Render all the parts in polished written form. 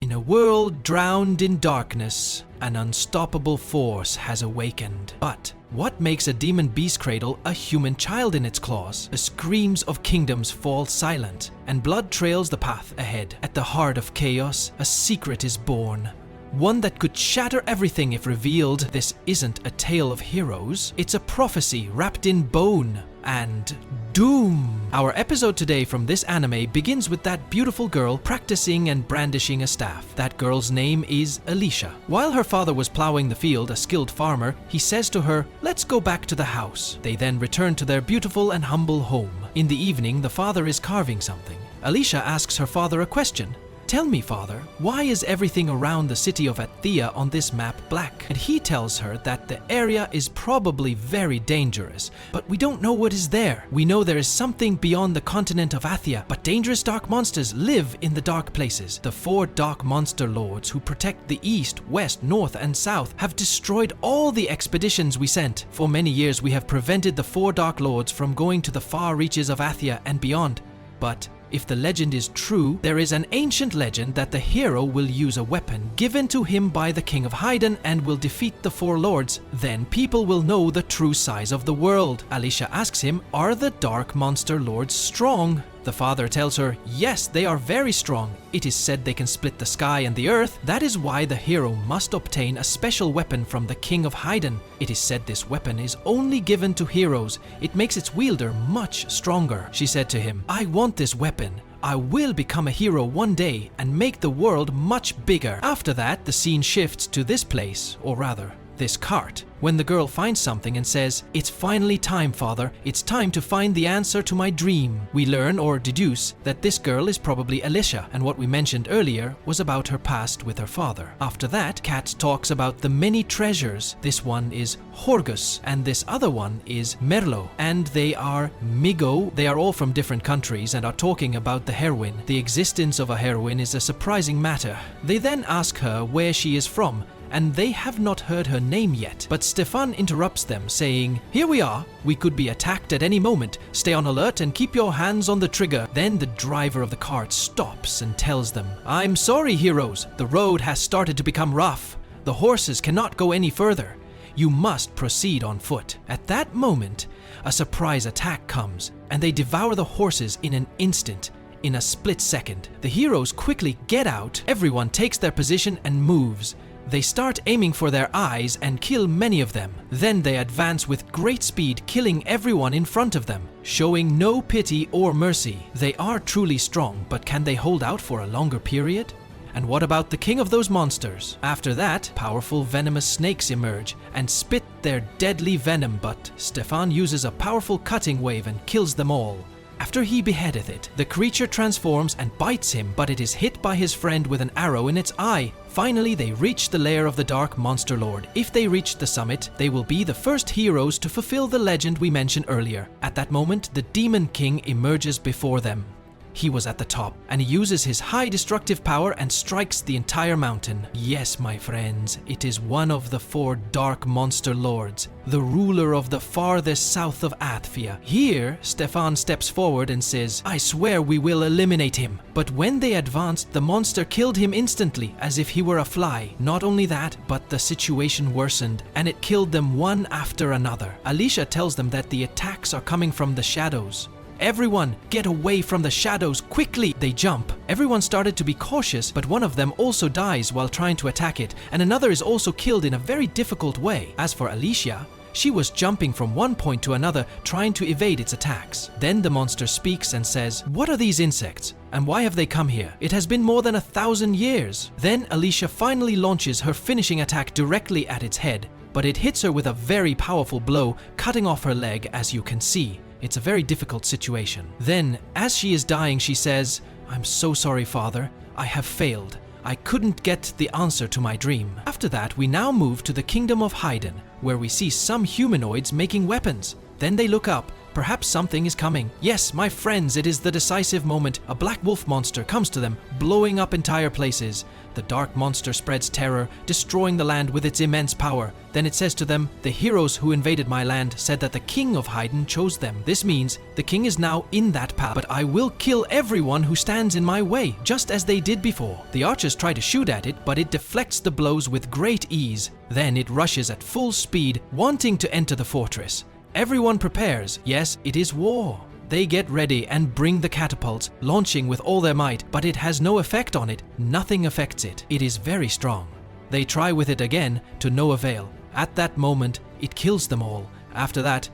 In a world drowned in darkness, an unstoppable force has awakened. But what makes a demon beast cradle a human child in its claws? The screams of kingdoms fall silent, and blood trails the path ahead. At the heart of chaos, a secret is born. One that could shatter everything if revealed. This isn't a tale of heroes, it's a prophecy wrapped in bone and doom. Our episode today from this anime begins with that beautiful girl practicing and brandishing a staff. That girl's name is Alicia. While her father was plowing the field, a skilled farmer, he says to her, "Let's go back to the house." They then return to their beautiful and humble home. In the evening, the father is carving something. Alicia asks her father a question. "Tell me, father, why is everything around the city of Athea on this map black?" And he tells her that the area is probably very dangerous, but we don't know what is there. We know there is something beyond the continent of Athea, but dangerous dark monsters live in the dark places. The 4 dark monster lords who protect the east, west, north, and south have destroyed all the expeditions we sent. For many years we have prevented the 4 dark lords from going to the far reaches of Athea and beyond. But if the legend is true, there is an ancient legend that the hero will use a weapon given to him by the King of Haiden and will defeat the 4 lords. Then people will know the true size of the world. Alicia asks him, "Are the dark monster lords strong?" The father tells her, yes, they are very strong. It is said they can split the sky and the earth. That is why the hero must obtain a special weapon from the King of Haiden. It is said this weapon is only given to heroes. It makes its wielder much stronger. She said to him, "I want this weapon. I will become a hero one day and make the world much bigger." After that, the scene shifts to this place, or rather, this cart, when the girl finds something and says, "It's finally time, father. It's time to find the answer to my dream." We learn or deduce that this girl is probably Alicia, and what we mentioned earlier was about her past with her father. After that, Kat talks about the many treasures. This one is Horgus, and this other one is Merlo, and they are Migo. They are all from different countries and are talking about the heroine. The existence of a heroine is a surprising matter. They then ask her where she is from, and they have not heard her name yet. But Stefan interrupts them, saying, "Here we are. We could be attacked at any moment. Stay on alert and keep your hands on the trigger." Then the driver of the cart stops and tells them, "I'm sorry, heroes. The road has started to become rough. The horses cannot go any further. You must proceed on foot." At that moment, a surprise attack comes, and they devour the horses in an instant. In a split second, the heroes quickly get out. Everyone takes their position and moves. They start aiming for their eyes and kill many of them. Then they advance with great speed, killing everyone in front of them, showing no pity or mercy. They are truly strong, but can they hold out for a longer period? And what about the king of those monsters? After that, powerful venomous snakes emerge and spit their deadly venom, but Stefan uses a powerful cutting wave and kills them all. After he beheadeth it, the creature transforms and bites him, but it is hit by his friend with an arrow in its eye. Finally, they reach the lair of the Dark Monster Lord. If they reach the summit, they will be the first heroes to fulfill the legend we mentioned earlier. At that moment, the Demon King emerges before them. He was at the top, and he uses his high destructive power and strikes the entire mountain. Yes, my friends, it is one of the 4 dark monster lords, the ruler of the farthest south of Athea. Here, Stefan steps forward and says, "I swear we will eliminate him." But when they advanced, the monster killed him instantly, as if he were a fly. Not only that, but the situation worsened, and it killed them one after another. Alicia tells them that the attacks are coming from the shadows. "Everyone, get away from the shadows, quickly!" They jump. Everyone started to be cautious, but one of them also dies while trying to attack it, and another is also killed in a very difficult way. As for Alicia, she was jumping from one point to another, trying to evade its attacks. Then the monster speaks and says, "What are these insects? And why have they come here? It has been more than 1,000 years. Then Alicia finally launches her finishing attack directly at its head, but it hits her with a very powerful blow, cutting off her leg, as you can see. It's a very difficult situation. Then, as she is dying, she says, "I'm so sorry, father. I have failed. I couldn't get the answer to my dream." After that, we now move to the kingdom of Haiden, where we see some humanoids making weapons. Then they look up. perhaps something is coming. Yes, my friends, it is the decisive moment. A black wolf monster comes to them, blowing up entire places. The dark monster spreads terror, destroying the land with its immense power. Then it says to them, the heroes who invaded my land said that the king of Haiden chose them. This means the king is now in that palace, but I will kill everyone who stands in my way, just as they did before. The archers try to shoot at it, but it deflects the blows with great ease. Then it rushes at full speed, wanting to enter the fortress. Everyone prepares. Yes, it is war. They get ready and bring the catapults, launching with all their might, but it has no effect on it. Nothing affects it. It is very strong. They try with it again, to no avail. At that moment, it kills them all. After that,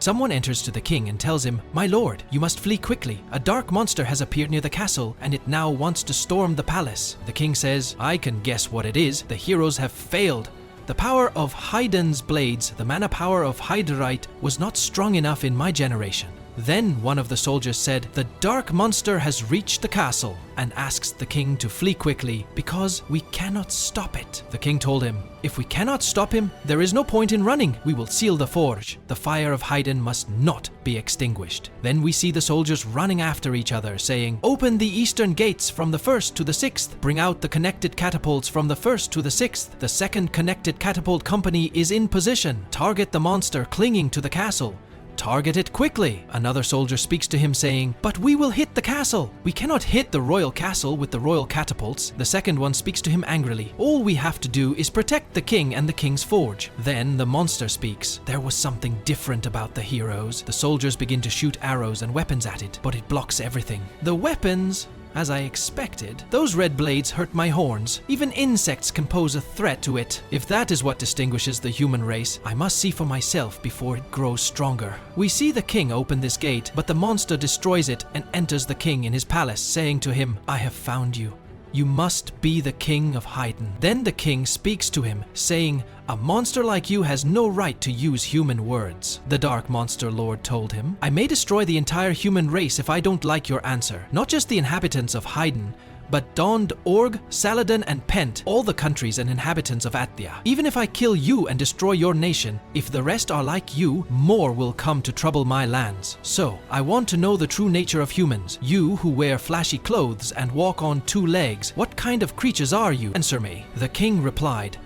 someone enters to the king and tells him, "My lord, you must flee quickly. A dark monster has appeared near the castle, and it now wants to storm the palace." The king says, "I can guess what it is. The heroes have failed. The power of Haiden's blades, the mana power of Haiderite, was not strong enough in my generation." Then one of the soldiers said, "The dark monster has reached the castle," and asks the king to flee quickly because we cannot stop it. The king told him, "If we cannot stop him, there is no point in running. We will seal the forge. The fire of Haiden must not be extinguished." Then we see the soldiers running after each other, saying, "Open the eastern gates from the 1st to the 6th. Bring out the connected catapults from the 1st to the 6th. The 2nd connected catapult company is in position. Target the monster clinging to the castle. Target it quickly." Another soldier speaks to him saying, "But we will hit the castle. We cannot hit the royal castle with the royal catapults." The second one speaks to him angrily. "All we have to do is protect the king and the king's forge." Then the monster speaks. There was something different about the heroes. The soldiers begin to shoot arrows and weapons at it, but it blocks everything. The weapons, as I expected. Those red blades hurt my horns. Even insects can pose a threat to it. If that is what distinguishes the human race, I must see for myself before it grows stronger. We see the king open this gate, but the monster destroys it and enters the king in his palace, saying to him, "I have found you. You must be the king of Haiden." Then the king speaks to him, saying, "A monster like you has no right to use human words." The dark monster lord told him, "I may destroy the entire human race if I don't like your answer. Not just the inhabitants of Haiden, but Dond, Org, Saladin, and Pent, all the countries and inhabitants of Athia. Even if I kill you and destroy your nation, if the rest are like you, more will come to trouble my lands. So, I want to know the true nature of humans. You who wear flashy clothes and walk on 2 legs, what kind of creatures are you? Answer me." The king replied,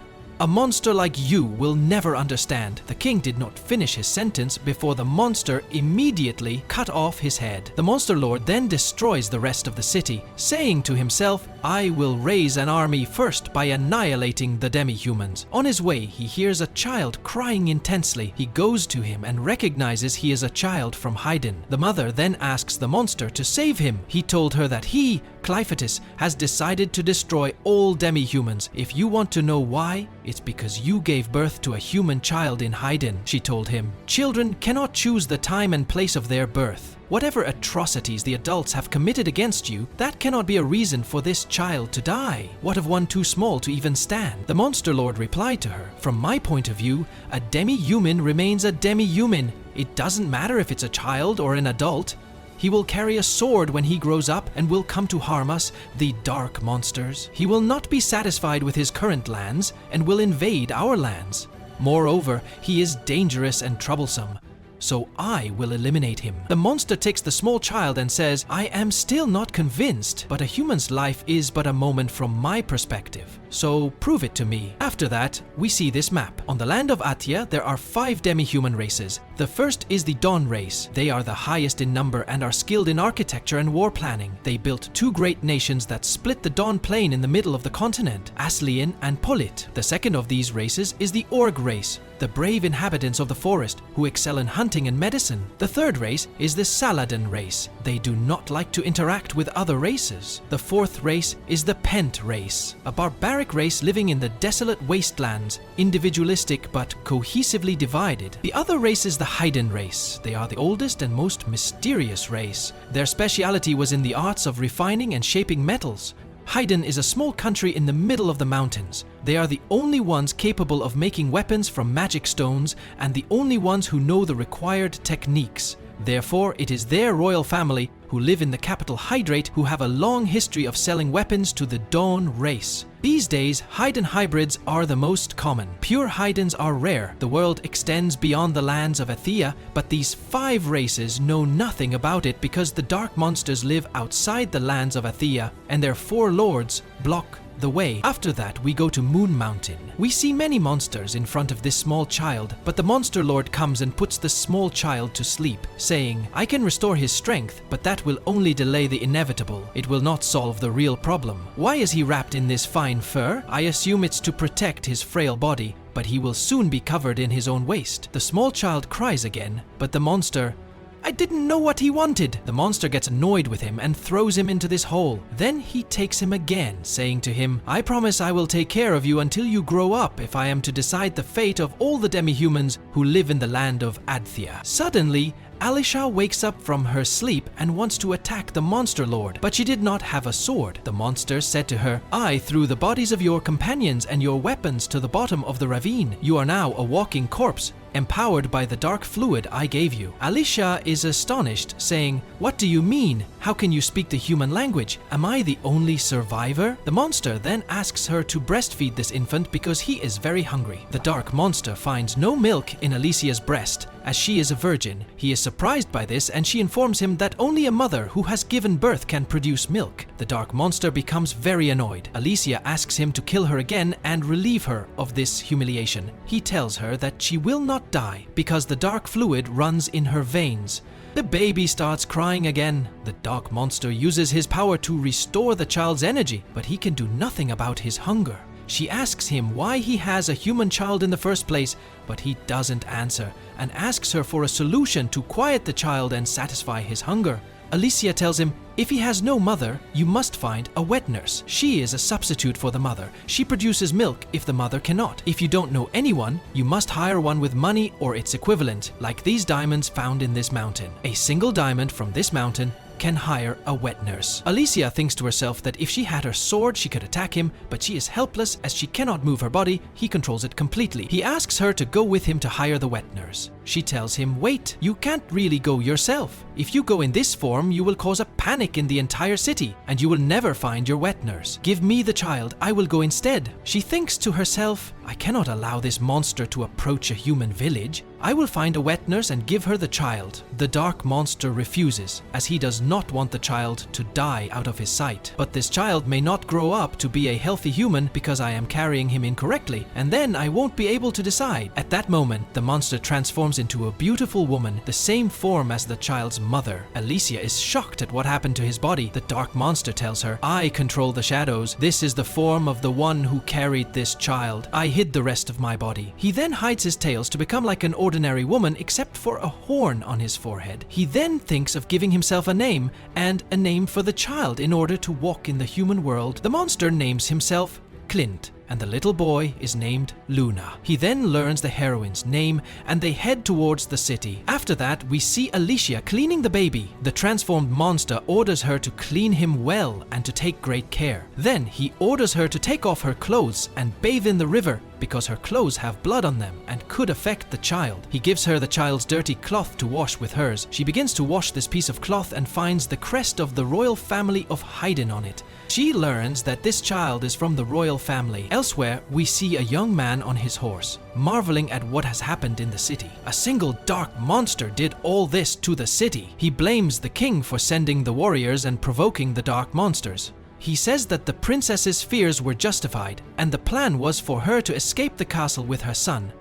"A monster like you will never understand." The king did not finish his sentence before the monster immediately cut off his head. The monster lord then destroys the rest of the city, saying to himself, "I will raise an army first by annihilating the demi-humans." On his way, he hears a child crying intensely. He goes to him and recognizes he is a child from Haiden. The mother then asks the monster to save him. He told her that he, Clevatess, has decided to destroy all demi-humans. "If you want to know why, it's because you gave birth to a human child in Haiden," she told him. "Children cannot choose the time and place of their birth. Whatever atrocities the adults have committed against you, that cannot be a reason for this child to die. What of one too small to even stand?" The monster lord replied to her, "From my point of view, a demi-human remains a demi-human. It doesn't matter if it's a child or an adult. He will carry a sword when he grows up and will come to harm us, the dark monsters. He will not be satisfied with his current lands and will invade our lands. Moreover, he is dangerous and troublesome. So I will eliminate him." The monster takes the small child and says, "I am still not convinced, but a human's life is but a moment from my perspective. So prove it to me." After that, we see this map. On the land of Athia, there are 5 demi-human races. The first is the Dawn race. They are the highest in number and are skilled in architecture and war planning. They built 2 great nations that split the Dawn plain in the middle of the continent, Aslian and Polit. The second of these races is the Org race, the brave inhabitants of the forest who excel in hunting and medicine. The third race is the Saladin race. They do not like to interact with other races. The fourth race is the Pent race, a barbaric race living in the desolate wastelands, individualistic but cohesively divided. The other race is the Haiden race. They are the oldest and most mysterious race. Their speciality was in the arts of refining and shaping metals. Haiden is a small country in the middle of the mountains. They are the only ones capable of making weapons from magic stones and the only ones who know the required techniques. Therefore, it is their royal family who live in the capital Hydrate who have a long history of selling weapons to the Dawn race. These days, Haiden hybrids are the most common. Pure Haidens are rare. The world extends beyond the lands of Athea, but these 5 races know nothing about it because the dark monsters live outside the lands of Athea, and their 4 lords block the way. After that, we go to Moon Mountain. We see many monsters in front of this small child, but the monster lord comes and puts the small child to sleep, saying, "I can restore his strength, but that will only delay the inevitable. It will not solve the real problem. Why is he wrapped in this fine fur? I assume it's to protect his frail body, but he will soon be covered in his own waste." The small child cries again, but the monster, "I didn't know what he wanted." The monster gets annoyed with him and throws him into this hole. Then he takes him again, saying to him, "I promise I will take care of you until you grow up if I am to decide the fate of all the demi-humans who live in the land of Adthea." Suddenly, Alisha wakes up from her sleep and wants to attack the monster lord, but she did not have a sword. The monster said to her, "I threw the bodies of your companions and your weapons to the bottom of the ravine. You are now a walking corpse, empowered by the dark fluid I gave you." Alisha is astonished, saying, "What do you mean? How can you speak the human language? Am I the only survivor?" The monster then asks her to breastfeed this infant because he is very hungry. The dark monster finds no milk in Alicia's breast, as she is a virgin. He is surprised by this, and she informs him that only a mother who has given birth can produce milk. The dark monster becomes very annoyed. Alicia asks him to kill her again and relieve her of this humiliation. He tells her that she will not die because the dark fluid runs in her veins. The baby starts crying again. The dark monster uses his power to restore the child's energy, but he can do nothing about his hunger. She asks him why he has a human child in the first place, but he doesn't answer, and asks her for a solution to quiet the child and satisfy his hunger. Alicia tells him, if he has no mother, you must find a wet nurse. She is a substitute for the mother. She produces milk if the mother cannot. If you don't know anyone, you must hire one with money or its equivalent, like these diamonds found in this mountain. A single diamond from this mountain can hire a wet nurse. Alicia thinks to herself that if she had her sword, she could attack him, but she is helpless as she cannot move her body. He controls it completely. He asks her to go with him to hire the wet nurse. She tells him, wait, you can't really go yourself. If you go in this form, you will cause a panic in the entire city, and you will never find your wet nurse. Give me the child, I will go instead. She thinks to herself, I cannot allow this monster to approach a human village. I will find a wet nurse and give her the child. The dark monster refuses, as he does not want the child to die out of his sight. But this child may not grow up to be a healthy human because I am carrying him incorrectly, and then I won't be able to decide. At that moment, the monster transforms into a beautiful woman, the same form as the child's mother. Alicia is shocked at what happened to his body. The dark monster tells her, I control the shadows. This is the form of the one who carried this child. I hid the rest of my body. He then hides his tails to become like an ordinary woman except for a horn on his forehead. He then thinks of giving himself a name, and a name for the child in order to walk in the human world. The monster names himself Clint, and the little boy is named Luna. He then learns the heroine's name, and they head towards the city. After that, we see Alicia cleaning the baby. The transformed monster orders her to clean him well and to take great care. Then he orders her to take off her clothes and bathe in the river, because her clothes have blood on them and could affect the child. He gives her the child's dirty cloth to wash with hers. She begins to wash this piece of cloth and finds the crest of the royal family of Haiden on it. She learns that this child is from the royal family. Elsewhere, we see a young man on his horse, marveling at what has happened in the city. A single dark monster did all this to the city. He blames the king for sending the warriors and provoking the dark monsters. He says that the princess's fears were justified, and the plan was for her to escape the castle with her son.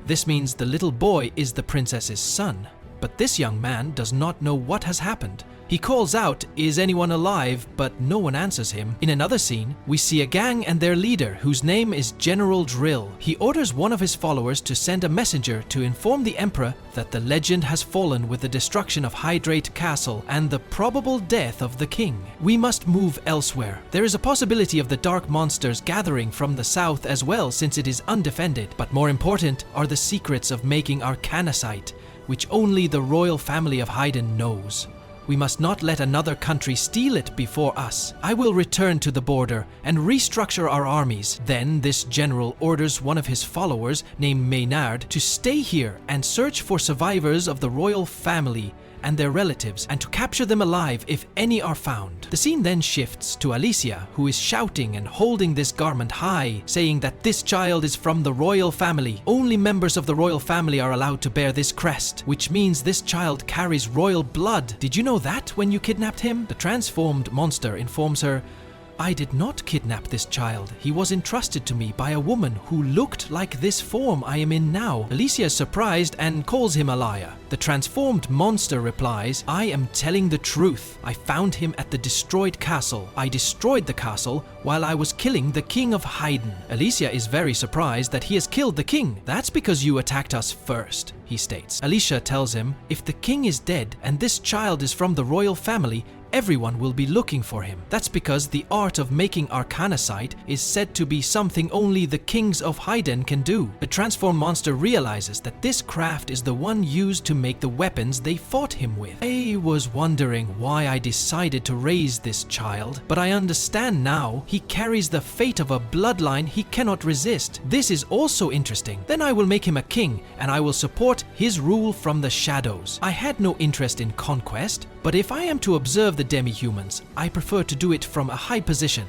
This means the little boy is the princess's son. But this young man does not know what has happened. He calls out, is anyone alive? But no one answers him. In another scene, we see a gang and their leader, whose name is General Drill. He orders one of his followers to send a messenger to inform the emperor that the legend has fallen with the destruction of Hydrate Castle and the probable death of the king. We must move elsewhere. There is a possibility of the dark monsters gathering from the south as well, since it is undefended. But more important are the secrets of making arcanasite, which only the royal family of Haiden knows. We must not let another country steal it before us. I will return to the border and restructure our armies. Then this general orders one of his followers, named Maynard, to stay here and search for survivors of the royal family and their relatives and to capture them alive if any are found. The scene then shifts to Alicia, who is shouting and holding this garment high, saying that this child is from the royal family. Only members of the royal family are allowed to bear this crest, which means this child carries royal blood. Did you know that when you kidnapped him? The transformed monster informs her, I did not kidnap this child. He was entrusted to me by a woman who looked like this form I am in now. Alicia is surprised and calls him a liar. The transformed monster replies, I am telling the truth. I found him at the destroyed castle. I destroyed the castle while I was killing the king of Haydn. Alicia is very surprised that he has killed the king. That's because you attacked us first, he states. Alicia tells him, if the king is dead and this child is from the royal family, everyone will be looking for him. That's because the art of making arcanacite is said to be something only the kings of Haydn can do. The transformed monster realizes that this craft is the one used to make the weapons they fought him with. I was wondering why I decided to raise this child, but I understand now. He carries the fate of a bloodline he cannot resist. This is also interesting. Then I will make him a king, and I will support his rule from the shadows. I had no interest in conquest, but if I am to observe the demi-humans, I prefer to do it from a high position.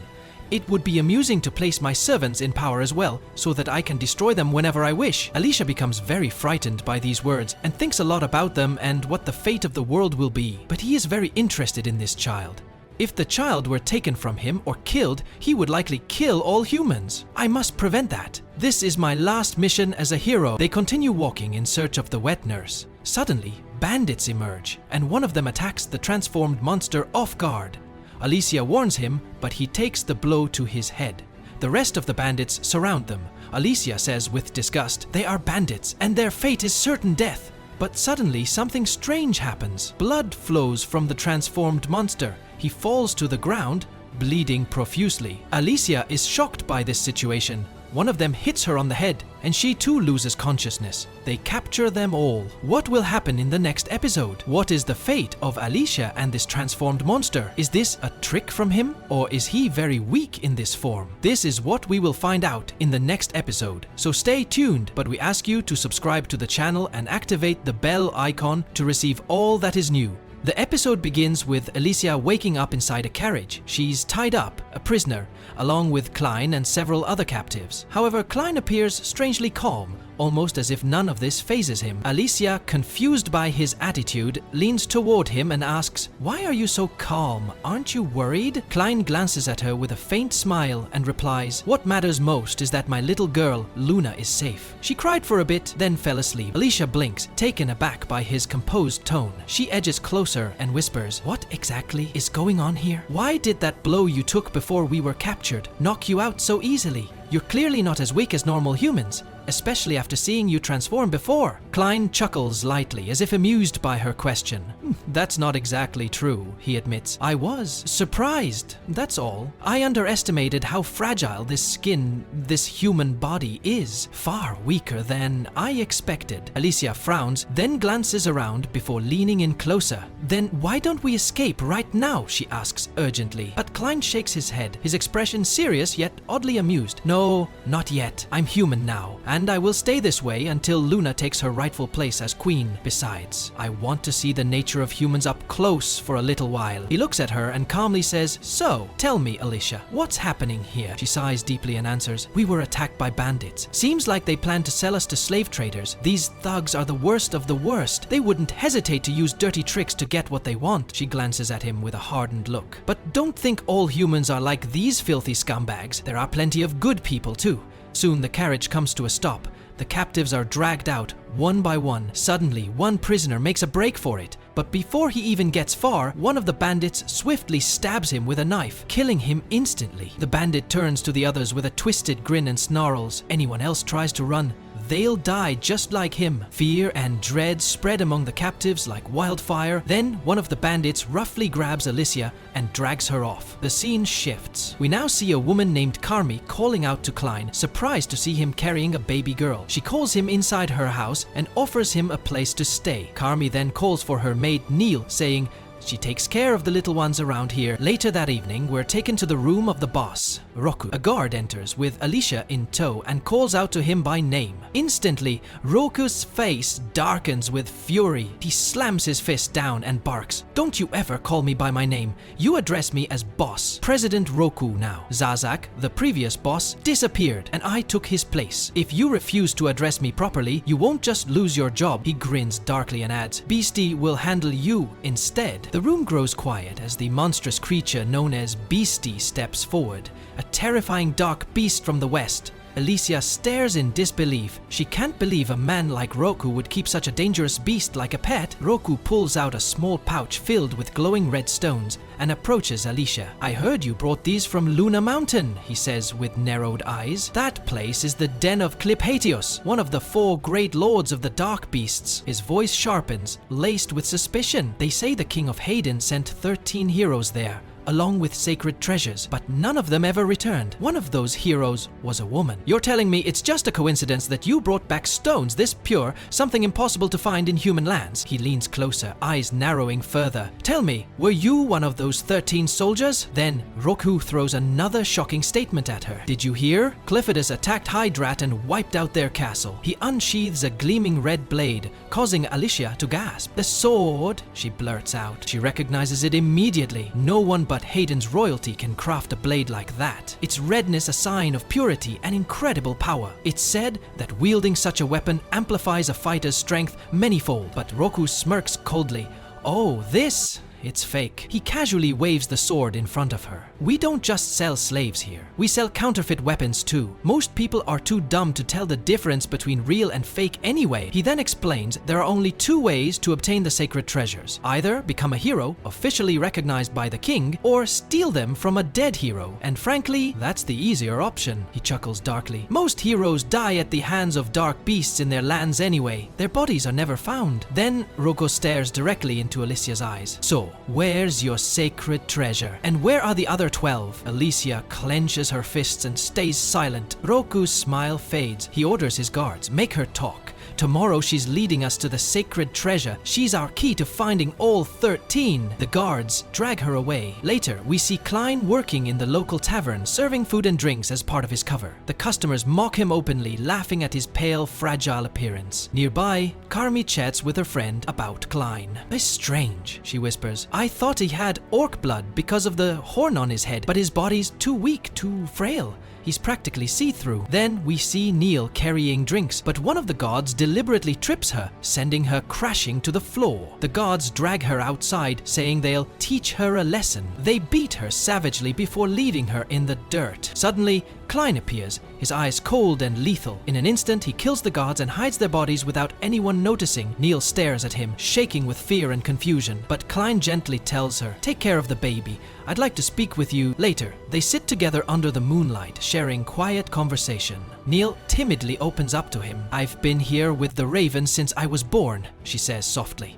It would be amusing to place my servants in power as well, so that I can destroy them whenever I wish. Alicia becomes very frightened by these words and thinks a lot about them and what the fate of the world will be. But he is very interested in this child. If the child were taken from him or killed, he would likely kill all humans. I must prevent that. This is my last mission as a hero. They continue walking in search of the wet nurse. Suddenly, bandits emerge, and one of them attacks the transformed monster off guard. Alicia warns him, but he takes the blow to his head. The rest of the bandits surround them. Alicia says with disgust, they are bandits, and their fate is certain death. But suddenly, something strange happens. Blood flows from the transformed monster. He falls to the ground, bleeding profusely. Alicia is shocked by this situation. One of them hits her on the head, and she too loses consciousness. They capture them all. What will happen in the next episode? What is the fate of Alicia and this transformed monster? Is this a trick from him, or is he very weak in this form? This is what we will find out in the next episode. So stay tuned, but we ask you to subscribe to the channel and activate the bell icon to receive all that is new. The episode begins with Alicia waking up inside a carriage. She's tied up, a prisoner, along with Klein and several other captives. However, Klein appears strangely calm, almost as if none of this phases him. Alicia, confused by his attitude, leans toward him and asks, "Why are you so calm? Aren't you worried?" Klein glances at her with a faint smile and replies, "What matters most is that my little girl, Luna, is safe." She cried for a bit, then fell asleep. Alicia blinks, taken aback by his composed tone. She edges closer and whispers, "What exactly is going on here? Why did that blow you took before we were captured knock you out so easily? You're clearly not as weak as normal humans, especially after seeing you transform before." Klein chuckles lightly, as if amused by her question. "That's not exactly true," he admits. "I was surprised, that's all. I underestimated how fragile this skin, this human body is. Far weaker than I expected." Alicia frowns, then glances around before leaning in closer. "Then why don't we escape right now?" she asks urgently. But Klein shakes his head, his expression serious yet oddly amused. "No, not yet. I'm human now, and I will stay this way until Luna takes her rightful place as queen. Besides, I want to see the nature of humans up close for a little while." He looks at her and calmly says, "So, tell me, Alicia, what's happening here?" She sighs deeply and answers, "We were attacked by bandits. Seems like they plan to sell us to slave traders. These thugs are the worst of the worst. They wouldn't hesitate to use dirty tricks to get what they want." She glances at him with a hardened look. "But don't think all humans are like these filthy scumbags. There are plenty of good people too." Soon the carriage comes to a stop. The captives are dragged out, one by one. Suddenly, one prisoner makes a break for it. But before he even gets far, one of the bandits swiftly stabs him with a knife, killing him instantly. The bandit turns to the others with a twisted grin and snarls. Anyone else tries to run, they'll die just like him. Fear and dread spread among the captives like wildfire. Then one of the bandits roughly grabs Alicia and drags her off. The scene shifts. We now see a woman named Carmi calling out to Klein, surprised to see him carrying a baby girl. She calls him inside her house and offers him a place to stay. Carmi then calls for her maid Neil, saying, She takes care of the little ones around here. Later that evening, we're taken to the room of the boss, Roku. A guard enters with Alicia in tow and calls out to him by name. Instantly, Roku's face darkens with fury. He slams his fist down and barks, "Don't you ever call me by my name. You address me as boss. President Roku now. Zazak, the previous boss, disappeared and I took his place. If you refuse to address me properly, you won't just lose your job." He grins darkly and adds, "Beastie will handle you instead." The room grows quiet as the monstrous creature known as Beastie steps forward, a terrifying dark beast from the west. Alicia stares in disbelief. She can't believe a man like Roku would keep such a dangerous beast like a pet. Roku pulls out a small pouch filled with glowing red stones and approaches Alicia. "I heard you brought these from Luna Mountain," he says with narrowed eyes. "That place is the den of Clevatess, one of the 4 great lords of the dark beasts." His voice sharpens, laced with suspicion. "They say the king of Hayden sent 13 heroes there, along with sacred treasures, but none of them ever returned. One of those heroes was a woman. You're telling me it's just a coincidence that you brought back stones this pure, something impossible to find in human lands?" He leans closer, eyes narrowing further. "Tell me, were you one of those 13 soldiers?" Then Roku throws another shocking statement at her. "Did you hear? Clevatess attacked Hydrat and wiped out their castle." He unsheathes a gleaming red blade, causing Alicia to gasp. "The sword," she blurts out. She recognizes it immediately. No one but Hayden's royalty can craft a blade like that. Its redness a sign of purity and incredible power. It's said that wielding such a weapon amplifies a fighter's strength manyfold, but Roku smirks coldly. "Oh, this? It's fake." He casually waves the sword in front of her. "We don't just sell slaves here. We sell counterfeit weapons too. Most people are too dumb to tell the difference between real and fake anyway." He then explains there are only 2 ways to obtain the sacred treasures. Either become a hero, officially recognized by the king, or steal them from a dead hero. And frankly, that's the easier option. He chuckles darkly. "Most heroes die at the hands of dark beasts in their lands anyway. Their bodies are never found." Then Roko stares directly into Alicia's eyes. "So, where's your sacred treasure? And where are the other 12? Alicia clenches her fists and stays silent. Roku's smile fades. He orders his guards, "Make her talk. Tomorrow she's leading us to the sacred treasure. She's our key to finding all 13. The guards drag her away. Later, we see Klein working in the local tavern, serving food and drinks as part of his cover. The customers mock him openly, laughing at his pale, fragile appearance. Nearby, Carmi chats with her friend about Klein. "It's strange," she whispers. "I thought he had orc blood because of the horn on his head, but his body's too weak, too frail. He's practically see-through." Then we see Neil carrying drinks, but one of the guards deliberately trips her, sending her crashing to the floor. The guards drag her outside, saying they'll teach her a lesson. They beat her savagely before leaving her in the dirt. Suddenly, Klein appears, his eyes cold and lethal. In an instant, he kills the guards and hides their bodies without anyone noticing. Neil stares at him, shaking with fear and confusion, but Klein gently tells her, "Take care of the baby. I'd like to speak with you later." They sit together under the moonlight, sharing quiet conversation. Neil timidly opens up to him. "I've been here with the Raven since I was born," she says softly.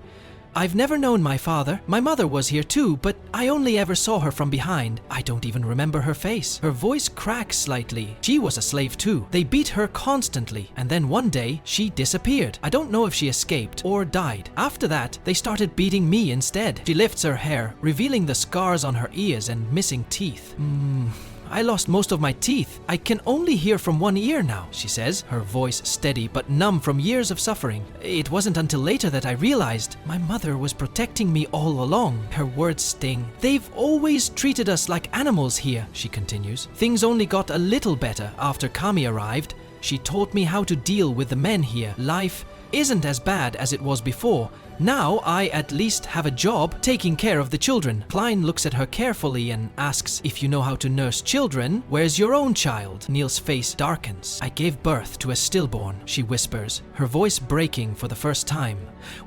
"I've never known my father. My mother was here too, but I only ever saw her from behind. I don't even remember her face." Her voice cracks slightly. "She was a slave too. They beat her constantly, and then one day she disappeared. I don't know if she escaped or died. After that, they started beating me instead." She lifts her hair, revealing the scars on her ears and missing teeth. "I lost most of my teeth. I can only hear from one ear now," she says, her voice steady but numb from years of suffering. "It wasn't until later that I realized my mother was protecting me all along." Her words sting. "They've always treated us like animals here," she continues. "Things only got a little better after Kami arrived. She taught me how to deal with the men here. Life isn't as bad as it was before. Now I at least have a job taking care of the children." Klein looks at her carefully and asks, "If you know how to nurse children, where's your own child?" Neil's face darkens. "I gave birth to a stillborn," she whispers, her voice breaking for the first time.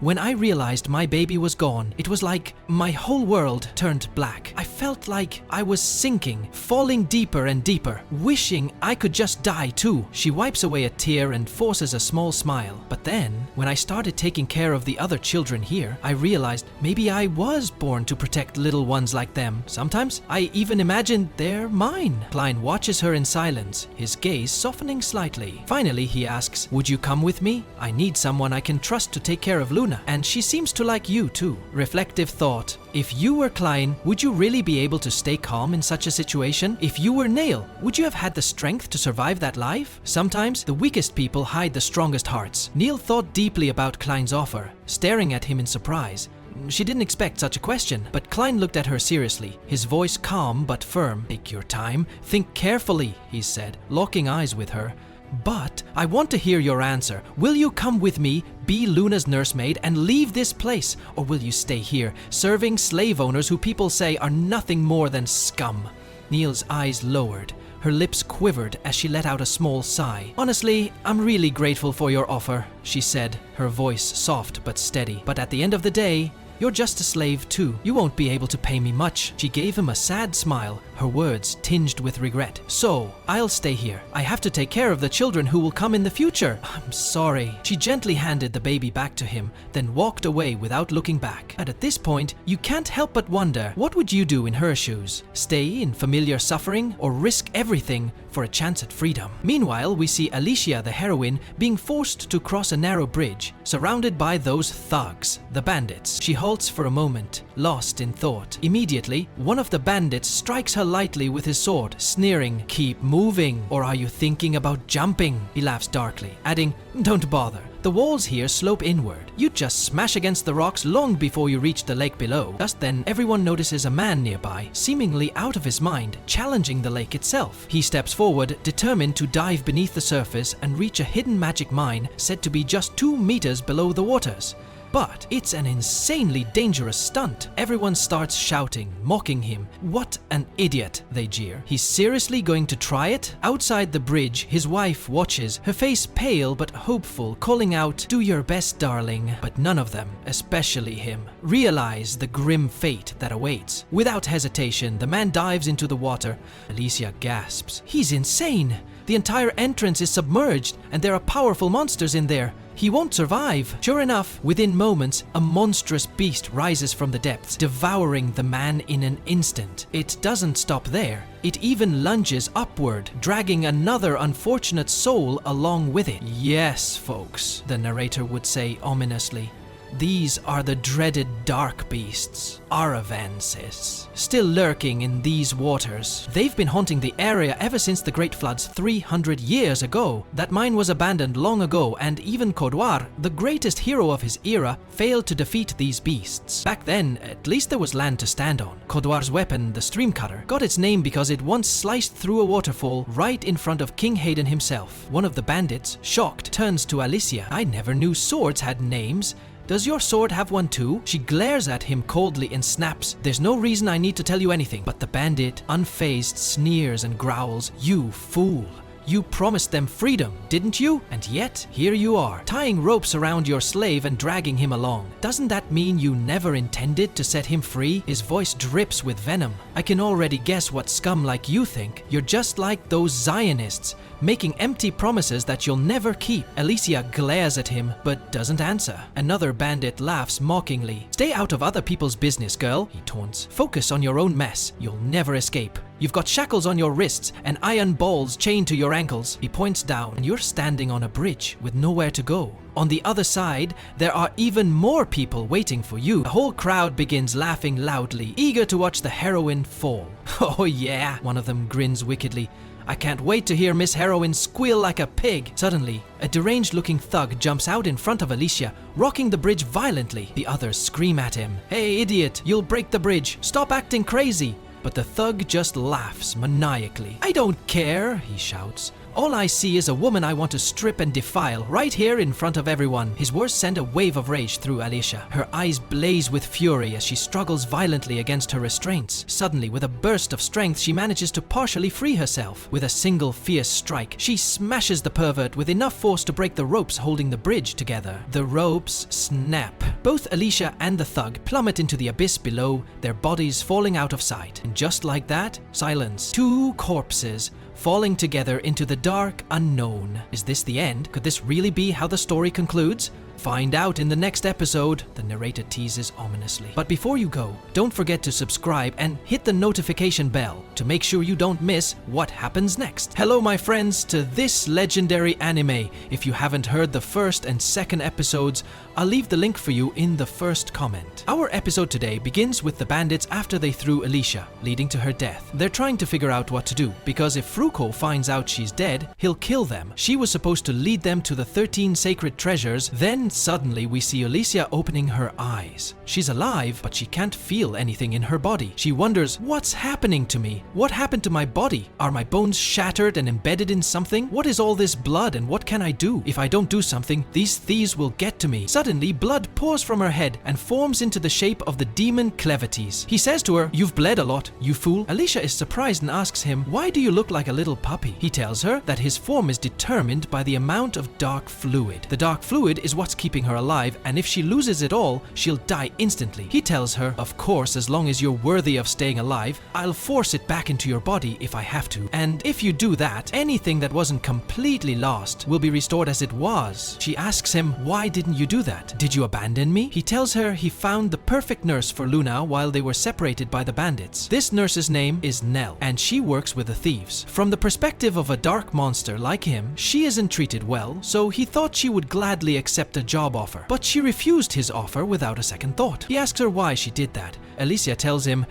"When I realized my baby was gone, it was like my whole world turned black. I felt like I was sinking, falling deeper and deeper, wishing I could just die too." She wipes away a tear and forces a small smile. "But then, when I started taking care of the other children here, I realized maybe I was born to protect little ones like them. Sometimes I even imagined they're mine." Klein watches her in silence, his gaze softening slightly. Finally, he asks, "Would you come with me? I need someone I can trust to take care of Luna, and she seems to like you too." Reflective thought. If you were Klein, would you really be able to stay calm in such a situation? If you were Nail, would you have had the strength to survive that life? Sometimes, the weakest people hide the strongest hearts. Neil thought deeply about Klein's offer, staring at him in surprise. She didn't expect such a question, but Klein looked at her seriously, his voice calm but firm. "Take your time, think carefully," he said, locking eyes with her. "But I want to hear your answer. Will you come with me, be Luna's nursemaid, and leave this place? Or will you stay here, serving slave owners who people say are nothing more than scum?" Neil's eyes lowered. Her lips quivered as she let out a small sigh. "Honestly, I'm really grateful for your offer," she said, her voice soft but steady. "But at the end of the day, you're just a slave too. You won't be able to pay me much." She gave him a sad smile, her words tinged with regret. "So, I'll stay here. I have to take care of the children who will come in the future." "I'm sorry." She gently handed the baby back to him, then walked away without looking back. And at this point, you can't help but wonder, what would you do in her shoes? Stay in familiar suffering or risk everything for a chance at freedom? Meanwhile, we see Alicia, the heroine, being forced to cross a narrow bridge, surrounded by those thugs, the bandits. She halts for a moment, lost in thought. Immediately, one of the bandits strikes her lightly with his sword, sneering, "Keep moving, or are you thinking about jumping?" He laughs darkly, adding, "Don't bother. The walls here slope inward. You'd just smash against the rocks long before you reach the lake below." Just then, everyone notices a man nearby, seemingly out of his mind, challenging the lake itself. He steps forward, determined to dive beneath the surface and reach a hidden magic mine said to be just 2 meters below the waters. But it's an insanely dangerous stunt. Everyone starts shouting, mocking him. "What an idiot," they jeer. "He's seriously going to try it?" Outside the bridge, his wife watches, her face pale but hopeful, calling out, "Do your best, darling." But none of them, especially him, realize the grim fate that awaits. Without hesitation, the man dives into the water. Alicia gasps. "He's insane! The entire entrance is submerged, and there are powerful monsters in there. He won't survive." Sure enough, within moments, a monstrous beast rises from the depths, devouring the man in an instant. It doesn't stop there. It even lunges upward, dragging another unfortunate soul along with it. "Yes, folks," the narrator would say ominously. "These are the dreaded dark beasts, Aravances, still lurking in these waters. They've been haunting the area ever since the Great Floods 300 years ago. That mine was abandoned long ago, and even Kodwar, the greatest hero of his era, failed to defeat these beasts. Back then, at least there was land to stand on. Kodwar's weapon, the stream cutter, got its name because it once sliced through a waterfall right in front of King Hayden himself." One of the bandits, shocked, turns to Alicia. "I never knew swords had names. Does your sword have one too?" She glares at him coldly and snaps, "There's no reason I need to tell you anything." But the bandit, unfazed, sneers and growls, "You fool! You promised them freedom, didn't you? And yet, here you are, tying ropes around your slave and dragging him along. Doesn't that mean you never intended to set him free?" His voice drips with venom. "I can already guess what scum like you think. You're just like those Zionists, making empty promises that you'll never keep." Alicia glares at him, but doesn't answer. Another bandit laughs mockingly. "Stay out of other people's business, girl," he taunts. "Focus on your own mess. You'll never escape. You've got shackles on your wrists and iron balls chained to your ankles." He points down, and you're standing on a bridge with nowhere to go. On the other side, there are even more people waiting for you. The whole crowd begins laughing loudly, eager to watch the heroine fall. "Oh yeah," one of them grins wickedly. "I can't wait to hear Miss Heroine squeal like a pig." Suddenly, a deranged-looking thug jumps out in front of Alicia, rocking the bridge violently. The others scream at him. "Hey, idiot, you'll break the bridge. Stop acting crazy." But the thug just laughs maniacally. "I don't care," he shouts. "All I see is a woman I want to strip and defile right here in front of everyone." His words send a wave of rage through Alicia. Her eyes blaze with fury as she struggles violently against her restraints. Suddenly, with a burst of strength, she manages to partially free herself. With a single fierce strike, she smashes the pervert with enough force to break the ropes holding the bridge together. The ropes snap. Both Alicia and the thug plummet into the abyss below, their bodies falling out of sight. And just like that, silence. 2 corpses falling together into the dark unknown. Is this the end? Could this really be how the story concludes? Find out in the next episode, the narrator teases ominously. But before you go, don't forget to subscribe and hit the notification bell to make sure you don't miss what happens next. Hello my friends to this legendary anime. If you haven't heard the first and second episodes, I'll leave the link for you in the first comment. Our episode today begins with the bandits after they threw Alicia, leading to her death. They're trying to figure out what to do, because if Fruko finds out she's dead, he'll kill them. She was supposed to lead them to the 13 sacred treasures. Then suddenly we see Alicia opening her eyes. She's alive, but she can't feel anything in her body. She wonders, what's happening to me? What happened to my body? Are my bones shattered and embedded in something? What is all this blood and what can I do? If I don't do something, these thieves will get to me. Suddenly, blood pours from her head and forms into the shape of the demon Clevatess. He says to her, "You've bled a lot, you fool." Alicia is surprised and asks him, "Why do you look like a little puppy?" He tells her that his form is determined by the amount of dark fluid. The dark fluid is what's keeping her alive, and if she loses it all, she'll die instantly. He tells her, "Of course, as long as you're worthy of staying alive, I'll force it back into your body if I have to. And if you do that, anything that wasn't completely lost will be restored as it was." She asks him, "Why didn't you do that? Did you abandon me?" He tells her he found the perfect nurse for Luna while they were separated by the bandits. This nurse's name is Nell, and she works with the thieves. From the perspective of a dark monster like him, she isn't treated well, so he thought she would gladly accept a job offer. But she refused his offer without a second thought. He asks her why she did that. Alicia tells him,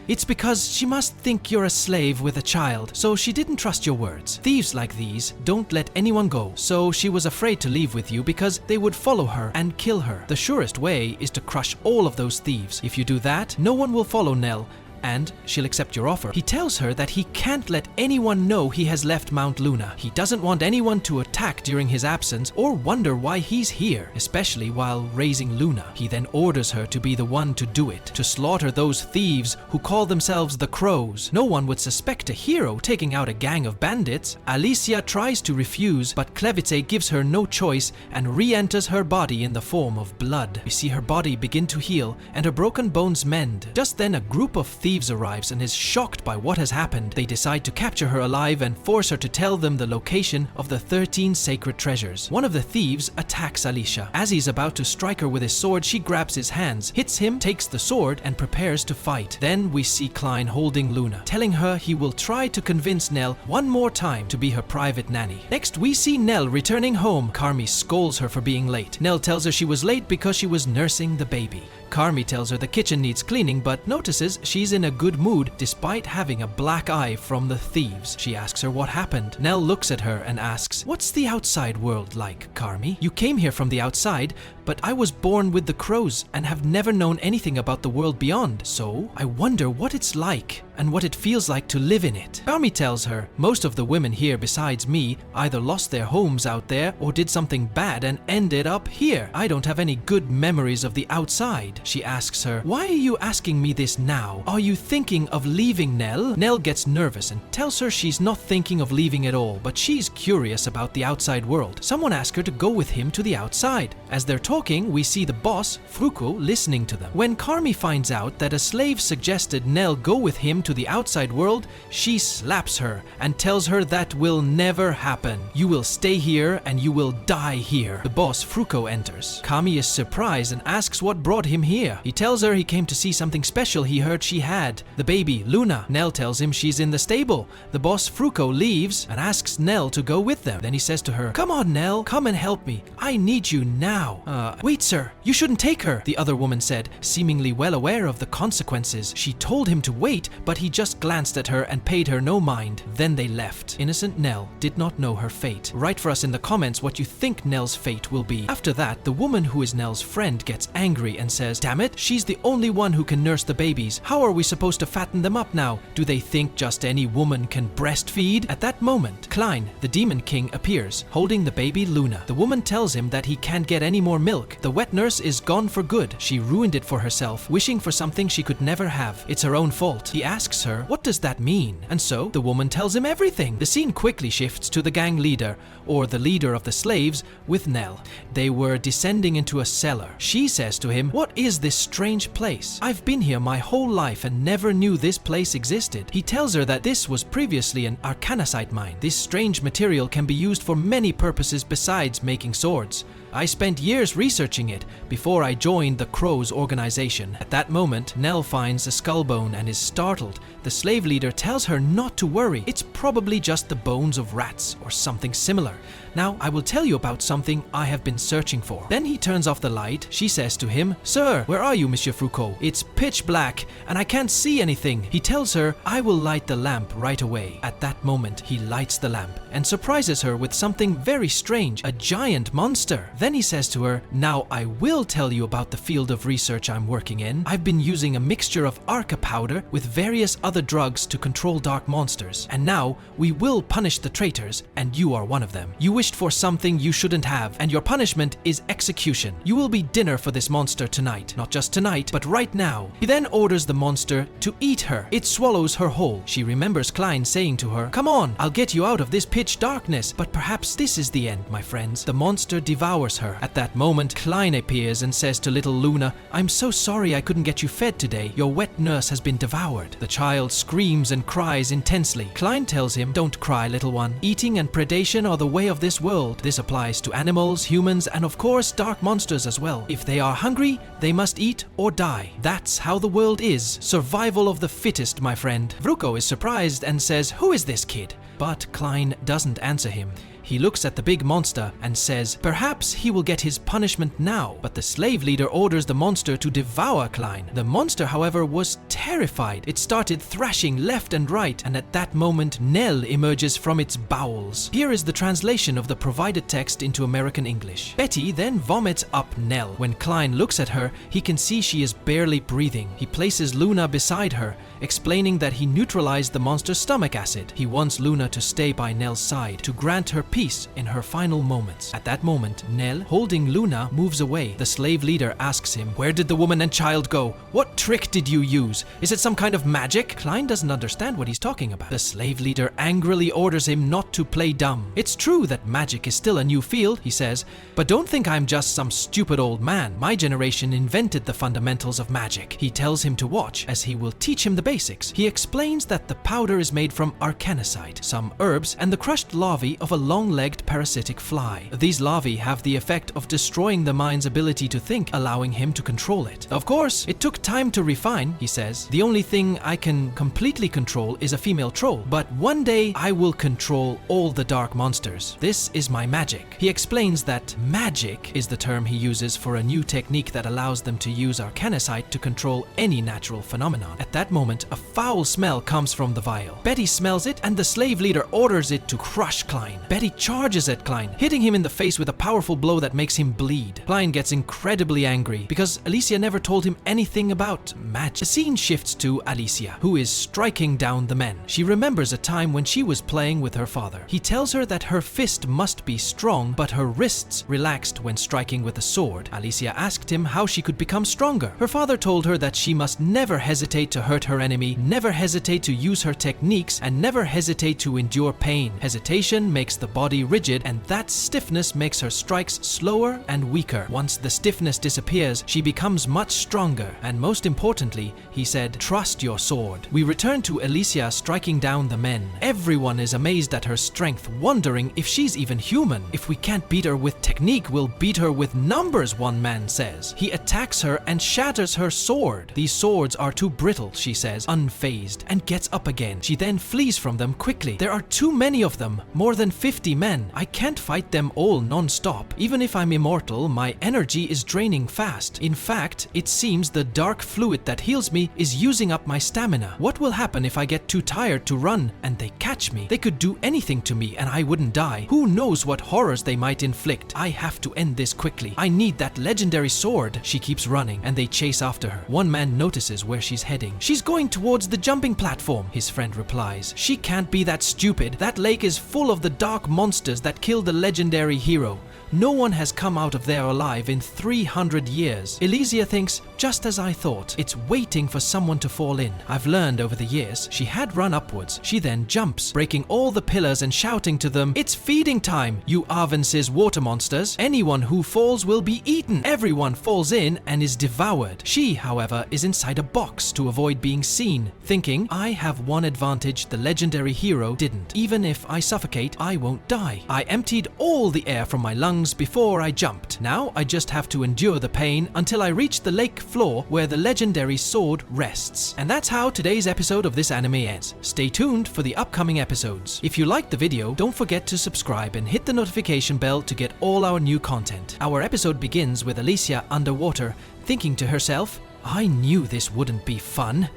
"It's because she must think you're a slave with a child, so she didn't trust your words. Thieves like these don't let anyone go, so she was afraid to leave with you because they would follow her and kill her. The surest way is to crush all of those thieves. If you do that, no one will follow Nell, and she'll accept your offer." He tells her that he can't let anyone know he has left Mount Luna. He doesn't want anyone to attack during his absence or wonder why he's here, especially while raising Luna. He then orders her to be the one to do it, to slaughter those thieves who call themselves the Crows. No one would suspect a hero taking out a gang of bandits. Alicia tries to refuse, but Clevatess gives her no choice and re-enters her body in the form of blood. We see her body begin to heal and her broken bones mend. Just then a group of thieves arrives and is shocked by what has happened. They decide to capture her alive and force her to tell them the location of the 13 sacred treasures. One of the thieves attacks Alicia. As he's about to strike her with his sword, she grabs his hands, hits him, takes the sword, and prepares to fight. Then we see Klein holding Luna, telling her he will try to convince Nell one more time to be her private nanny. Next, we see Nell returning home. Carmi scolds her for being late. Nell tells her she was late because she was nursing the baby. Carmi tells her the kitchen needs cleaning, but notices she's in a good mood despite having a black eye from the thieves. She asks her what happened. Nell looks at her and asks, "What's the outside world like, Carmi? You came here from the outside, but I was born with the crows and have never known anything about the world beyond, so I wonder what it's like and what it feels like to live in it." Carmi tells her, "Most of the women here besides me either lost their homes out there or did something bad and ended up here. I don't have any good memories of the outside." She asks her, "Why are you asking me this now? Are you thinking of leaving Nell?" Nell gets nervous and tells her she's not thinking of leaving at all, but she's curious about the outside world. Someone asks her to go with him to the outside. As they're talking, we see the boss, Fruko, listening to them. When Carmi finds out that a slave suggested Nell go with him to the outside world, she slaps her and tells her that will never happen. "You will stay here and you will die here." The boss, Fruko, enters. Carmi is surprised and asks what brought him here. He tells her he came to see something special he heard she had, the baby, Luna. Nell tells him she's in the stable. The boss, Fruko, leaves and asks Nell to go with them. Then he says to her, "Come on, Nell, come and help me. I need you now." Wait, sir, you shouldn't take her," the other woman said, seemingly well aware of the consequences. She told him to wait, but he just glanced at her and paid her no mind. Then they left. Innocent Nell did not know her fate. Write for us in the comments what you think Nell's fate will be. After that, the woman who is Nell's friend gets angry and says, "Damn it, she's the only one who can nurse the babies. How are we supposed to fatten them up now? Do they think just any woman can breastfeed?" At that moment, Klein, the demon king, appears, holding the baby Luna. The woman tells him that he can't get any more milk. The wet nurse is gone for good. She ruined it for herself, wishing for something she could never have. It's her own fault. He asks her, "What does that mean?" And so the woman tells him everything. The scene quickly shifts to the gang leader, or the leader of the slaves, with Nell. They were descending into a cellar. She says to him, "What is this strange place? I've been here my whole life and never knew this place existed." He tells her that this was previously an arcanasite mine. This strange material can be used for many purposes besides making swords. I spent years researching it before I joined the Crow's organization. At that moment, Nell finds a skull bone and is startled. The slave leader tells her not to worry. It's probably just the bones of rats or something similar. Now, I will tell you about something I have been searching for. Then he turns off the light. She says to him, "Sir, where are you, Monsieur Foucault? It's pitch black and I can't see anything." He tells her, "I will light the lamp right away." At that moment, he lights the lamp and surprises her with something very strange, a giant monster. Then he says to her, "Now I will tell you about the field of research I'm working in. I've been using a mixture of arca powder with various other drugs to control dark monsters. And now we will punish the traitors, and you are one of them. You wished for something you shouldn't have, and your punishment is execution. You will be dinner for this monster tonight. Not just tonight, but right now." He then orders the monster to eat her. It swallows her whole. She remembers Klein saying to her, "Come on, I'll get you out of this pitch darkness." But perhaps this is the end, my friends. The monster devours her. At that moment, Klein appears and says to little Luna, "I'm so sorry I couldn't get you fed today. Your wet nurse has been devoured." The child screams and cries intensely. Klein tells him, "Don't cry, little one. Eating and predation are the way of this world. This applies to animals, humans, and of course dark monsters as well. If they are hungry, they must eat or die. That's how the world is. Survival of the fittest, my friend." Vruko is surprised and says, "Who is this kid?" But Klein doesn't answer him. He looks at the big monster and says, "Perhaps he will get his punishment now." But the slave leader orders the monster to devour Klein. The monster, however, was terrified. It started thrashing left and right, and at that moment, Nell emerges from its bowels. Here is the translation of the provided text into American English. Betty then vomits up Nell. When Klein looks at her, he can see she is barely breathing. He places Luna beside her, explaining that he neutralized the monster's stomach acid. He wants Luna to stay by Nell's side to grant her peace in her final moments. At that moment, Nell, holding Luna, moves away. The slave leader asks him, "Where did the woman and child go? What trick did you use? Is it some kind of magic?" Klein doesn't understand what he's talking about. The slave leader angrily orders him not to play dumb. "It's true that magic is still a new field," he says, "but don't think I'm just some stupid old man. My generation invented the fundamentals of magic." He tells him to watch, as he will teach him the basics. He explains that the powder is made from arcanicite, some herbs, and the crushed larvae of a long-legged parasitic fly. These larvae have the effect of destroying the mind's ability to think, allowing him to control it. "Of course, it took time to refine," he says. "The only thing I can completely control is a female troll, but one day I will control all the dark monsters. This is my magic." He explains that magic is the term he uses for a new technique that allows them to use arcanicite to control any natural phenomenon. At that moment, a foul smell comes from the vial. Betty smells it, and the slave leader orders it to crush Klein. Betty charges at Klein, hitting him in the face with a powerful blow that makes him bleed. Klein gets incredibly angry because Alicia never told him anything about magic. The scene shifts to Alicia, who is striking down the men. She remembers a time when she was playing with her father. He tells her that her fist must be strong, but her wrists relaxed when striking with a sword. Alicia asked him how she could become stronger. Her father told her that she must never hesitate to hurt her enemy, never hesitate to use her techniques, and never hesitate to endure pain. Hesitation makes the body rigid, and that stiffness makes her strikes slower and weaker. Once the stiffness disappears, she becomes much stronger, and most importantly, he said, "Trust your sword." We return to Alicia striking down the men. Everyone is amazed at her strength, wondering if she's even human. "If we can't beat her with technique, we'll beat her with numbers," one man says. He attacks her and shatters her sword. "These swords are too brittle," she says, unfazed, and gets up again. She then flees from them quickly. "There are too many of them, more than 50 men. I can't fight them all non-stop. Even if I'm immortal, my energy is draining fast. In fact, it seems the dark fluid that heals me is using up my stamina. What will happen if I get too tired to run and they catch me? They could do anything to me and I wouldn't die. Who knows what horrors they might inflict? I have to end this quickly. I need that legendary sword." She keeps running and they chase after her. One man notices where she's heading. "She's going towards the jumping platform," his friend replies. "She can't be that stupid. That lake is full of the dark monsters that killed the legendary hero. No one has come out of there alive in 300 years. Elysia thinks, just as I thought. It's waiting for someone to fall in. I've learned over the years, she had run upwards. She then jumps, breaking all the pillars and shouting to them, "It's feeding time, you Arvence's water monsters. Anyone who falls will be eaten." Everyone falls in and is devoured. She, however, is inside a box to avoid being seen, thinking, "I have one advantage the legendary hero didn't. Even if I suffocate, I won't die. I emptied all the air from my lungs before I jumped. Now I just have to endure the pain until I reach the lake floor where the legendary sword rests." And that's how today's episode of this anime ends. Stay tuned for the upcoming episodes. If you liked the video, don't forget to subscribe and hit the notification bell to get all our new content. Our episode begins with Alicia underwater, thinking to herself, "I knew this wouldn't be fun,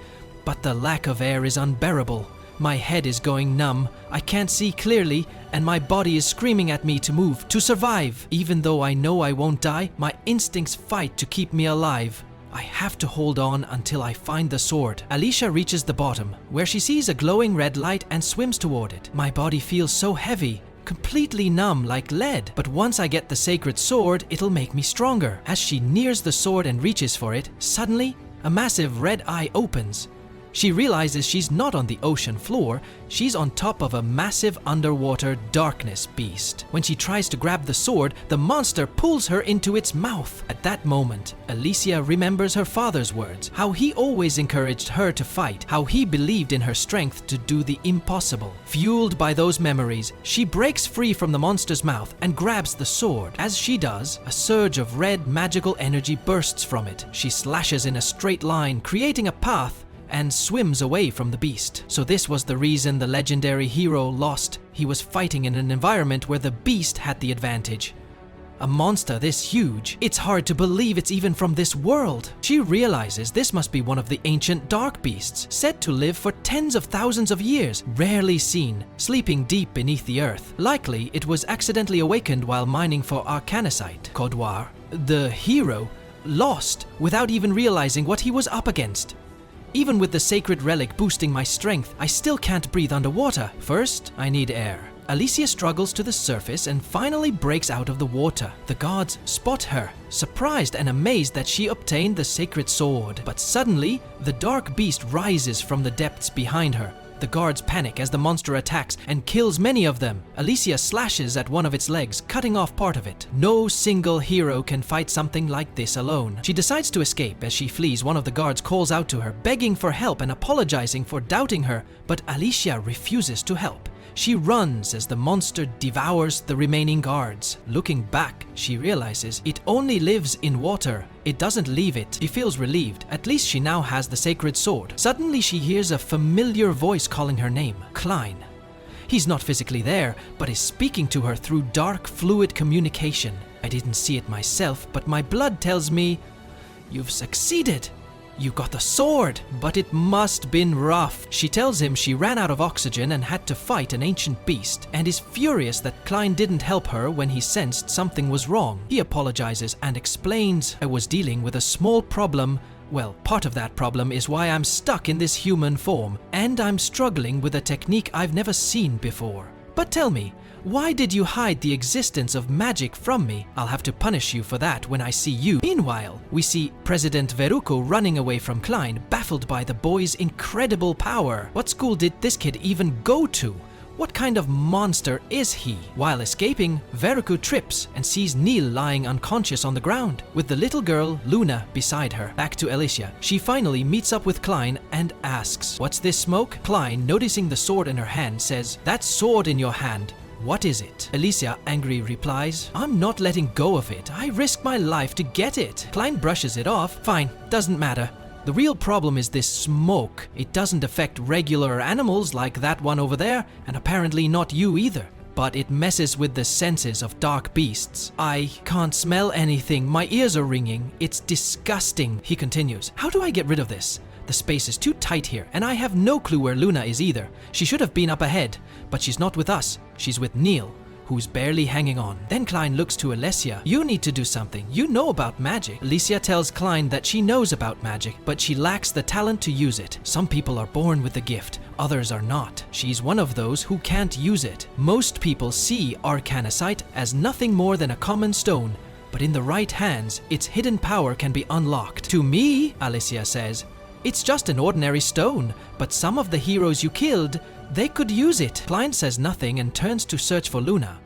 but the lack of air is unbearable. My head is going numb, I can't see clearly, and my body is screaming at me to move, to survive. Even though I know I won't die, my instincts fight to keep me alive. I have to hold on until I find the sword." Alicia reaches the bottom, where she sees a glowing red light and swims toward it. "My body feels so heavy, completely numb like lead. But once I get the sacred sword, it'll make me stronger." As she nears the sword and reaches for it, suddenly, a massive red eye opens. She realizes she's not on the ocean floor, she's on top of a massive underwater darkness beast. When she tries to grab the sword, the monster pulls her into its mouth. At that moment, Alicia remembers her father's words, how he always encouraged her to fight, how he believed in her strength to do the impossible. Fueled by those memories, she breaks free from the monster's mouth and grabs the sword. As she does, a surge of red magical energy bursts from it. She slashes in a straight line, creating a path, and swims away from the beast. So this was the reason the legendary hero lost. He was fighting in an environment where the beast had the advantage. A monster this huge, it's hard to believe it's even from this world. She realizes this must be one of the ancient dark beasts, said to live for tens of thousands of years, rarely seen, sleeping deep beneath the earth. Likely it was accidentally awakened while mining for arcanicite. Kodwar, the hero, lost without even realizing what he was up against. "Even with the sacred relic boosting my strength, I still can't breathe underwater. First, I need air." Alicia struggles to the surface and finally breaks out of the water. The guards spot her, surprised and amazed that she obtained the sacred sword. But suddenly, the dark beast rises from the depths behind her. The guards panic as the monster attacks and kills many of them. Alicia slashes at one of its legs, cutting off part of it. No single hero can fight something like this alone. She decides to escape. As she flees, one of the guards calls out to her, begging for help and apologizing for doubting her, but Alicia refuses to help. She runs as the monster devours the remaining guards. Looking back, she realizes it only lives in water. It doesn't leave it. She feels relieved. At least she now has the sacred sword. Suddenly she hears a familiar voice calling her name, Klein. He's not physically there, but is speaking to her through dark fluid communication. I didn't see it myself, but my blood tells me, "You've succeeded. You got the sword." But it must been rough. She tells him she ran out of oxygen and had to fight an ancient beast, and is furious that Klein didn't help her when he sensed something was wrong. He apologizes and explains, "I was dealing with a small problem. Well, part of that problem is why I'm stuck in this human form, and I'm struggling with a technique I've never seen before. But tell me, why did you hide the existence of magic from me? I'll have to punish you for that when I see you." Meanwhile, we see President Veruko running away from Klein, baffled by the boy's incredible power. What school did this kid even go to? What kind of monster is he? While escaping, Veruko trips and sees Neil lying unconscious on the ground, with the little girl, Luna, beside her. Back to Alicia. She finally meets up with Klein and asks, "What's this smoke?" Klein, noticing the sword in her hand, says, "That sword in your hand. What is it?" Alicia, angry, replies, "I'm not letting go of it. I risked my life to get it." Klein brushes it off. "Fine, doesn't matter. The real problem is this smoke. It doesn't affect regular animals like that one over there, and apparently not you either. But it messes with the senses of dark beasts. I can't smell anything. My ears are ringing. It's disgusting." He continues, "How do I get rid of this? The space is too tight here, and I have no clue where Luna is either. She should have been up ahead, but she's not with us. She's with Neil, who's barely hanging on." Then Klein looks to Alicia. "You need to do something. You know about magic." Alicia tells Klein that she knows about magic, but she lacks the talent to use it. Some people are born with the gift, others are not. She's one of those who can't use it. Most people see arcanicite as nothing more than a common stone, but in the right hands, its hidden power can be unlocked. To me, Alicia says, it's just an ordinary stone, but some of the heroes you killed, they could use it. Klein says nothing and turns to search for Luna.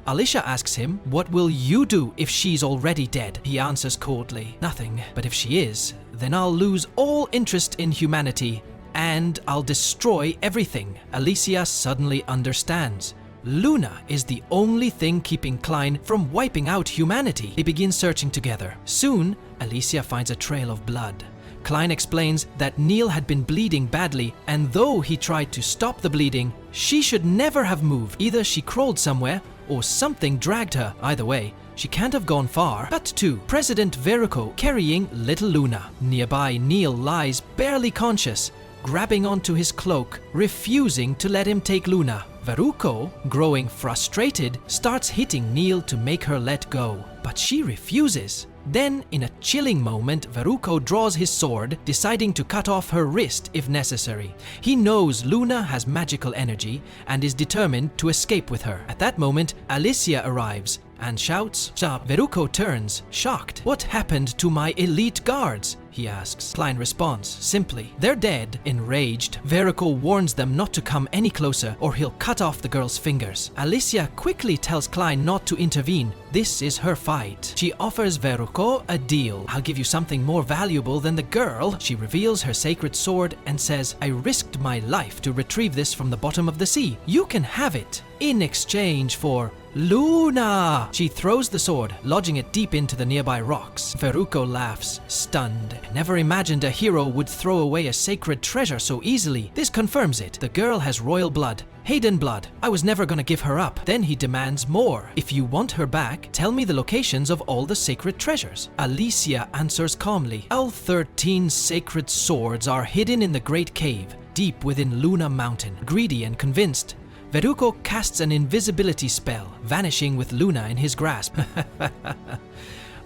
Alicia asks him, what will you do if she's already dead? He answers coldly, nothing, but if she is, then I'll lose all interest in humanity, and I'll destroy everything. Alicia suddenly understands. Luna is the only thing keeping Klein from wiping out humanity. They begin searching together. Soon, Alicia finds a trail of blood. Klein explains that Neil had been bleeding badly, and though he tried to stop the bleeding, she should never have moved. Either she crawled somewhere, or something dragged her. Either way, she can't have gone far. Cut to President Veruko carrying little Luna. Nearby, Neil lies barely conscious, grabbing onto his cloak, refusing to let him take Luna. Veruko, growing frustrated, starts hitting Neil to make her let go, but she refuses. Then, in a chilling moment, Veruko draws his sword, deciding to cut off her wrist if necessary. He knows Luna has magical energy and is determined to escape with her. At that moment, Alicia arrives and shouts, "Stop!" Veruko turns, shocked. "What happened to my elite guards?" he asks. Klein responds simply, "They're dead." Enraged, Veruko warns them not to come any closer or he'll cut off the girl's fingers. Alicia quickly tells Klein not to intervene. This is her fight. She offers Veruko a deal. "I'll give you something more valuable than the girl." She reveals her sacred sword and says, "I risked my life to retrieve this from the bottom of the sea. You can have it in exchange for Luna." She throws the sword, lodging it deep into the nearby rocks. Veruko laughs, stunned. "I never imagined a hero would throw away a sacred treasure so easily. This confirms it. The girl has royal blood. Hayden blood. I was never gonna give her up." Then he demands more. "If you want her back, tell me the locations of all the sacred treasures." Alicia answers calmly, "All 13 sacred swords are hidden in the Great Cave, deep within Luna Mountain." Greedy and convinced, Veruko casts an invisibility spell, vanishing with Luna in his grasp.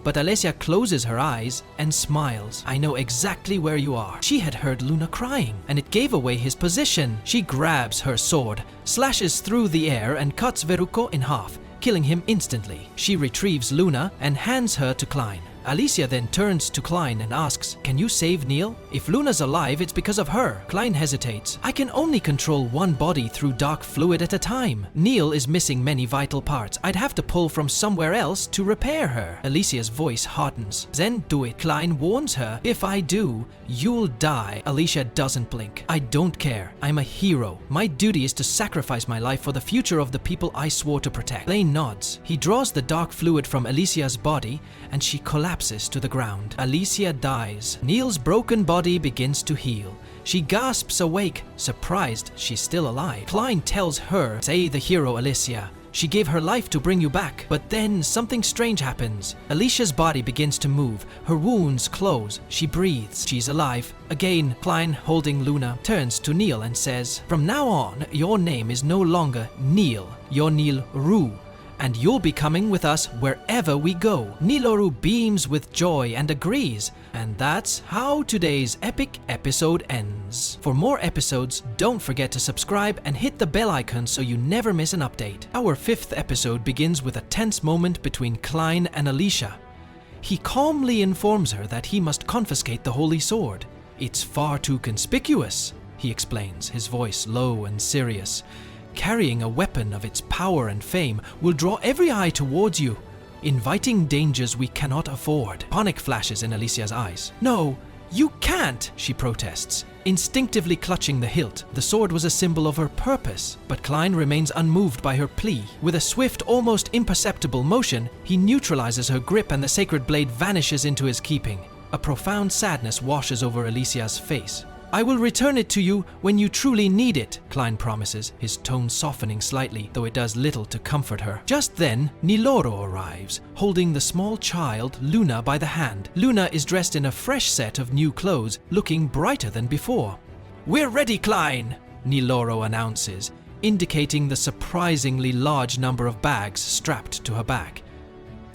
But Alicia closes her eyes and smiles. "I know exactly where you are." She had heard Luna crying, and it gave away his position. She grabs her sword, slashes through the air, and cuts Veruko in half, killing him instantly. She retrieves Luna and hands her to Klein. Alicia then turns to Klein and asks, "Can you save Neil? If Luna's alive, it's because of her." Klein hesitates. "I can only control one body through dark fluid at a time. Neil is missing many vital parts. I'd have to pull from somewhere else to repair her." Alicia's voice hardens. "Then do it." Klein warns her, "If I do, you'll die." Alicia doesn't blink. "I don't care. I'm a hero. My duty is to sacrifice my life for the future of the people I swore to protect." Klein nods. He draws the dark fluid from Alicia's body, and she collapses to the ground. Alicia dies. Neil's broken body begins to heal. She gasps awake, surprised she's still alive. Klein tells her, "Say the hero, Alicia. She gave her life to bring you back." But then something strange happens. Alicia's body begins to move. Her wounds close. She breathes. She's alive. Again, Klein, holding Luna, turns to Neil and says, "From now on, your name is no longer Neil. You're Neil Rue, and you'll be coming with us wherever we go." Niloru beams with joy and agrees, and that's how today's epic episode ends. For more episodes, don't forget to subscribe and hit the bell icon so you never miss an update. Our 5th episode begins with a tense moment between Klein and Alicia. He calmly informs her that he must confiscate the holy sword. "It's far too conspicuous," he explains, his voice low and serious. "Carrying a weapon of its power and fame will draw every eye towards you, inviting dangers we cannot afford." Panic flashes in Alicia's eyes. "No, you can't," she protests, instinctively clutching the hilt. The sword was a symbol of her purpose, but Klein remains unmoved by her plea. With a swift, almost imperceptible motion, he neutralizes her grip and the sacred blade vanishes into his keeping. A profound sadness washes over Alicia's face. "I will return it to you when you truly need it," Klein promises, his tone softening slightly, though it does little to comfort her. Just then, Niloro arrives, holding the small child, Luna, by the hand. Luna is dressed in a fresh set of new clothes, looking brighter than before. "We're ready, Klein," Niloro announces, indicating the surprisingly large number of bags strapped to her back.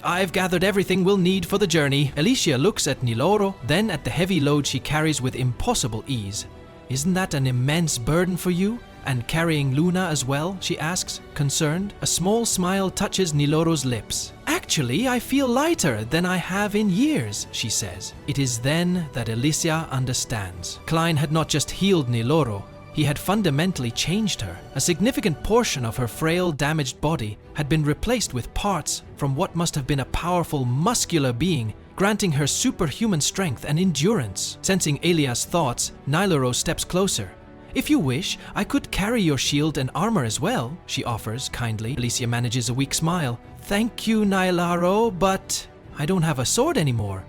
"I've gathered everything we'll need for the journey." Alicia looks at Niloro, then at the heavy load she carries with impossible ease. "Isn't that an immense burden for you? And carrying Luna as well?" she asks, concerned. A small smile touches Niloro's lips. Actually, I feel lighter than I have in years, she says. It is then that Alicia understands. Klein had not just healed Niloro, he had fundamentally changed her. A significant portion of her frail, damaged body had been replaced with parts from what must have been a powerful, muscular being, granting her superhuman strength and endurance. Sensing Elia's thoughts, Niloro steps closer. If you wish, I could carry your shield and armor as well, she offers kindly. Alicia manages a weak smile. Thank you, Nilaro, but I don't have a sword anymore.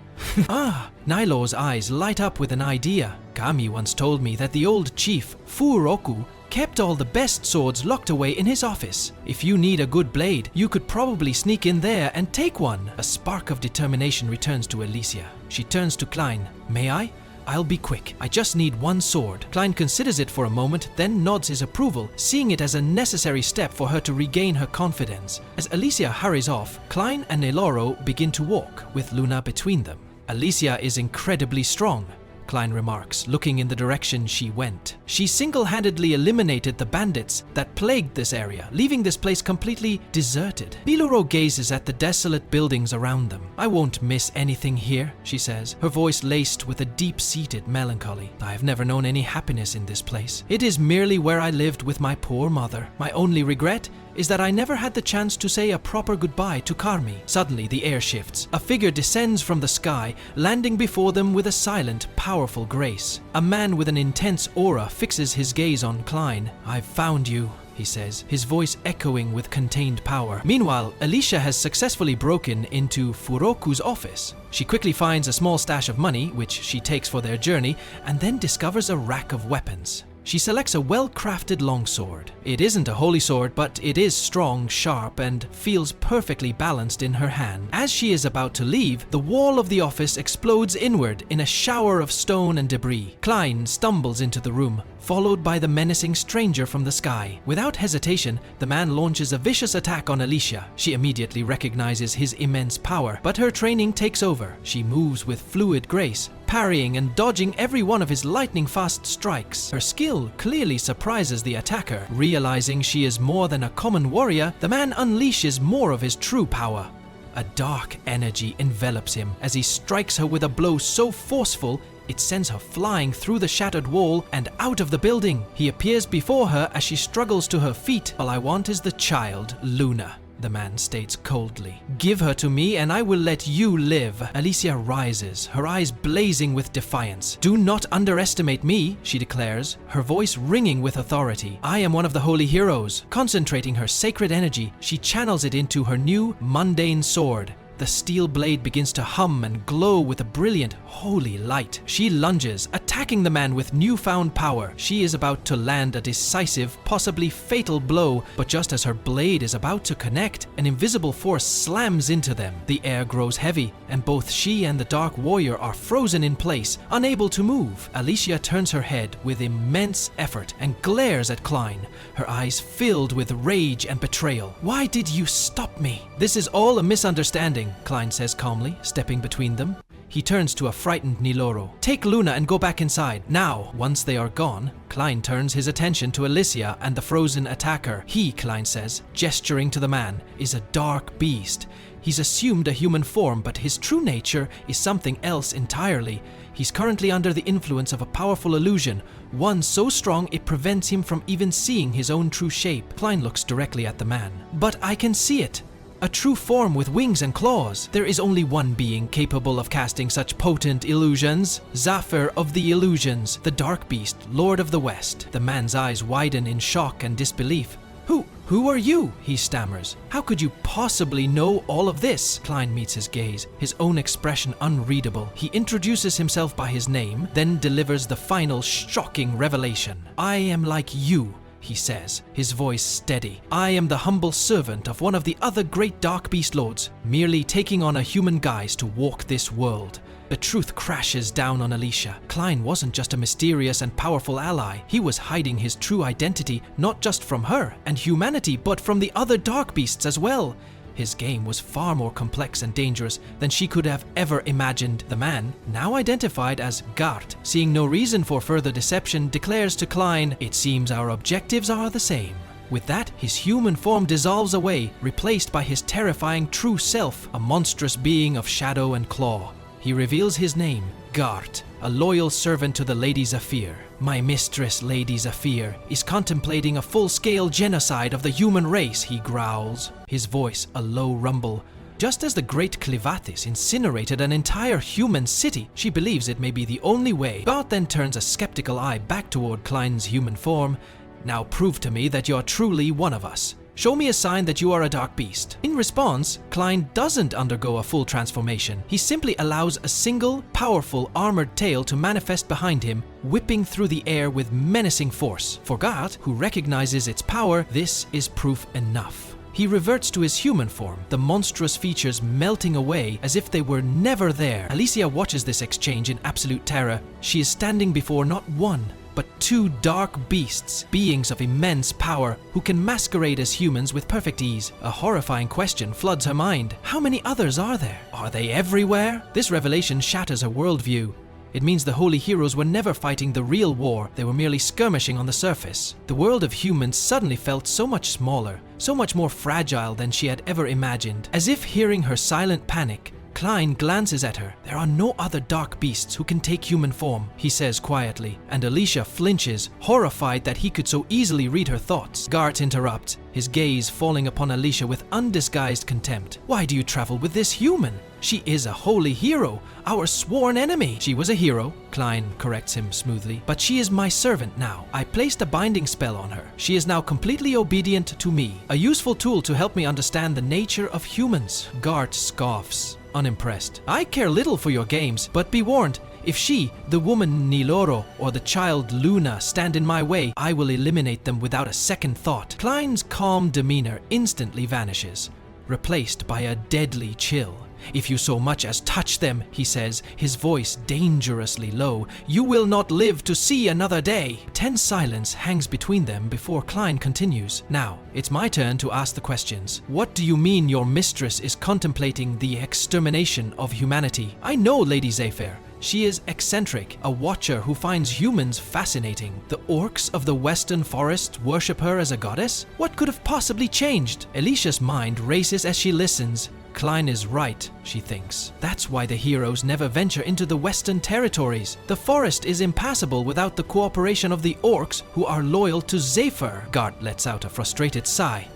Ah, Nilo's eyes light up with an idea. Kami once told me that the old chief, Furoku, kept all the best swords locked away in his office. If you need a good blade, you could probably sneak in there and take one. A spark of determination returns to Alicia. She turns to Klein. May I? I'll be quick. I just need one sword. Klein considers it for a moment, then nods his approval, seeing it as a necessary step for her to regain her confidence. As Alicia hurries off, Klein and Niloro begin to walk, with Luna between them. Alicia is incredibly strong, Klein remarks, looking in the direction she went. She single-handedly eliminated the bandits that plagued this area, leaving this place completely deserted. Niloro gazes at the desolate buildings around them. I won't miss anything here, she says, her voice laced with a deep-seated melancholy. I have never known any happiness in this place. It is merely where I lived with my poor mother. My only regret is that I never had the chance to say a proper goodbye to Carmi. Suddenly, the air shifts. A figure descends from the sky, landing before them with a silent, powerful grace. A man with an intense aura fixes his gaze on Klein. I've found you, he says, his voice echoing with contained power. Meanwhile, Alicia has successfully broken into Furoku's office. She quickly finds a small stash of money, which she takes for their journey, and then discovers a rack of weapons. She selects a well-crafted longsword. It isn't a holy sword, but it is strong, sharp, and feels perfectly balanced in her hand. As she is about to leave, the wall of the office explodes inward in a shower of stone and debris. Klein stumbles into the room, followed by the menacing stranger from the sky. Without hesitation, the man launches a vicious attack on Alicia. She immediately recognizes his immense power, but her training takes over. She moves with fluid grace, parrying and dodging every one of his lightning-fast strikes. Her skill clearly surprises the attacker. Realizing she is more than a common warrior, the man unleashes more of his true power. A dark energy envelops him as he strikes her with a blow so forceful it sends her flying through the shattered wall and out of the building. He appears before her as she struggles to her feet. All I want is the child, Luna, the man states coldly. Give her to me and I will let you live. Alicia rises, her eyes blazing with defiance. Do not underestimate me, she declares, her voice ringing with authority. I am one of the holy heroes. Concentrating her sacred energy, she channels it into her new, mundane sword. The steel blade begins to hum and glow with a brilliant, holy light. She lunges, attacking the man with newfound power. She is about to land a decisive, possibly fatal blow, but just as her blade is about to connect, an invisible force slams into them. The air grows heavy, and both she and the Dark Warrior are frozen in place, unable to move. Alicia turns her head with immense effort and glares at Klein, her eyes filled with rage and betrayal. Why did you stop me? This is all a misunderstanding, Klein says calmly, stepping between them. He turns to a frightened Niloro. Take Luna and go back inside. Now, once they are gone, Klein turns his attention to Alicia and the frozen attacker. He, Klein says, gesturing to the man, is a dark beast. He's assumed a human form, but his true nature is something else entirely. He's currently under the influence of a powerful illusion, one so strong it prevents him from even seeing his own true shape. Klein looks directly at the man. But I can see it. A true form with wings and claws. There is only one being capable of casting such potent illusions. Zephyr of the Illusions, the Dark Beast, Lord of the West. The man's eyes widen in shock and disbelief. Who are you? He stammers. How could you possibly know all of this? Klein meets his gaze, his own expression unreadable. He introduces himself by his name, then delivers the final shocking revelation. I am like you, he says, his voice steady. I am the humble servant of one of the other great Dark Beast Lords, merely taking on a human guise to walk this world. The truth crashes down on Alicia. Klein wasn't just a mysterious and powerful ally. He was hiding his true identity not just from her and humanity, but from the other Dark Beasts as well. His game was far more complex and dangerous than she could have ever imagined. The man, now identified as Gart, seeing no reason for further deception, declares to Klein, "It seems our objectives are the same." With that, his human form dissolves away, replaced by his terrifying true self, a monstrous being of shadow and claw. He reveals his name, Gart, a loyal servant to the Lady Zephyr. My mistress, Lady Zephyr, is contemplating a full-scale genocide of the human race, he growls, his voice a low rumble. Just as the great Clevatess incinerated an entire human city, she believes it may be the only way. Gart then turns a skeptical eye back toward Klein's human form. Now prove to me that you're truly one of us. Show me a sign that you are a dark beast. In response, Klein doesn't undergo a full transformation. He simply allows a single, powerful, armored tail to manifest behind him, whipping through the air with menacing force. For Gart, who recognizes its power, this is proof enough. He reverts to his human form, the monstrous features melting away as if they were never there. Alicia watches this exchange in absolute terror. She is standing before not one, but two dark beasts, beings of immense power, who can masquerade as humans with perfect ease. A horrifying question floods her mind. How many others are there? Are they everywhere? This revelation shatters her worldview. It means the holy heroes were never fighting the real war, they were merely skirmishing on the surface. The world of humans suddenly felt so much smaller, so much more fragile than she had ever imagined. As if hearing her silent panic, Klein glances at her. There are no other dark beasts who can take human form, he says quietly, and Alicia flinches, horrified that he could so easily read her thoughts. Gart interrupts, his gaze falling upon Alicia with undisguised contempt. Why do you travel with this human? She is a holy hero, our sworn enemy. She was a hero, Klein corrects him smoothly, but she is my servant now. I placed a binding spell on her. She is now completely obedient to me, a useful tool to help me understand the nature of humans. Gart scoffs, unimpressed. I care little for your games, but be warned, if she, the woman Niloro, or the child Luna stand in my way, I will eliminate them without a second thought. Klein's calm demeanor instantly vanishes, replaced by a deadly chill. If you so much as touch them, he says, his voice dangerously low, you will not live to see another day. Tense silence hangs between them before Klein continues. Now, it's my turn to ask the questions. What do you mean your mistress is contemplating the extermination of humanity? I know Lady Zephyr. She is eccentric, a watcher who finds humans fascinating. The orcs of the western forest worship her as a goddess? What could have possibly changed? Alicia's mind races as she listens. Klein is right, she thinks. That's why the heroes never venture into the western territories. The forest is impassable without the cooperation of the orcs who are loyal to Zephyr. Gart lets out a frustrated sigh.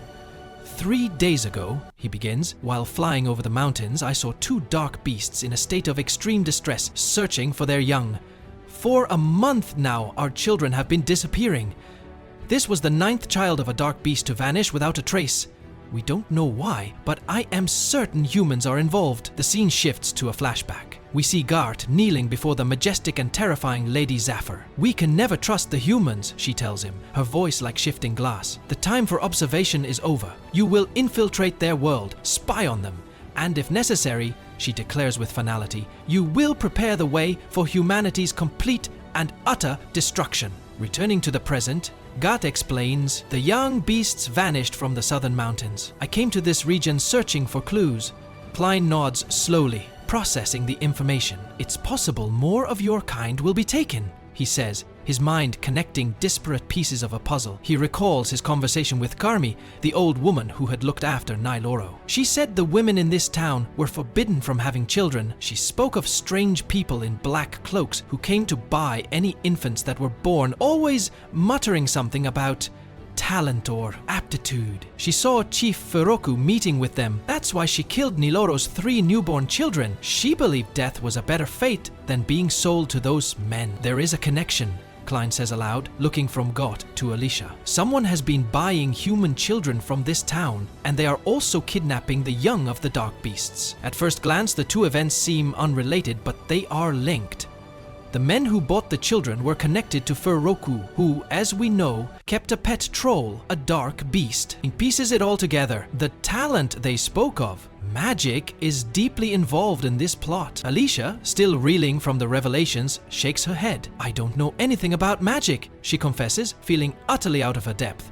3 days ago, he begins, while flying over the mountains, I saw two dark beasts in a state of extreme distress, searching for their young. For a month now, our children have been disappearing. This was the 9th child of a dark beast to vanish without a trace. We don't know why, but I am certain humans are involved. The scene shifts to a flashback. We see Gart kneeling before the majestic and terrifying Lady Zephyr. We can never trust the humans, she tells him, her voice like shifting glass. The time for observation is over. You will infiltrate their world, spy on them, and if necessary, she declares with finality, you will prepare the way for humanity's complete and utter destruction. Returning to the present, Gart explains, the young beasts vanished from the southern mountains. I came to this region searching for clues. Klein nods slowly, processing the information. It's possible more of your kind will be taken, he says, his mind connecting disparate pieces of a puzzle. He recalls his conversation with Carmi, the old woman who had looked after Niloro. She said the women in this town were forbidden from having children. She spoke of strange people in black cloaks who came to buy any infants that were born, always muttering something about talent or aptitude. She saw Chief Furoku meeting with them. That's why she killed Niloro's 3 newborn children. She believed death was a better fate than being sold to those men. There is a connection, Klein says aloud, looking from Gart to Alicia. Someone has been buying human children from this town, and they are also kidnapping the young of the dark beasts. At first glance, the two events seem unrelated, but they are linked. The men who bought the children were connected to Furoku, who, as we know, kept a pet troll, a dark beast. He pieces it all together. The talent they spoke of, magic, is deeply involved in this plot. Alicia, still reeling from the revelations, shakes her head. I don't know anything about magic, she confesses, feeling utterly out of her depth.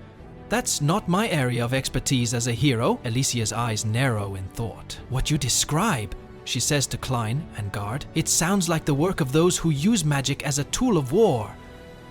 That's not my area of expertise as a hero. Alicia's eyes narrow in thought. What you describe, she says to Klein and Gart, it sounds like the work of those who use magic as a tool of war.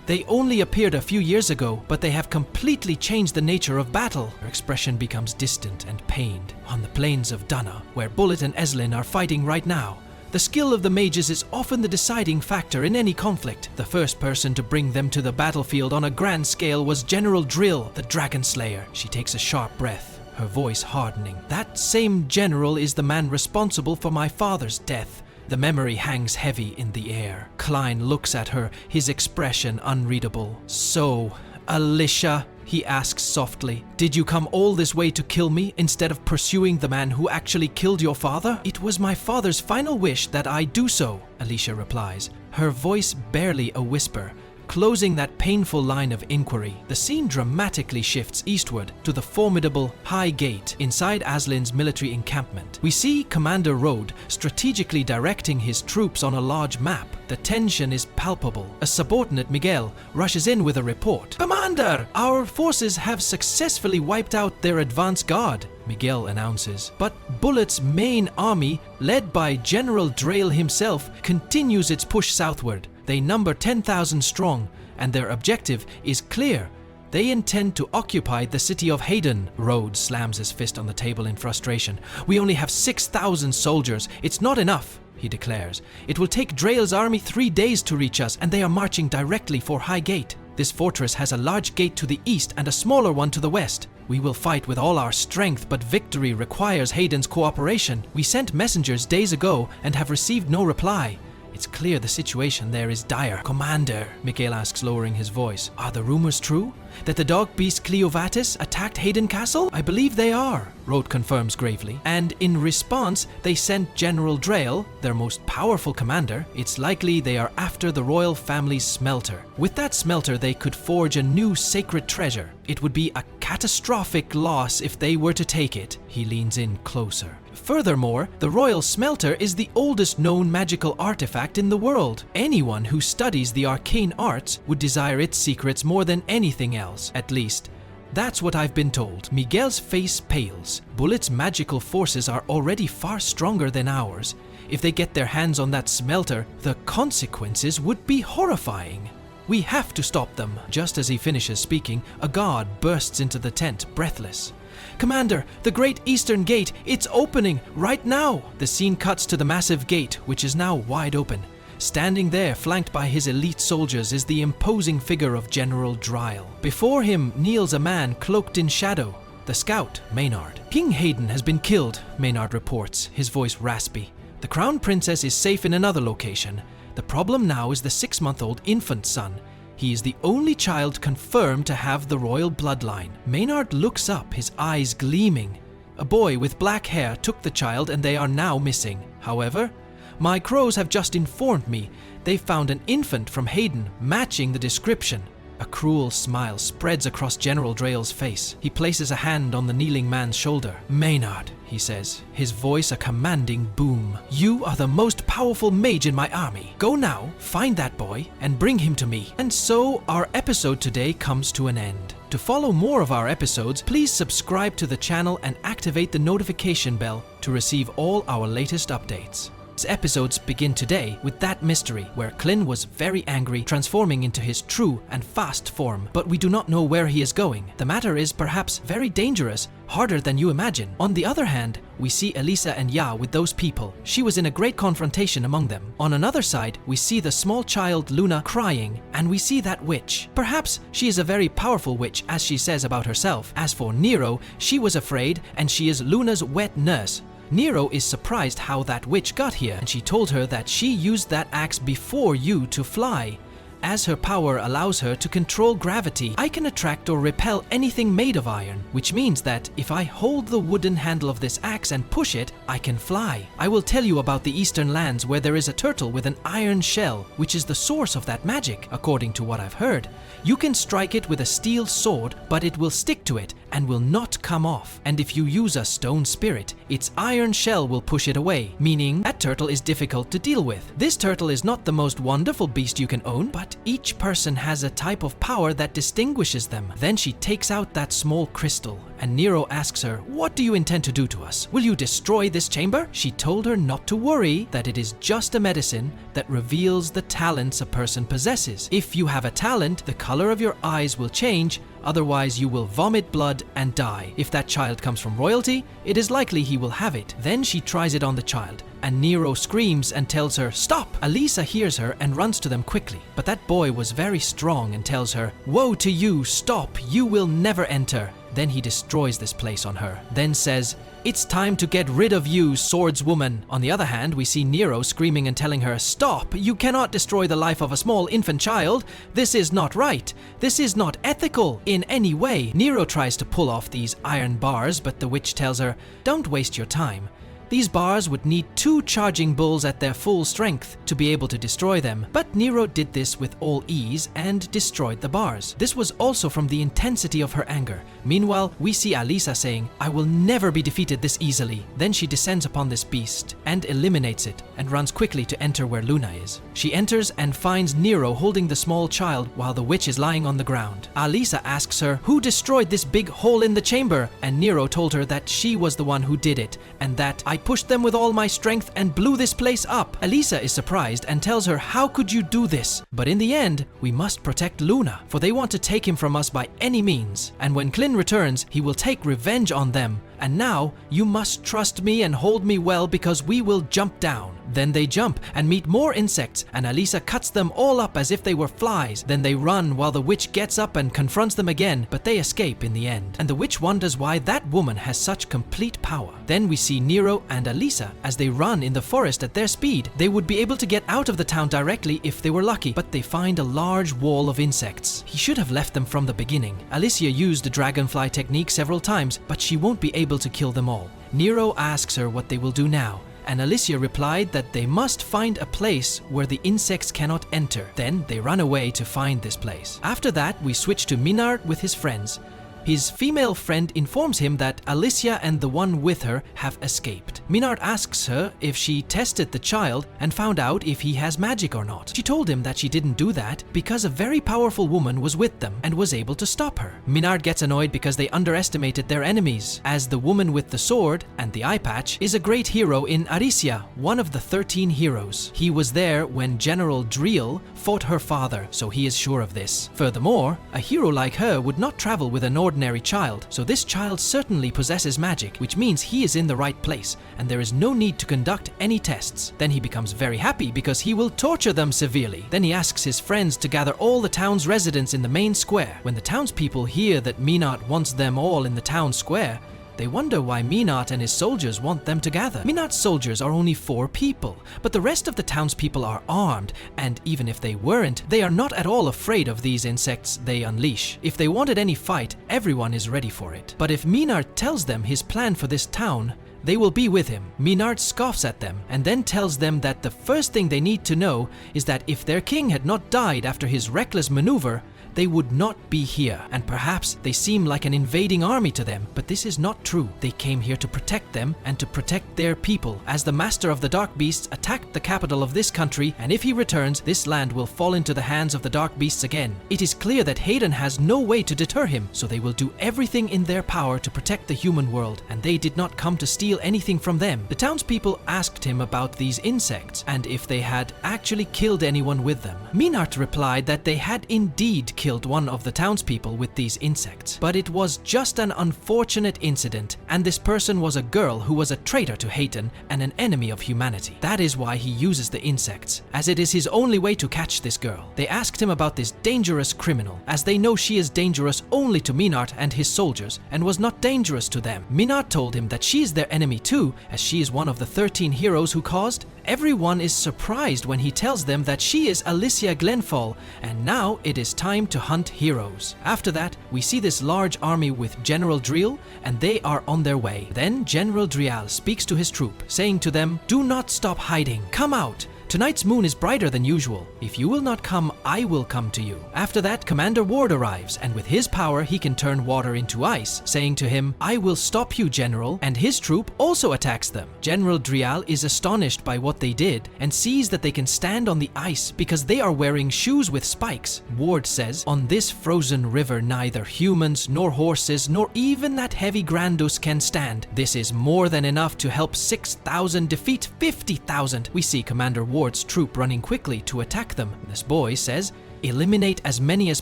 They only appeared a few years ago, but they have completely changed the nature of battle. Her expression becomes distant and pained. On the plains of Dana, where Bullet and Eslin are fighting right now, the skill of the mages is often the deciding factor in any conflict. The first person to bring them to the battlefield on a grand scale was General Drill, the Dragon Slayer. She takes a sharp breath, her voice hardening. That same general is the man responsible for my father's death. The memory hangs heavy in the air. Klein looks at her, his expression unreadable. So, Alicia, he asks softly, did you come all this way to kill me instead of pursuing the man who actually killed your father? It was my father's final wish that I do so, Alicia replies, her voice barely a whisper. Closing that painful line of inquiry, the scene dramatically shifts eastward to the formidable High Gate inside Aslin's military encampment. We see Commander Rode strategically directing his troops on a large map. The tension is palpable. A subordinate, Miguel, rushes in with a report. Commander, our forces have successfully wiped out their advance guard, Miguel announces. But Bullet's main army, led by General Drail himself, continues its push southward. They number 10,000 strong, and their objective is clear. They intend to occupy the city of Hayden. Rhodes slams his fist on the table in frustration. We only have 6,000 soldiers. It's not enough, he declares. It will take Drail's army 3 days to reach us, and they are marching directly for High Gate. This fortress has a large gate to the east and a smaller one to the west. We will fight with all our strength, but victory requires Hayden's cooperation. We sent messengers days ago and have received no reply. It's clear the situation there is dire. Commander, Miguel asks, lowering his voice, are the rumors true? That the dog beast Clevatess attacked Hayden Castle? I believe they are, Rode confirms gravely. And in response, they sent General Drail, their most powerful commander. It's likely they are after the royal family's smelter. With that smelter, they could forge a new sacred treasure. It would be a catastrophic loss if they were to take it. He leans in closer. Furthermore, the royal smelter is the oldest known magical artifact in the world. Anyone who studies the arcane arts would desire its secrets more than anything else. At least, that's what I've been told. Miguel's face pales. Bullet's magical forces are already far stronger than ours. If they get their hands on that smelter, the consequences would be horrifying. We have to stop them. Just as he finishes speaking, a guard bursts into the tent, breathless. Commander, the Great Eastern Gate, it's opening right now! The scene cuts to the massive gate, which is now wide open. Standing there, flanked by his elite soldiers, is the imposing figure of General Drail. Before him kneels a man cloaked in shadow, the scout, Maynard. King Hayden has been killed, Maynard reports, his voice raspy. The Crown Princess is safe in another location. The problem now is the 6-month-old infant son. He is the only child confirmed to have the royal bloodline. Maynard looks up, his eyes gleaming. A boy with black hair took the child and they are now missing. However, my crows have just informed me they found an infant from Hayden matching the description. A cruel smile spreads across General Drail's face. He places a hand on the kneeling man's shoulder. Maynard, he says, his voice a commanding boom. You are the most powerful mage in my army. Go now, find that boy, and bring him to me. And so our episode today comes to an end. To follow more of our episodes, please subscribe to the channel and activate the notification bell to receive all our latest updates. Episodes begin today with that mystery where Clin was very angry, transforming into his true and fast form, but we do not know where he is going. The matter is perhaps very dangerous, harder than you imagine. On the other hand, we see Elisa and Ya with those people. She was in a great confrontation among them. On another side, we see the small child Luna crying, and we see that witch. Perhaps she is a very powerful witch, as she says about herself. As for Nero, she was afraid, and she is Luna's wet nurse. Nero is surprised how that witch got here, and she told her that she used that axe before you to fly. As her power allows her to control gravity, I can attract or repel anything made of iron, which means that if I hold the wooden handle of this axe and push it, I can fly. I will tell you about the eastern lands where there is a turtle with an iron shell, which is the source of that magic, according to what I've heard. You can strike it with a steel sword, but it will stick to it and will not come off. And if you use a stone spirit, its iron shell will push it away, meaning that turtle is difficult to deal with. This turtle is not the most wonderful beast you can own, but but each person has a type of power that distinguishes them. Then she takes out that small crystal, and Nero asks her, "What do you intend to do to us? Will you destroy this chamber?" She told her not to worry, that it is just a medicine that reveals the talents a person possesses. If you have a talent, the color of your eyes will change, otherwise you will vomit blood and die. If that child comes from royalty, it is likely he will have it. Then she tries it on the child, and Nero screams and tells her, "Stop!" Alisa hears her and runs to them quickly. But that boy was very strong and tells her, "Woe to you, stop, you will never enter." Then he destroys this place on her, then says, "It's time to get rid of you, swordswoman." On the other hand, we see Nero screaming and telling her, "Stop! You cannot destroy the life of a small infant child. This is not right. This is not ethical in any way." Nero tries to pull off these iron bars, but the witch tells her, "Don't waste your time. These bars would need 2 charging bulls at their full strength to be able to destroy them." But Nero did this with all ease and destroyed the bars. This was also from the intensity of her anger. Meanwhile, we see Alisa saying, "I will never be defeated this easily." Then she descends upon this beast and eliminates it and runs quickly to enter where Luna is. She enters and finds Nero holding the small child while the witch is lying on the ground. Alisa asks her, "Who destroyed this big hole in the chamber?" And Nero told her that she was the one who did it, and that, "I pushed them with all my strength and blew this place up." Alisa is surprised and tells her, "How could you do this? But in the end, we must protect Luna, for they want to take him from us by any means. And when Clin returns, he will take revenge on them. And now, you must trust me and hold me well, because we will jump down." Then they jump and meet more insects, and Alisa cuts them all up as if they were flies. Then they run while the witch gets up and confronts them again, but they escape in the end. And the witch wonders why that woman has such complete power. Then we see Nero and Alisa as they run in the forest at their speed. They would be able to get out of the town directly if they were lucky, but they find a large wall of insects. He should have left them from the beginning. Alicia used the dragonfly technique several times, but she won't be able to kill them all. Nero asks her what they will do now, and Alicia replied that they must find a place where the insects cannot enter. Then they run away to find this place. After that, we switch to Minard with his friends. His female friend informs him that Alicia and the one with her have escaped. Minard asks her if she tested the child and found out if he has magic or not. She told him that she didn't do that because a very powerful woman was with them and was able to stop her. Minard gets annoyed because they underestimated their enemies, as the woman with the sword and the eye patch is a great hero in Aricia, one of the 13 heroes. He was there when General Driel fought her father, so he is sure of this. Furthermore, a hero like her would not travel with an ordinary child, so this child certainly possesses magic, which means he is in the right place, and there is no need to conduct any tests. Then he becomes very happy because he will torture them severely. Then he asks his friends to gather all the town's residents in the main square. When the townspeople hear that Minard wants them all in the town square, they wonder why Minard and his soldiers want them to gather. Minard's soldiers are only 4 people, but the rest of the townspeople are armed, and even if they weren't, they are not at all afraid of these insects they unleash. If they wanted any fight, everyone is ready for it. But if Minard tells them his plan for this town, they will be with him. Minard scoffs at them and then tells them that the first thing they need to know is that if their king had not died after his reckless maneuver, they would not be here, and perhaps they seem like an invading army to them, but this is not true. They came here to protect them and to protect their people, as the master of the dark beasts attacked the capital of this country, and if he returns, this land will fall into the hands of the dark beasts again. It is clear that Hayden has no way to deter him, so they will do everything in their power to protect the human world, and they did not come to steal anything from them. The townspeople asked him about these insects, and if they had actually killed anyone with them. Minard replied that they had indeed killed one of the townspeople with these insects, but it was just an unfortunate incident, and this person was a girl who was a traitor to Hayden and an enemy of humanity. That is why he uses the insects, as it is his only way to catch this girl. They asked him about this dangerous criminal, as they know she is dangerous only to Minard and his soldiers, and was not dangerous to them. Minard told him that she is their enemy too, as she is one of the 13 heroes who caused. Everyone is surprised when he tells them that she is Alicia Glenfall, and now it is time to hunt heroes. After that, we see this large army with General Driel, and they are on their way. Then General Driel speaks to his troop, saying to them, "Do not stop hiding, come out. Tonight's moon is brighter than usual. If you will not come, I will come to you. After that, Commander Ward arrives, and with his power, he can turn water into ice, saying to him, I will stop you, General, and his troop also attacks them. General Drial is astonished by what they did and sees that they can stand on the ice because they are wearing shoes with spikes. Ward says, on this frozen river neither humans nor horses nor even that heavy Grandus can stand. This is more than enough to help 6,000 defeat 50,000. We see Commander Ward's troop running quickly to attack them. This boy says, eliminate as many as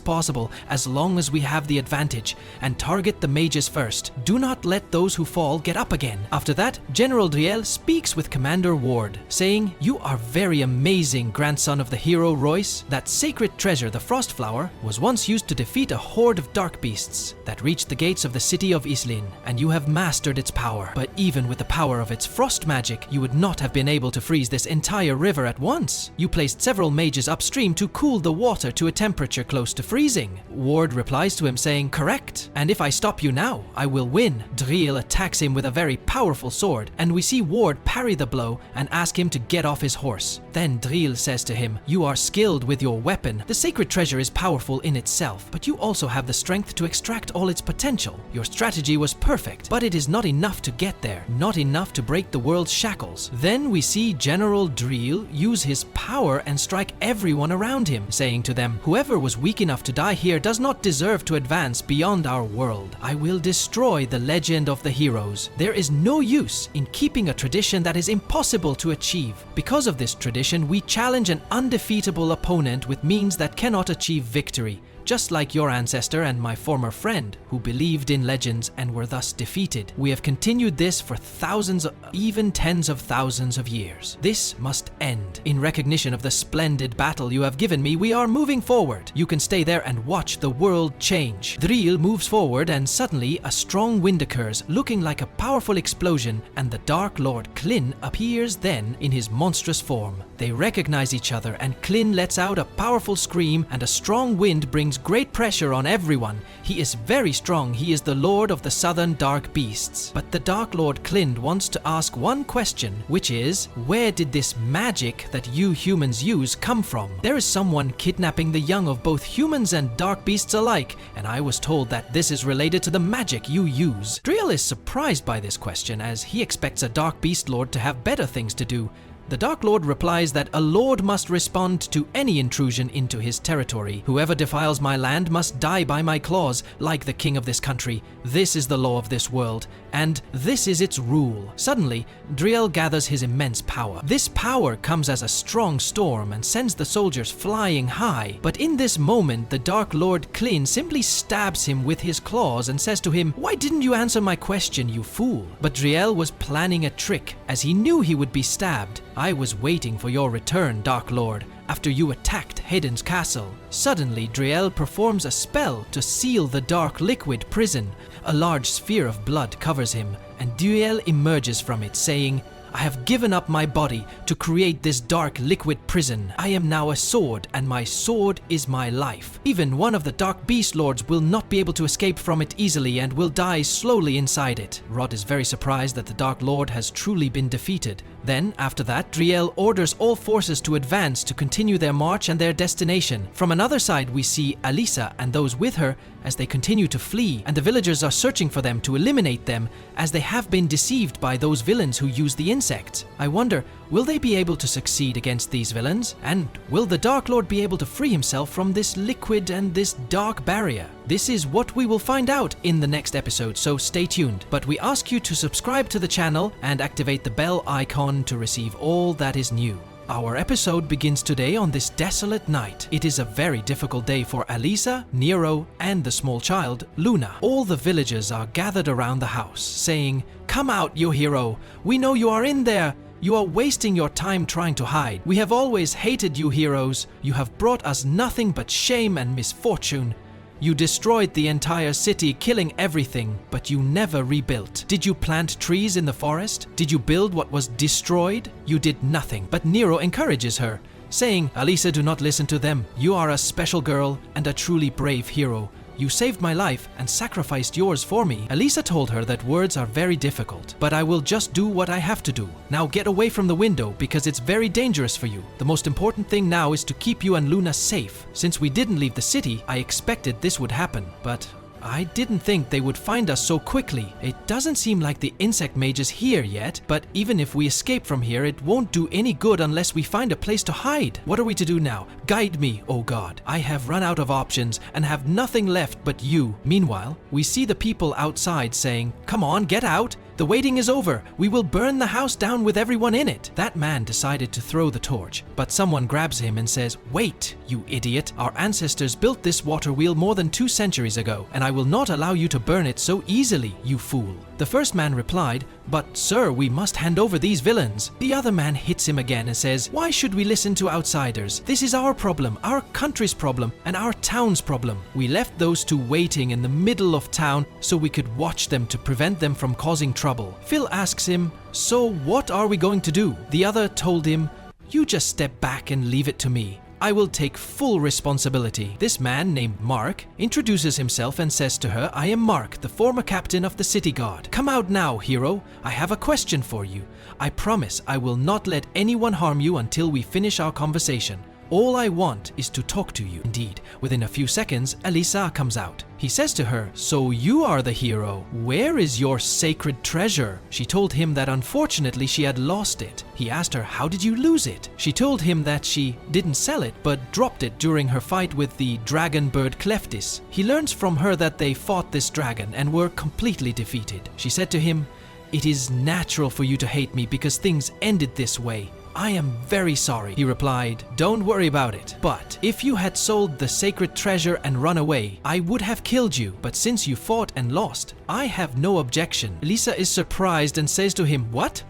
possible as long as we have the advantage, and target the mages first. Do not let those who fall get up again. After that, General Driel speaks with Commander Ward, saying, you are very amazing, grandson of the hero Royce. That sacred treasure, the Frost Flower, was once used to defeat a horde of dark beasts that reached the gates of the city of Islin, and you have mastered its power. But even with the power of its frost magic, you would not have been able to freeze this entire river at once. You placed several mages upstream to cool the water to a temperature close to freezing. Ward replies to him saying, correct, and if I stop you now, I will win. Driel attacks him with a very powerful sword, and we see Ward parry the blow and ask him to get off his horse. Then Driel says to him, you are skilled with your weapon. The sacred treasure is powerful in itself, but you also have the strength to extract all its potential. Your strategy was perfect, but it is not enough to get there, not enough to break the world's shackles. Then we see General Driel use his power and strike everyone around him, saying to them, whoever was weak enough to die here does not deserve to advance beyond our world. I will destroy the legend of the heroes. There is no use in keeping a tradition that is impossible to achieve. Because of this tradition, we challenge an undefeatable opponent with means that cannot achieve victory. Just like your ancestor and my former friend, who believed in legends and were thus defeated. We have continued this for thousands, even tens of thousands of years. This must end. In recognition of the splendid battle you have given me, we are moving forward. You can stay there and watch the world change. Driel moves forward and suddenly a strong wind occurs, looking like a powerful explosion, and the Dark Lord Klin appears then in his monstrous form. They recognize each other, and Klin lets out a powerful scream, and a strong wind brings great pressure on everyone. He is very strong. He is the Lord of the Southern Dark Beasts. But the Dark Lord Klin wants to ask one question, which is, where did this magic that you humans use come from? There is someone kidnapping the young of both humans and dark beasts alike, and I was told that this is related to the magic you use. Driel is surprised by this question, as he expects a Dark Beast Lord to have better things to do. The Dark Lord replies that a lord must respond to any intrusion into his territory. Whoever defiles my land must die by my claws, like the king of this country. This is the law of this world, and this is its rule. Suddenly, Driel gathers his immense power. This power comes as a strong storm and sends the soldiers flying high. But in this moment, the Dark Lord Klin simply stabs him with his claws and says to him, "Why didn't you answer my question, you fool?" But Driel was planning a trick, as he knew he would be stabbed. "I was waiting for your return, Dark Lord, after you attacked Hayden's castle." Suddenly, Driel performs a spell to seal the dark liquid prison. A large sphere of blood covers him, and Driel emerges from it, saying, "I have given up my body to create this dark liquid prison. I am now a sword, and my sword is my life. Even one of the Dark Beast Lords will not be able to escape from it easily and will die slowly inside it." Rod is very surprised that the Dark Lord has truly been defeated. Then, after that, Driel orders all forces to advance to continue their march and their destination. From another side, we see Alisa and those with her as they continue to flee, and the villagers are searching for them to eliminate them, as they have been deceived by those villains who use the insects. I wonder, will they be able to succeed against these villains? And will the Dark Lord be able to free himself from this liquid and this dark barrier? This is what we will find out in the next episode, so stay tuned. But we ask you to subscribe to the channel and activate the bell icon to receive all that is new. Our episode begins today on this desolate night. It is a very difficult day for Alisa, Nero, and the small child, Luna. All the villagers are gathered around the house, saying, "Come out, you hero. We know you are in there. You are wasting your time trying to hide. We have always hated you heroes. You have brought us nothing but shame and misfortune. You destroyed the entire city, killing everything, but you never rebuilt. Did you plant trees in the forest? Did you build what was destroyed? You did nothing." But Nero encourages her, saying, "Alisa, do not listen to them. You are a special girl and a truly brave hero. You saved my life and sacrificed yours for me." Elisa told her that words are very difficult, but I will just do what I have to do. Now get away from the window because it's very dangerous for you. The most important thing now is to keep you and Luna safe. Since we didn't leave the city, I expected this would happen, but I didn't think they would find us so quickly. It doesn't seem like the insect mage is here yet, but even if we escape from here, it won't do any good unless we find a place to hide. What are we to do now? Guide me, oh God. I have run out of options and have nothing left but you. Meanwhile, we see the people outside saying, "Come on, get out. The waiting is over. We will burn the house down with everyone in it." That man decided to throw the torch, but someone grabs him and says, "Wait, you idiot. Our ancestors built this water wheel more than 2 centuries ago, and I will not allow you to burn it so easily, you fool." The first man replied, "But sir, we must hand over these villains." The other man hits him again and says, "Why should we listen to outsiders? This is our problem, our country's problem, and our town's problem. We left those two waiting in the middle of town so we could watch them to prevent them from causing trouble." Phil asks him, "So what are we going to do?" The other told him, "You just step back and leave it to me. I will take full responsibility." This man named Mark introduces himself and says to her, "I am Mark, the former captain of the city guard. Come out now, hero. I have a question for you. I promise I will not let anyone harm you until we finish our conversation. All I want is to talk to you." Indeed, within a few seconds, Elisa comes out. He says to her, "So you are the hero. Where is your sacred treasure?" She told him that unfortunately she had lost it. He asked her, "How did you lose it?" She told him that she didn't sell it, but dropped it during her fight with the dragon bird Clevatess. He learns from her that they fought this dragon and were completely defeated. She said to him, "It is natural for you to hate me because things ended this way. I am very sorry." He replied, "Don't worry about it. But if you had sold the sacred treasure and run away, I would have killed you. But since you fought and lost, I have no objection." Lisa is surprised and says to him, What?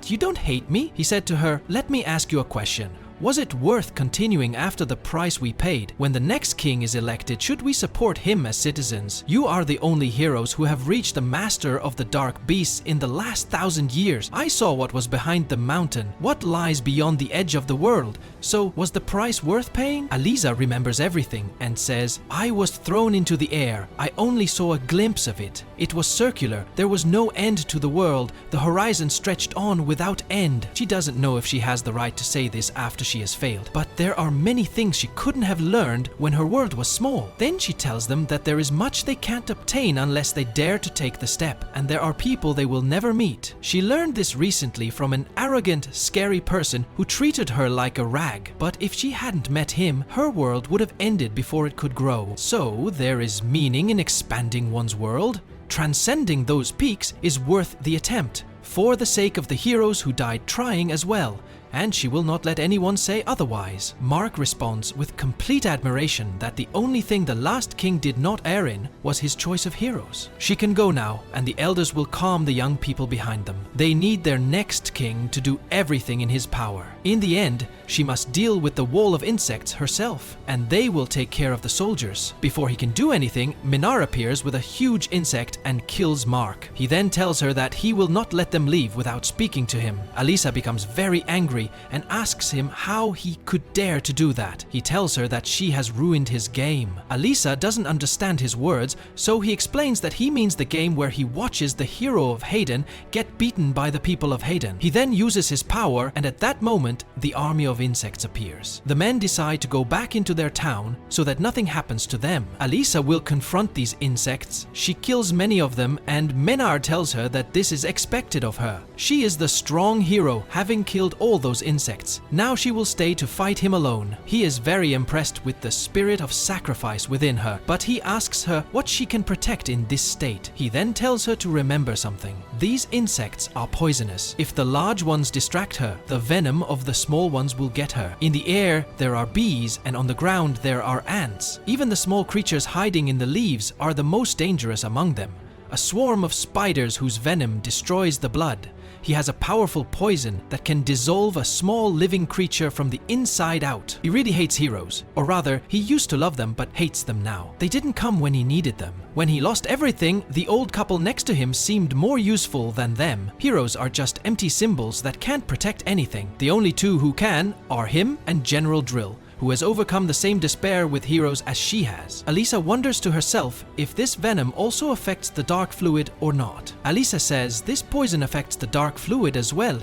You don't hate me?" He said to her, "Let me ask you a question. Was it worth continuing after the price we paid? When the next king is elected, should we support him as citizens? You are the only heroes who have reached the master of the dark beasts in the last 1,000 years. I saw what was behind the mountain, what lies beyond the edge of the world. So was the price worth paying?" Elisa remembers everything and says, "I was thrown into the air. I only saw a glimpse of it. It was circular. There was no end to the world. The horizon stretched on without end." She doesn't know if she has the right to say this after she has failed, but there are many things she couldn't have learned when her world was small. Then she tells them that there is much they can't obtain unless they dare to take the step, and there are people they will never meet. She learned this recently from an arrogant, scary person who treated her like a rag, but if she hadn't met him, her world would have ended before it could grow. So there is meaning in expanding one's world. Transcending those peaks is worth the attempt, for the sake of the heroes who died trying as well. And she will not let anyone say otherwise. Mark responds with complete admiration that the only thing the last king did not err in was his choice of heroes. She can go now, and the elders will calm the young people behind them. They need their next king to do everything in his power. In the end, she must deal with the wall of insects herself, and they will take care of the soldiers. Before he can do anything, Minar appears with a huge insect and kills Mark. He then tells her that he will not let them leave without speaking to him. Elisa becomes very angry and asks him how he could dare to do that. He tells her that she has ruined his game. Elisa doesn't understand his words, so he explains that he means the game where he watches the hero of Hayden get beaten by the people of Hayden. He then uses his power, and at that moment, the army of insects appears. The men decide to go back into their town so that nothing happens to them. Elisa will confront these insects. She kills many of them, and Menard tells her that this is expected of her. She is the strong hero, having killed all those insects. Now she will stay to fight him alone. He is very impressed with the spirit of sacrifice within her, but he asks her what she can protect in this state. He then tells her to remember something. These insects are poisonous. If the large ones distract her, the venom of the small ones will get her. In the air, there are bees, and on the ground, there are ants. Even the small creatures hiding in the leaves are the most dangerous among them. A swarm of spiders whose venom destroys the blood. He has a powerful poison that can dissolve a small living creature from the inside out. He really hates heroes. Or rather, he used to love them but hates them now. They didn't come when he needed them. When he lost everything, the old couple next to him seemed more useful than them. Heroes are just empty symbols that can't protect anything. The only two who can are him and General Drill, who has overcome the same despair with heroes as she has. Alisa wonders to herself if this venom also affects the dark fluid or not. Alisa says this poison affects the dark fluid as well.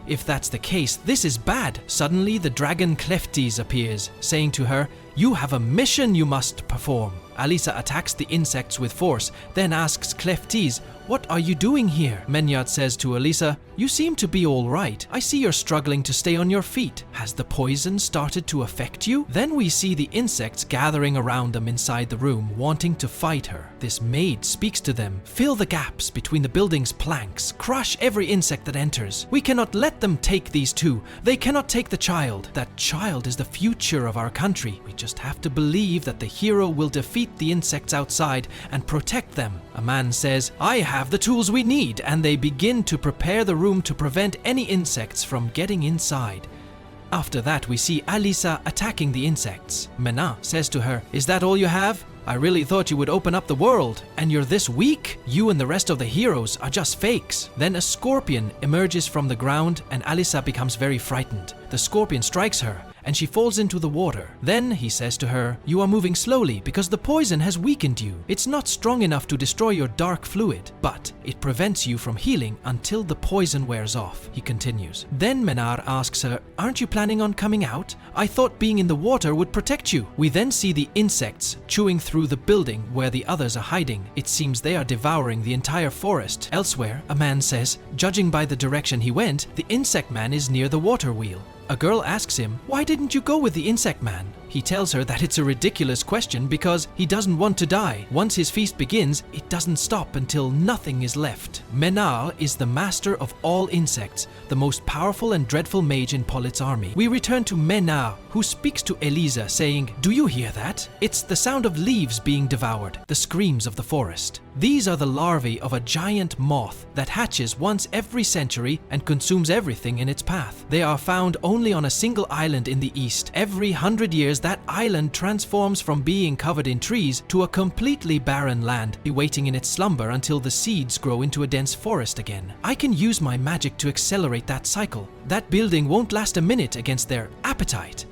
If that's the case, this is bad. Suddenly, the dragon Clevatess appears, saying to her, "You have a mission you must perform." Alisa attacks the insects with force, then asks Clevatess, "What are you doing here?" Menard says to Alisa, "You seem to be all right. I see you're struggling to stay on your feet. Has the poison started to affect you?" Then we see the insects gathering around them inside the room, wanting to fight her. This maid speaks to them, "Fill the gaps between the building's planks. Crush every insect that enters. We cannot let them take these two. They cannot take the child. That child is the future of our country. We just have to believe that the hero will defeat the insects outside and protect them." A man says, "I have the tools we need," and they begin to prepare the room to prevent any insects from getting inside. After that, we see Alisa attacking the insects. Mena says to her, "Is that all you have? I really thought you would open up the world, and you're this weak? You and the rest of the heroes are just fakes." Then a scorpion emerges from the ground and Alisa becomes very frightened. The scorpion strikes her and she falls into the water. Then he says to her, "You are moving slowly because the poison has weakened you. It's not strong enough to destroy your dark fluid, but it prevents you from healing until the poison wears off." He continues. Then Menard asks her, "Aren't you planning on coming out? I thought being in the water would protect you." We then see the insects chewing through the building where the others are hiding. It seems they are devouring the entire forest. Elsewhere, a man says, "Judging by the direction he went, the insect man is near the water wheel." A girl asks him, "Why didn't you go with the insect man?" He tells her that it's a ridiculous question because he doesn't want to die. Once his feast begins, it doesn't stop until nothing is left. Menard is the master of all insects, the most powerful and dreadful mage in Polit's army. We return to Menard, who speaks to Elisa, saying, "Do you hear that? It's the sound of leaves being devoured, the screams of the forest." These are the larvae of a giant moth that hatches once every century and consumes everything in its path. They are found only on a single island in the east. Every 100 years, that island transforms from being covered in trees to a completely barren land, waiting in its slumber until the seeds grow into a dense forest again. I can use my magic to accelerate that cycle. That building won't last a minute against their appetite.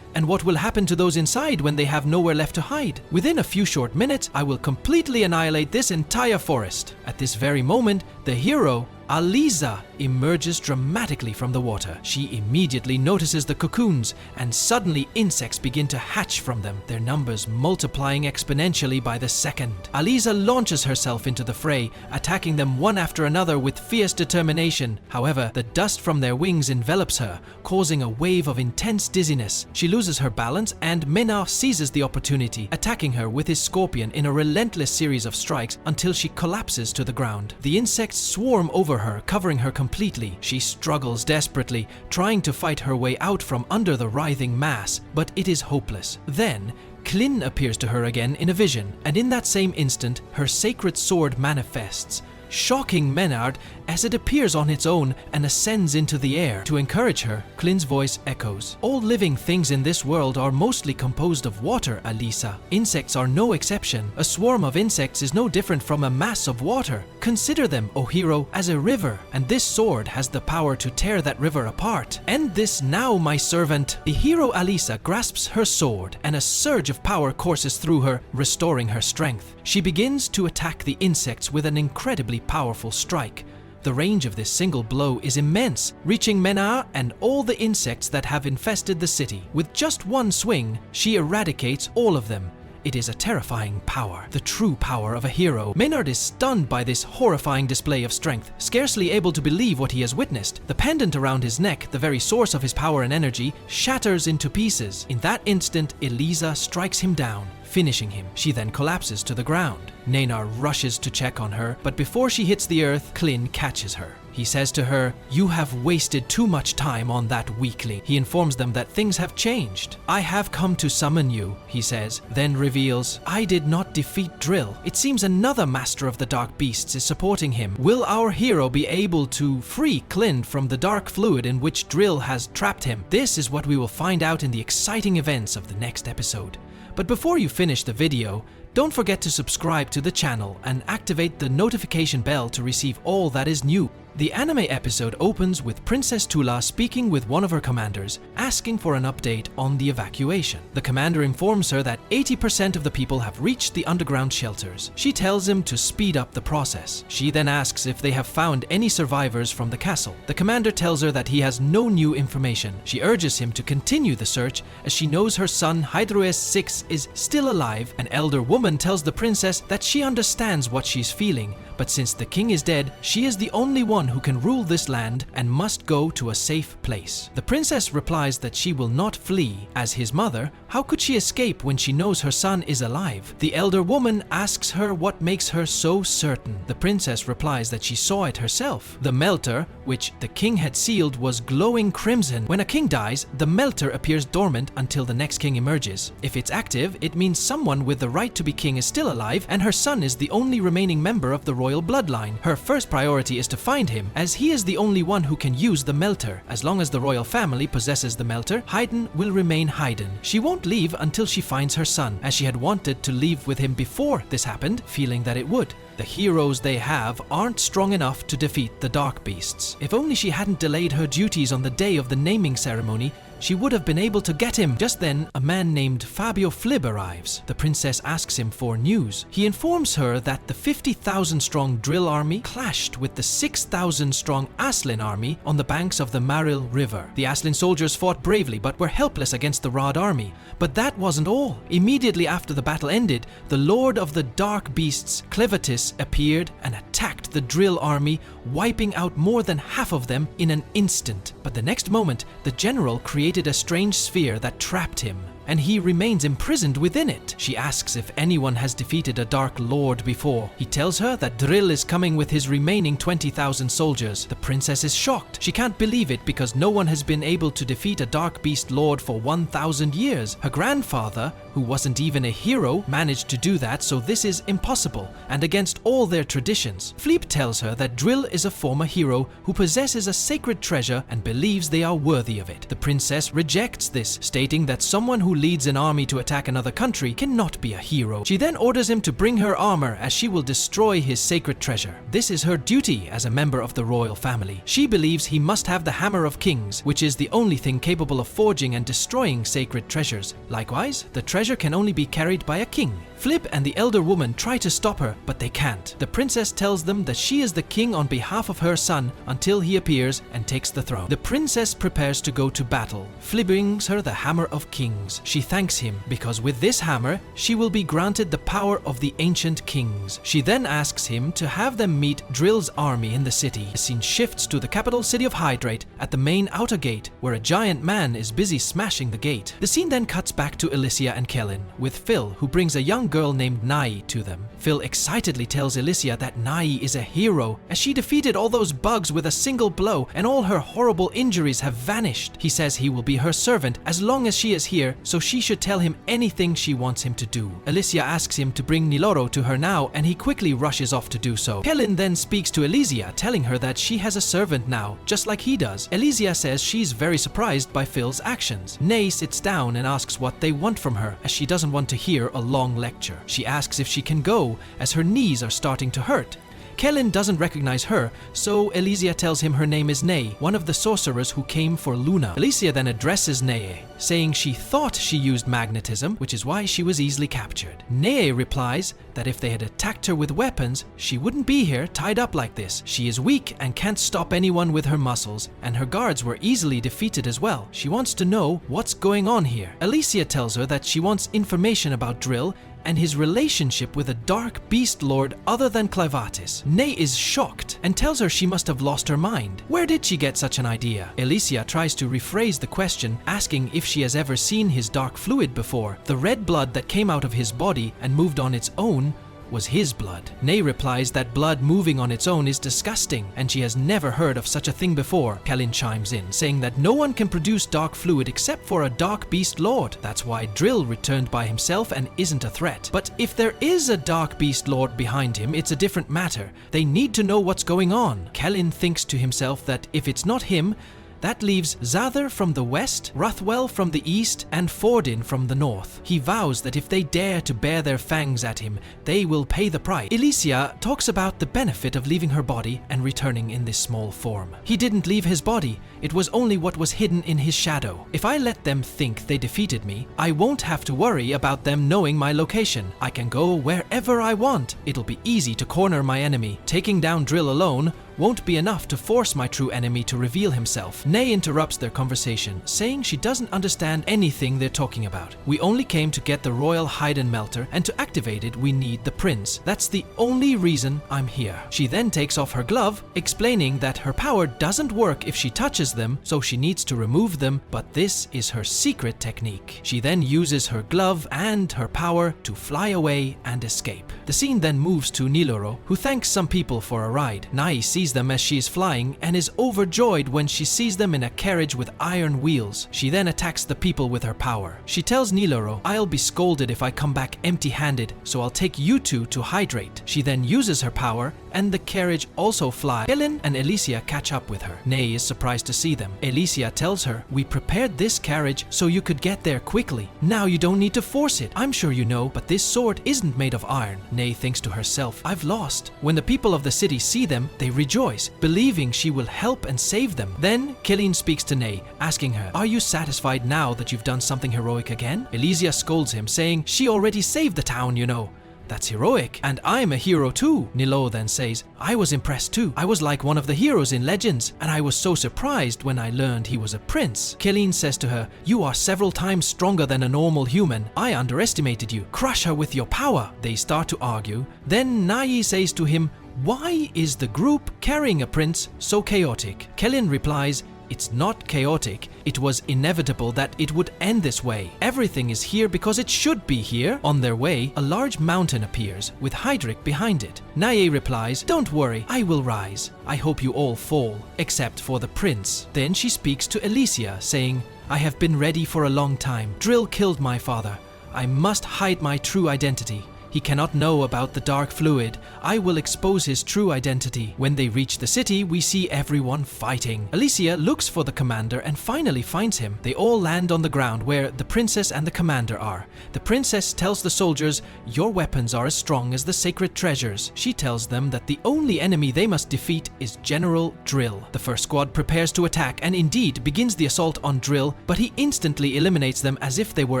And what will happen to those inside when they have nowhere left to hide? Within a few short minutes, I will completely annihilate this entire forest. At this very moment, the hero, Alisa, emerges dramatically from the water. She immediately notices the cocoons, and suddenly insects begin to hatch from them, their numbers multiplying exponentially by the second. Alisa launches herself into the fray, attacking them one after another with fierce determination. However, the dust from their wings envelops her, causing a wave of intense dizziness. She loses her balance, and Menard seizes the opportunity, attacking her with his scorpion in a relentless series of strikes until she collapses to the ground. The insects swarm over her, covering her completely. She struggles desperately, trying to fight her way out from under the writhing mass, but it is hopeless. Then, Klin appears to her again in a vision, and in that same instant, her sacred sword manifests, shocking Menard as it appears on its own and ascends into the air. To encourage her, Klin's voice echoes, "All living things in this world are mostly composed of water, Alisa. Insects are no exception. A swarm of insects is no different from a mass of water. Consider them, O hero, as a river, and this sword has the power to tear that river apart. End this now, my servant." The hero Alisa grasps her sword, and a surge of power courses through her, restoring her strength. She begins to attack the insects with an incredibly powerful strike. The range of this single blow is immense, reaching Menard and all the insects that have infested the city. With just one swing, she eradicates all of them. It is a terrifying power, the true power of a hero. Menard is stunned by this horrifying display of strength, scarcely able to believe what he has witnessed. The pendant around his neck, the very source of his power and energy, shatters into pieces. In that instant, Elisa strikes him down, finishing him. She then collapses to the ground. Naynar rushes to check on her, but before she hits the earth, Klin catches her. He says to her, "You have wasted too much time on that weakling." He informs them that things have changed. "I have come to summon you," he says, then reveals, "I did not defeat Drill. It seems another master of the dark beasts is supporting him. Will our hero be able to free Klin from the dark fluid in which Drill has trapped him?" This is what we will find out in the exciting events of the next episode. But before you finish the video, don't forget to subscribe to the channel and activate the notification bell to receive all that is new. The anime episode opens with Princess Tula speaking with one of her commanders, asking for an update on the evacuation. The commander informs her that 80% of the people have reached the underground shelters. She tells him to speed up the process. She then asks if they have found any survivors from the castle. The commander tells her that he has no new information. She urges him to continue the search as she knows her son Hydroes 6 is still alive. An elder woman tells the princess that she understands what she's feeling, but since the king is dead, she is the only one who can rule this land and must go to a safe place. The princess replies that she will not flee. As his mother, how could she escape when she knows her son is alive? The elder woman asks her what makes her so certain. The princess replies that she saw it herself. The melter, which the king had sealed, was glowing crimson. When a king dies, the melter appears dormant until the next king emerges. If it's active, it means someone with the right to be king is still alive, and her son is the only remaining member of the royal bloodline. Her first priority is to find him, as he is the only one who can use the melter. As long as the royal family possesses the melter, Haydn will remain Haydn. She won't leave until she finds her son, as she had wanted to leave with him before this happened, feeling that it would. The heroes they have aren't strong enough to defeat the dark beasts. If only she hadn't delayed her duties on the day of the naming ceremony, she would have been able to get him. Just then, a man named Fabio Flib arrives. The princess asks him for news. He informs her that the 50,000-strong drill army clashed with the 6,000-strong Aslin army on the banks of the Maril River. The Aslin soldiers fought bravely but were helpless against the Rod army. But that wasn't all. Immediately after the battle ended, the lord of the dark beasts, Clevatess, appeared and attacked the drill army, wiping out more than half of them in an instant. But the next moment, the general created a strange sphere that trapped him, and he remains imprisoned within it. She asks if anyone has defeated a Dark Lord before. He tells her that Drill is coming with his remaining 20,000 soldiers. The princess is shocked. She can't believe it because no one has been able to defeat a Dark Beast Lord for 1,000 years. Her grandfather, who wasn't even a hero, managed to do that, so this is impossible and against all their traditions. Fleep tells her that Drill is a former hero who possesses a sacred treasure and believes they are worthy of it. The princess rejects this, stating that someone who leads an army to attack another country cannot be a hero. She then orders him to bring her armor as she will destroy his sacred treasure. This is her duty as a member of the royal family. She believes he must have the Hammer of Kings, which is the only thing capable of forging and destroying sacred treasures. Likewise, the treasure can only be carried by a king. Flip and the elder woman try to stop her, but they can't. The princess tells them that she is the king on behalf of her son until he appears and takes the throne. The princess prepares to go to battle. Flip brings her the Hammer of Kings. She thanks him because with this hammer, she will be granted the power of the ancient kings. She then asks him to have them meet Drill's army in the city. The scene shifts to the capital city of Hydrate at the main outer gate, where a giant man is busy smashing the gate. The scene then cuts back to Alicia and Kellen, with Phil, who brings a young girl named Nai to them. Phil excitedly tells Alicia that Nai is a hero, as she defeated all those bugs with a single blow and all her horrible injuries have vanished. He says he will be her servant as long as she is here, so she should tell him anything she wants him to do. Alicia asks him to bring Niloro to her now, and he quickly rushes off to do so. Kellen then speaks to Alicia, telling her that she has a servant now, just like he does. Alicia says she's very surprised by Phil's actions. Nay sits down and asks what they want from her, as she doesn't want to hear a long lecture. She asks if she can go, as her knees are starting to hurt. Kellen doesn't recognize her, so Alicia tells him her name is Nei, one of the sorcerers who came for Luna. Alicia then addresses Nei, saying she thought she used magnetism, which is why she was easily captured. Nei replies that if they had attacked her with weapons, she wouldn't be here tied up like this. She is weak and can't stop anyone with her muscles, and her guards were easily defeated as well. She wants to know what's going on here. Alicia tells her that she wants information about Drill and his relationship with a dark beast lord other than Clevatess. Nei is shocked and tells her she must have lost her mind. Where did she get such an idea? Alicia tries to rephrase the question, asking if she has ever seen his dark fluid before. The red blood that came out of his body and moved on its own was his blood. Nei replies that blood moving on its own is disgusting, and she has never heard of such a thing before. Kellen chimes in, saying that no one can produce dark fluid except for a dark beast lord. That's why Drill returned by himself and isn't a threat. But if there is a dark beast lord behind him, it's a different matter. They need to know what's going on. Kellen thinks to himself that if it's not him, That leaves Zather from the west, Ruthwell from the east, and Fordin from the north. He vows that if they dare to bare their fangs at him, they will pay the price. Elysia talks about the benefit of leaving her body and returning in this small form. He didn't leave his body, it was only what was hidden in his shadow. If I let them think they defeated me, I won't have to worry about them knowing my location. I can go wherever I want. It'll be easy to corner my enemy. Taking down Drill alone won't be enough to force my true enemy to reveal himself. Nay interrupts their conversation, saying she doesn't understand anything they're talking about. We only came to get the royal hide-and melter, and to activate it we need the prince. That's the only reason I'm here. She then takes off her glove, explaining that her power doesn't work if she touches them, so she needs to remove them, but this is her secret technique. She then uses her glove and her power to fly away and escape. The scene then moves to Niloro, who thanks some people for a ride. Nai sees them as she is flying and is overjoyed when she sees them in a carriage with iron wheels. She then attacks the people with her power. She tells Niloro, "I'll be scolded if I come back empty-handed, so I'll take you two to hydrate." She then uses her power and the carriage also flies. Helen and Elysia catch up with her. Nay is surprised to see them. Elysia tells her, "We prepared this carriage so you could get there quickly. Now you don't need to force it. I'm sure you know, but this sword isn't made of iron." Nay thinks to herself, "I've lost." When the people of the city see them, they rejoice, believing she will help and save them. Then Killeen speaks to Nay, asking her, "Are you satisfied now that you've done something heroic again?" Elysia scolds him, saying, "She already saved the town, you know. That's heroic, and I'm a hero too." Nilo then says, "I was impressed too. I was like one of the heroes in Legends, and I was so surprised when I learned he was a prince." Killeen says to her, "You are several times stronger than a normal human. I underestimated you. Crush her with your power." They start to argue. Then Nai says to him, "Why is the group carrying a prince so chaotic?" Killeen replies, "It's not chaotic. It was inevitable that it would end this way. Everything is here because it should be here." On their way, a large mountain appears, with Hydric behind it. Nae replies, "Don't worry, I will rise. I hope you all fall, except for the prince." Then she speaks to Elysia, saying, "I have been ready for a long time. Drill killed my father. I must hide my true identity. He cannot know about the dark fluid. I will expose his true identity." When they reach the city, we see everyone fighting. Elysia looks for the commander and finally finds him. They all land on the ground where the princess and the commander are. The princess tells the soldiers, "Your weapons are as strong as the sacred treasures." She tells them that the only enemy they must defeat is General Drill. The first squad prepares to attack and indeed begins the assault on Drill, but he instantly eliminates them as if they were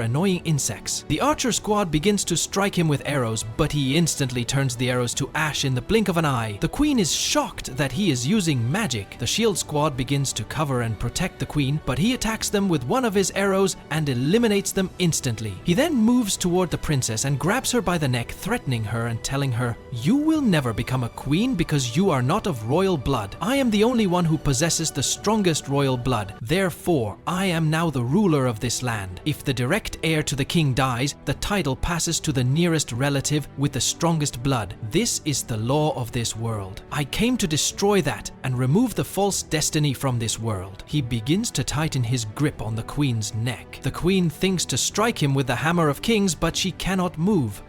annoying insects. The archer squad begins to strike him with arrows, but he instantly turns the arrows to ash in the blink of an eye. The queen is shocked that he is using magic. The shield squad begins to cover and protect the queen, but he attacks them with one of his arrows and eliminates them instantly. He then moves toward the princess and grabs her by the neck, threatening her and telling her, "You will never become a queen because you are not of royal blood. I am the only one who possesses the strongest royal blood. Therefore, I am now the ruler of this land. If the direct heir to the king dies, the title passes to the nearest relative with the strongest blood. This is the law of this world. I came to destroy that and remove the false destiny from this world." He begins to tighten his grip on the queen's neck. The queen thinks to strike him with the hammer of kings, but she cannot move.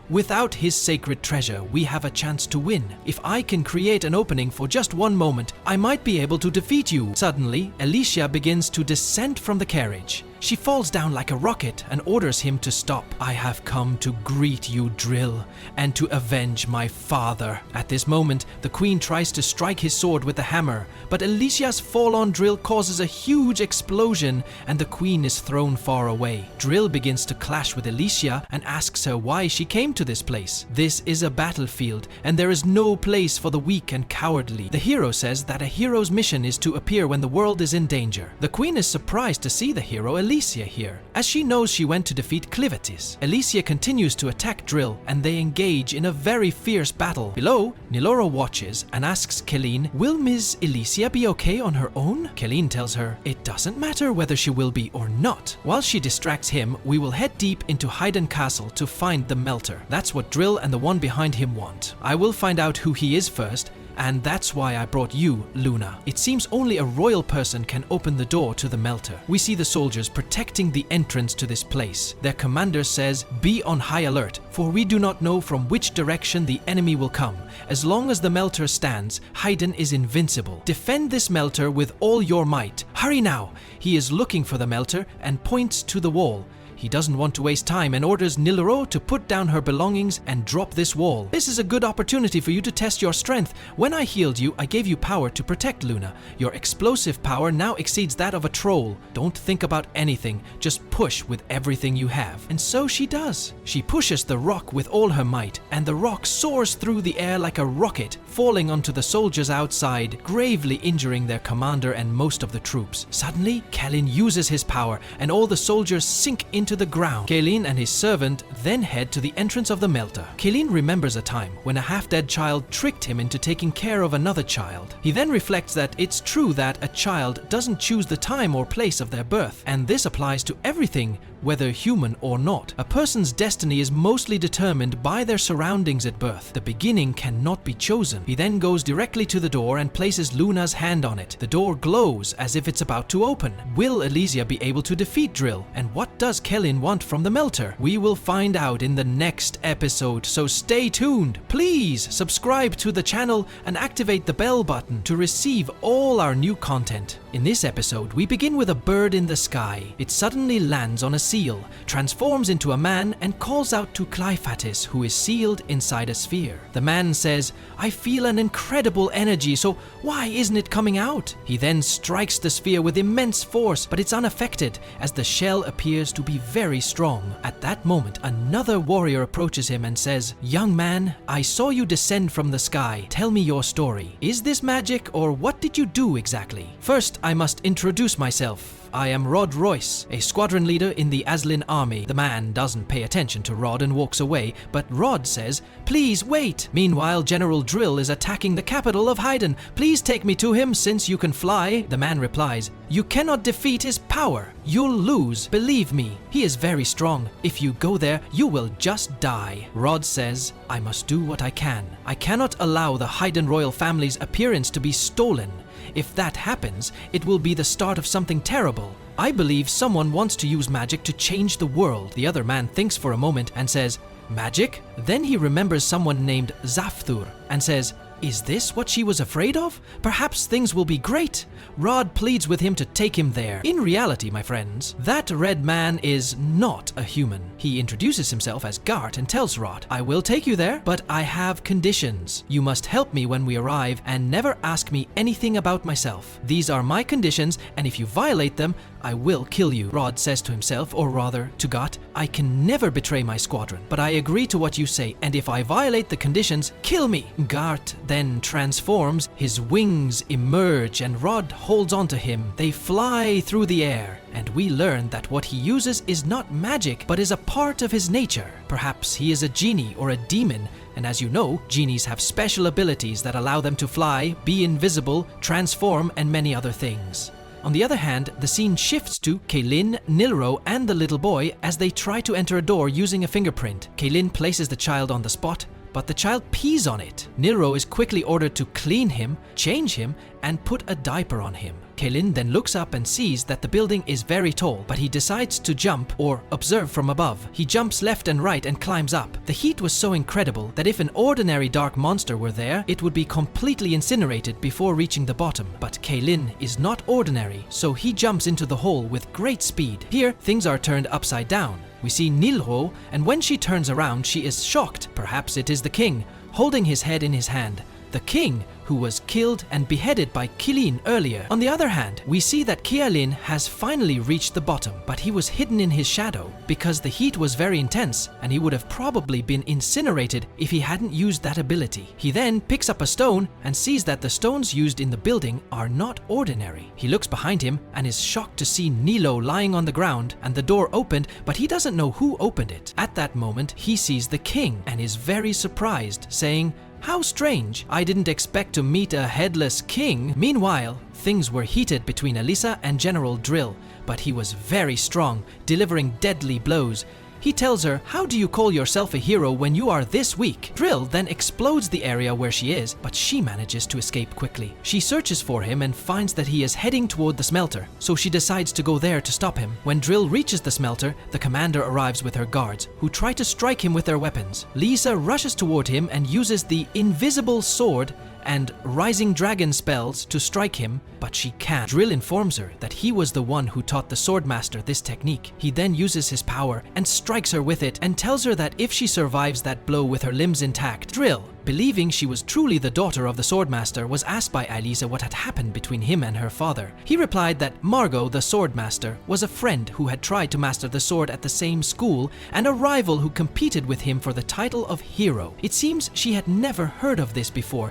"Without his sacred treasure, we have a chance to win. If I can create an opening for just one moment, I might be able to defeat you." Suddenly, Elysia begins to descend from the carriage. She falls down like a rocket and orders him to stop. "I have come to greet you, Drill, and to avenge my father." At this moment, the queen tries to strike his sword with the hammer, but Elysia's fall on Drill causes a huge explosion and the queen is thrown far away. Drill begins to clash with Elysia and asks her why she came to this place. This is a battlefield and there is no place for the weak and cowardly. The hero says that a hero's mission is to appear when the world is in danger. The queen is surprised to see the hero Elysia here, as she knows she went to defeat Clevatess. Elysia continues to attack Drill and they engage in a very fierce battle. Below, Niloro watches and asks Killeen, "Will Ms. Elysia be okay on her own?" Killeen tells her, "It doesn't matter whether she will be or not." While she distracts him, we will head deep into Hyden Castle to find the melter. That's what Drill and the one behind him want. I will find out who he is first, And that's why I brought you, Luna. It seems only a royal person can open the door to the melter. We see the soldiers protecting the entrance to this place. Their commander says, "Be on high alert, for we do not know from which direction the enemy will come. As long as the melter stands, Haydn is invincible. Defend this melter with all your might. Hurry now!" He is looking for the melter and points to the wall. He doesn't want to waste time and orders Nilro to put down her belongings and drop this wall. "This is a good opportunity for you to test your strength. When I healed you, I gave you power to protect Luna. Your explosive power now exceeds that of a troll. Don't think about anything, just push with everything you have." And so she does. She pushes the rock with all her might, and the rock soars through the air like a rocket, falling onto the soldiers outside, gravely injuring their commander and most of the troops. Suddenly, Kalin uses his power, and all the soldiers sink into the ground. Kalin and his servant then head to the entrance of the melter. Kalin remembers a time when a half-dead child tricked him into taking care of another child. He then reflects that it's true that a child doesn't choose the time or place of their birth, and this applies to everything, whether human or not. A person's destiny is mostly determined by their surroundings at birth. The beginning cannot be chosen. He then goes directly to the door and places Luna's hand on it. The door glows as if it's about to open. Will Elysia be able to defeat Drill? And what does Kalin want from the melter? We will find out in the next episode, so stay tuned. Please subscribe to the channel and activate the bell button to receive all our new content. In this episode, we begin with a bird in the sky. It suddenly lands on a seal, transforms into a man, and calls out to Clevatess, who is sealed inside a sphere. The man says, "I feel an incredible energy, so why isn't it coming out?" He then strikes the sphere with immense force, but it's unaffected, as the shell appears to be very strong. At that moment, another warrior approaches him and says, "Young man, I saw you descend from the sky. Tell me your story. Is this magic, or what did you do exactly?" "First, I must introduce myself. I am Rod Royce, a squadron leader in the Aslin army." The man doesn't pay attention to Rod and walks away, but Rod says, "Please wait." Meanwhile, General Drill is attacking the capital of Haydn. "Please take me to him since you can fly." The man replies, "You cannot defeat his power. You'll lose. Believe me, he is very strong. If you go there, you will just die." Rod says, "I must do what I can. I cannot allow the Haydn royal family's appearance to be stolen. If that happens, it will be the start of something terrible. I believe someone wants to use magic to change the world." The other man thinks for a moment and says, "Magic?" Then he remembers someone named Zafthur and says, "Is this what she was afraid of? Perhaps things will be great." Rod pleads with him to take him there. In reality, my friends, that red man is not a human. He introduces himself as Gart and tells Rod, "I will take you there, but I have conditions. You must help me when we arrive and never ask me anything about myself. These are my conditions, and if you violate them, I will kill you." Rod says to himself, or rather to Gart, "I can never betray my squadron, but I agree to what you say, and if I violate the conditions, kill me." Gart then transforms, his wings emerge, and Rod holds onto him. They fly through the air, and we learn that what he uses is not magic, but is a part of his nature. Perhaps he is a genie or a demon, and as you know, genies have special abilities that allow them to fly, be invisible, transform, and many other things. On the other hand, the scene shifts to Kalin, Nilro, and the little boy as they try to enter a door using a fingerprint. Kalin places the child on the spot, but the child pees on it. Nilro is quickly ordered to clean him, change him, and put a diaper on him. Kalin then looks up and sees that the building is very tall, but he decides to jump or observe from above. He jumps left and right and climbs up. The heat was so incredible that if an ordinary dark monster were there, it would be completely incinerated before reaching the bottom. But Kalin is not ordinary, so he jumps into the hole with great speed. Here, things are turned upside down. We see Nilro, and when she turns around, she is shocked. Perhaps it is the king, holding his head in his hand. The king, who was killed and beheaded by Kalin earlier. On the other hand, we see that Kalin has finally reached the bottom, but he was hidden in his shadow because the heat was very intense, and he would have probably been incinerated if he hadn't used that ability. He then picks up a stone and sees that the stones used in the building are not ordinary. He looks behind him and is shocked to see Nilo lying on the ground and the door opened, but he doesn't know who opened it. At that moment, he sees the king and is very surprised, saying, "How strange, I didn't expect to meet a headless king." Meanwhile, things were heated between Elisa and General Drill, but he was very strong, delivering deadly blows. He tells her, "How do you call yourself a hero when you are this weak?" Drill then explodes the area where she is, but she manages to escape quickly. She searches for him and finds that he is heading toward the smelter, so she decides to go there to stop him. When Drill reaches the smelter, the commander arrives with her guards, who try to strike him with their weapons. Lisa rushes toward him and uses the invisible sword and rising dragon spells to strike him, but she can't. Drill informs her that he was the one who taught the swordmaster this technique. He then uses his power and strikes her with it and tells her that if she survives that blow with her limbs intact, Drill, believing she was truly the daughter of the swordmaster, was asked by Elisa what had happened between him and her father. He replied that Margot, the swordmaster, was a friend who had tried to master the sword at the same school and a rival who competed with him for the title of hero. It seems she had never heard of this before,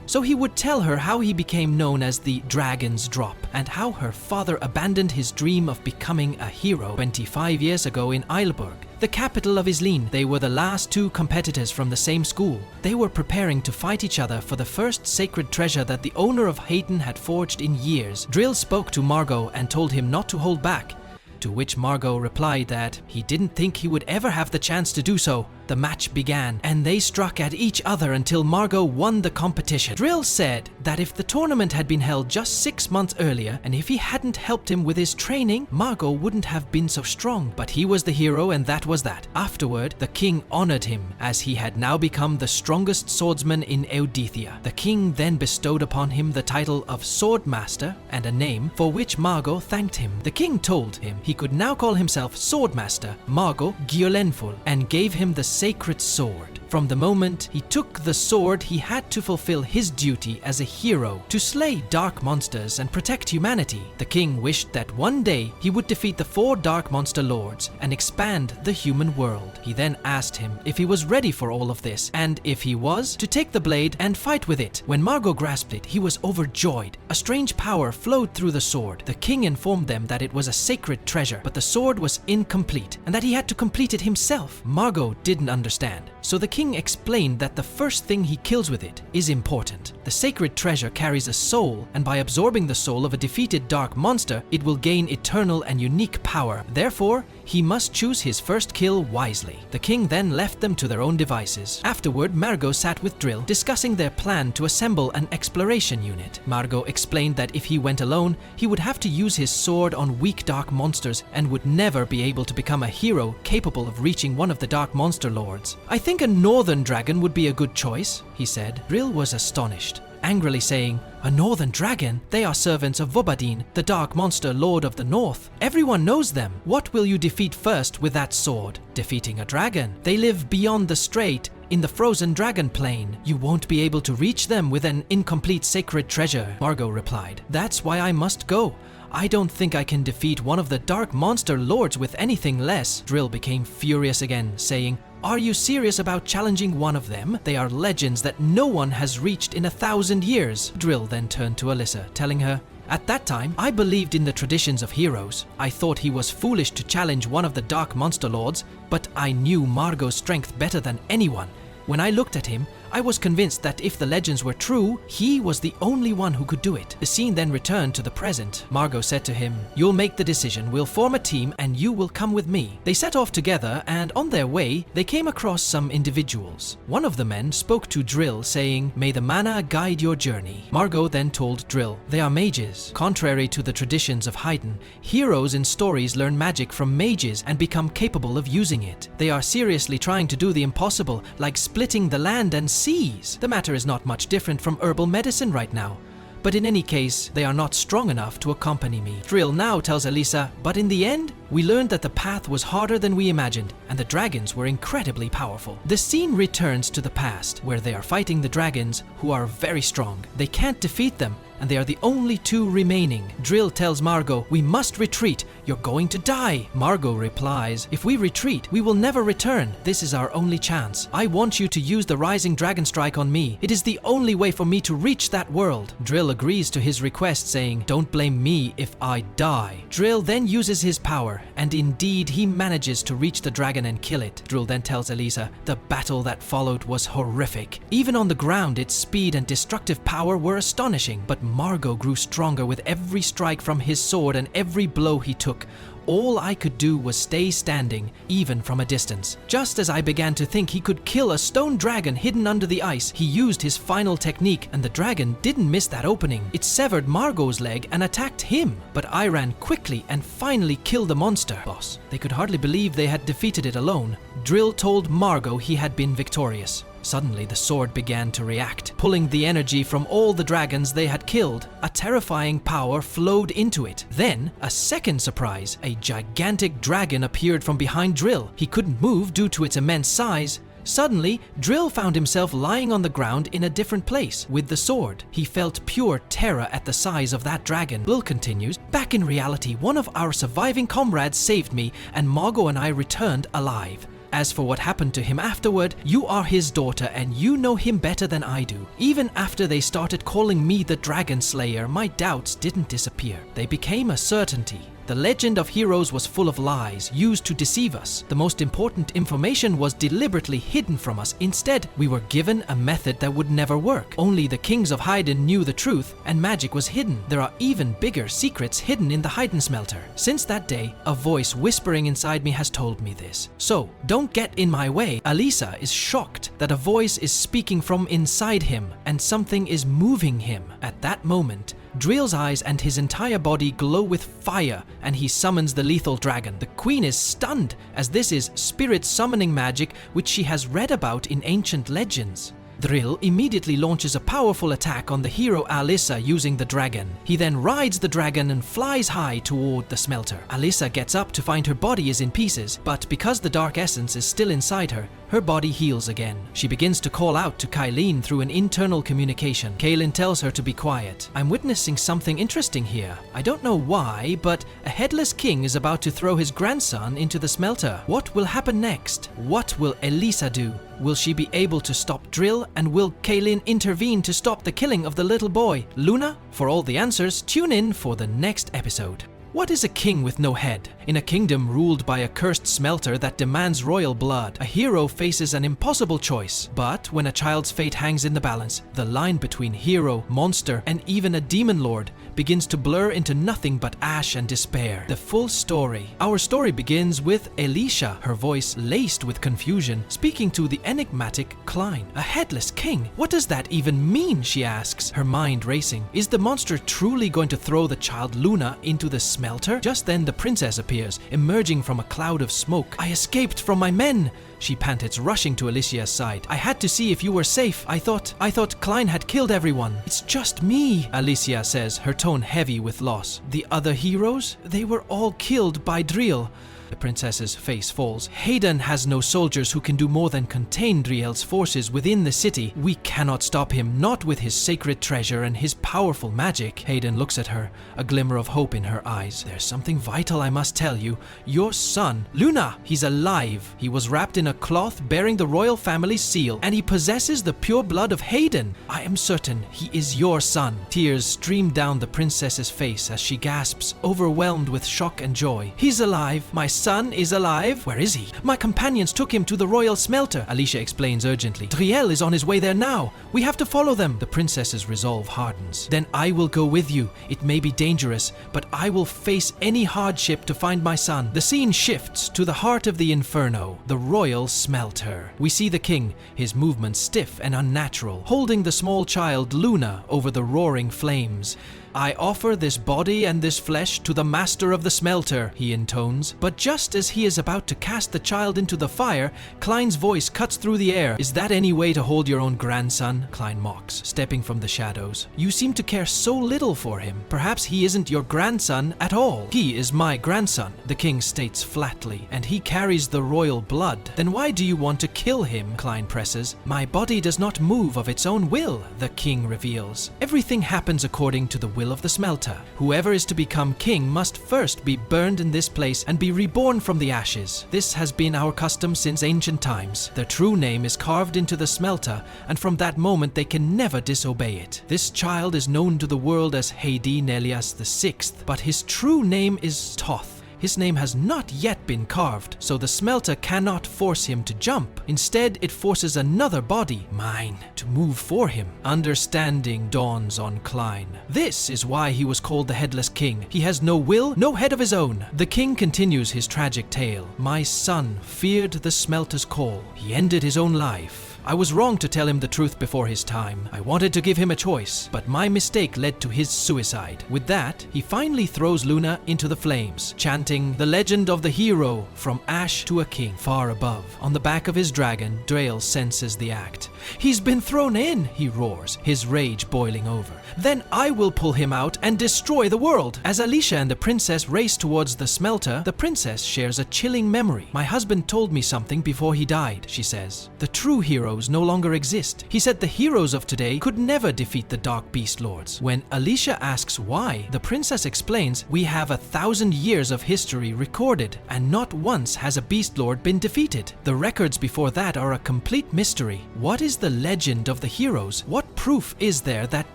so he would tell her how he became known as the Dragon's Drop and how her father abandoned his dream of becoming a hero 25 years ago in Eilburg, the capital of Islin. They were the last two competitors from the same school. They were preparing to fight each other for the first sacred treasure that the owner of Hayton had forged in years. Drill spoke to Margot and told him not to hold back, to which Margot replied that he didn't think he would ever have the chance to do so. The match began, and they struck at each other until Margot won the competition. Drill said that if the tournament had been held just 6 months earlier, and if he hadn't helped him with his training, Margot wouldn't have been so strong. But he was the hero, and that was that. Afterward, the king honored him, as he had now become the strongest swordsman in Eudithia. The king then bestowed upon him the title of Swordmaster and a name, for which Margot thanked him. The king told him he could now call himself Swordmaster Margot Giolenful, and gave him the sacred sword. From the moment he took the sword, he had to fulfill his duty as a hero to slay dark monsters and protect humanity. The king wished that one day he would defeat the 4 dark monster lords and expand the human world. He then asked him if he was ready for all of this, and if he was, to take the blade and fight with it. When Margot grasped it, he was overjoyed. A strange power flowed through the sword. The king informed them that it was a sacred treasure, but the sword was incomplete and that he had to complete it himself. Margot didn't understand, so the king explained that the first thing he kills with it is important. The sacred treasure carries a soul, and by absorbing the soul of a defeated dark monster, it will gain eternal and unique power. Therefore, he must choose his first kill wisely. The king then left them to their own devices. Afterward, Margot sat with Drill, discussing their plan to assemble an exploration unit. Margot explained that if he went alone, he would have to use his sword on weak dark monsters and would never be able to become a hero capable of reaching one of the dark monster lords. "I think a northern dragon would be a good choice," he said. Drill was astonished, angrily saying, "A northern dragon? They are servants of Vobadin, the dark monster lord of the north. Everyone knows them. What will you defeat first with that sword?" "Defeating a dragon. They live beyond the strait, in the frozen dragon plain. You won't be able to reach them with an incomplete sacred treasure," Margot replied. "That's why I must go. I don't think I can defeat one of the dark monster lords with anything less." Drill became furious again, saying, "Are you serious about challenging one of them? They are legends that no one has reached in 1,000 years. Drill then turned to Alyssa, telling her, "At that time, I believed in the traditions of heroes. I thought he was foolish to challenge one of the dark monster lords, but I knew Margot's strength better than anyone. When I looked at him, I was convinced that if the legends were true, he was the only one who could do it." The scene then returned to the present. Margot said to him, "You'll make the decision. We'll form a team and you will come with me." They set off together, and on their way, they came across some individuals. One of the men spoke to Drill, saying, "May the mana guide your journey." Margot then told Drill, "They are mages. Contrary to the traditions of Haydn, heroes in stories learn magic from mages and become capable of using it. They are seriously trying to do the impossible, like splitting the land and seas. The matter is not much different from herbal medicine right now. But in any case, they are not strong enough to accompany me." Drill now tells Elisa, "But in the end, we learned that the path was harder than we imagined, and the dragons were incredibly powerful." The scene returns to the past, where they are fighting the dragons, who are very strong. They can't defeat them, and they are the only 2 remaining. Drill tells Margot, "We must retreat. You're going to die." Margot replies, "If we retreat, we will never return. This is our only chance. I want you to use the rising dragon strike on me. It is the only way for me to reach that world." Drill agrees to his request, saying, "Don't blame me if I die." Drill then uses his power, and indeed he manages to reach the dragon and kill it. Drill then tells Elisa, "The battle that followed was horrific. Even on the ground, its speed and destructive power were astonishing, but Margot grew stronger with every strike from his sword and every blow he took. All I could do was stay standing, even from a distance. Just as I began to think he could kill a stone dragon hidden under the ice, he used his final technique, and the dragon didn't miss that opening. It severed Margot's leg and attacked him, but I ran quickly and finally killed the monster. Boss. They could hardly believe they had defeated it alone. Drill told Margot he had been victorious. Suddenly, the sword began to react, pulling the energy from all the dragons they had killed. A terrifying power flowed into it. Then, a second surprise. A gigantic dragon appeared from behind Drill. He couldn't move due to its immense size. Suddenly, Drill found himself lying on the ground in a different place with the sword. He felt pure terror at the size of that dragon. Drill continues, "Back in reality, one of our surviving comrades saved me, and Margot and I returned alive. As for what happened to him afterward, you are his daughter and you know him better than I do. Even after they started calling me the Dragon Slayer, my doubts didn't disappear. They became a certainty. The legend of heroes was full of lies, used to deceive us. The most important information was deliberately hidden from us. Instead, we were given a method that would never work. Only the kings of Haydn knew the truth, and magic was hidden. There are even bigger secrets hidden in the Haydn smelter. Since that day, a voice whispering inside me has told me this. So, don't get in my way." Alisa is shocked that a voice is speaking from inside him, and something is moving him. At that moment, Drill's eyes and his entire body glow with fire, and he summons the lethal dragon. The queen is stunned, as this is spirit summoning magic which she has read about in ancient legends. Drill immediately launches a powerful attack on the hero Alisa using the dragon. He then rides the dragon and flies high toward the smelter. Alisa gets up to find her body is in pieces, but because the dark essence is still inside her, her body heals again. She begins to call out to Kylene through an internal communication. Kaylin tells her to be quiet. "I'm witnessing something interesting here. I don't know why, but a headless king is about to throw his grandson into the smelter. What will happen next? What will Elisa do? Will she be able to stop Drill, and will Kaylin intervene to stop the killing of the little boy, Luna?" For all the answers, tune in for the next episode. What is a king with no head? In a kingdom ruled by a cursed smelter that demands royal blood, a hero faces an impossible choice. But when a child's fate hangs in the balance, the line between hero, monster, and even a demon lord begins to blur into nothing but ash and despair. The full story. Our story begins with Elisha, her voice laced with confusion, speaking to the enigmatic Klein. "A headless king? What does that even mean?" she asks, her mind racing. Is the monster truly going to throw the child Luna into the smelter? Just then the princess appears, emerging from a cloud of smoke. "I escaped from my men," she panted, rushing to Alicia's side. "I had to see if you were safe. I thought Klein had killed everyone." "It's just me," Alicia says, her tone heavy with loss. "The other heroes? They were all killed by Drill." The princess's face falls. "Haydn has no soldiers who can do more than contain Driel's forces within the city. We cannot stop him, not with his sacred treasure and his powerful magic." Haydn looks at her, a glimmer of hope in her eyes. "There's something vital I must tell you. Your son, Luna, he's alive. He was wrapped in a cloth bearing the royal family's seal, and he possesses the pure blood of Haydn. I am certain he is your son." Tears stream down the princess's face as she gasps, overwhelmed with shock and joy. "He's alive. My son is alive. Where is he? My companions took him to the royal smelter," Alicia explains urgently. "Driel is on his way there now. We have to follow them." The princess's resolve hardens. "Then I will go with you. It may be dangerous, but I will face any hardship to find my son." The scene shifts to the heart of the inferno, the royal smelter. We see the king, his movements stiff and unnatural, holding the small child Luna over the roaring flames. "I offer this body and this flesh to the master of the smelter," he intones. But just as he is about to cast the child into the fire, Klein's voice cuts through the air. "Is that any way to hold your own grandson?" Klein mocks, stepping from the shadows. "You seem to care so little for him. Perhaps he isn't your grandson at all." "He is my grandson," the king states flatly, "and he carries the royal blood." "Then why do you want to kill him?" Klein presses. "My body does not move of its own will," the king reveals. "Everything happens according to the will of the smelter. Whoever is to become king must first be burned in this place and be reborn from the ashes. This has been our custom since ancient times. Their true name is carved into the smelter, and from that moment they can never disobey it. This child is known to the world as Haydn Elias VI, but his true name is Toth. His name has not yet been carved, so the smelter cannot force him to jump. Instead, it forces another body, mine, to move for him. Understanding dawns on Klein. This is why he was called the Headless King. He has no will, no head of his own. The king continues his tragic tale. My son feared the smelter's call. He ended his own life. I was wrong to tell him the truth before his time. I wanted to give him a choice, but my mistake led to his suicide. With that, he finally throws Luna into the flames, chanting the legend of the hero from ash to a king far above. On the back of his dragon, Drael senses the act. He's been thrown in, he roars, his rage boiling over. Then I will pull him out and destroy the world. As Alicia and the princess race towards the smelter, the princess shares a chilling memory. My husband told me something before he died, she says. The true heroes no longer exist. He said the heroes of today could never defeat the Dark Beast Lords. When Alicia asks why, the princess explains, we have 1,000 years of history recorded, and not once has a Beast Lord been defeated. The records before that are a complete mystery. What is the legend of the heroes? What proof is there that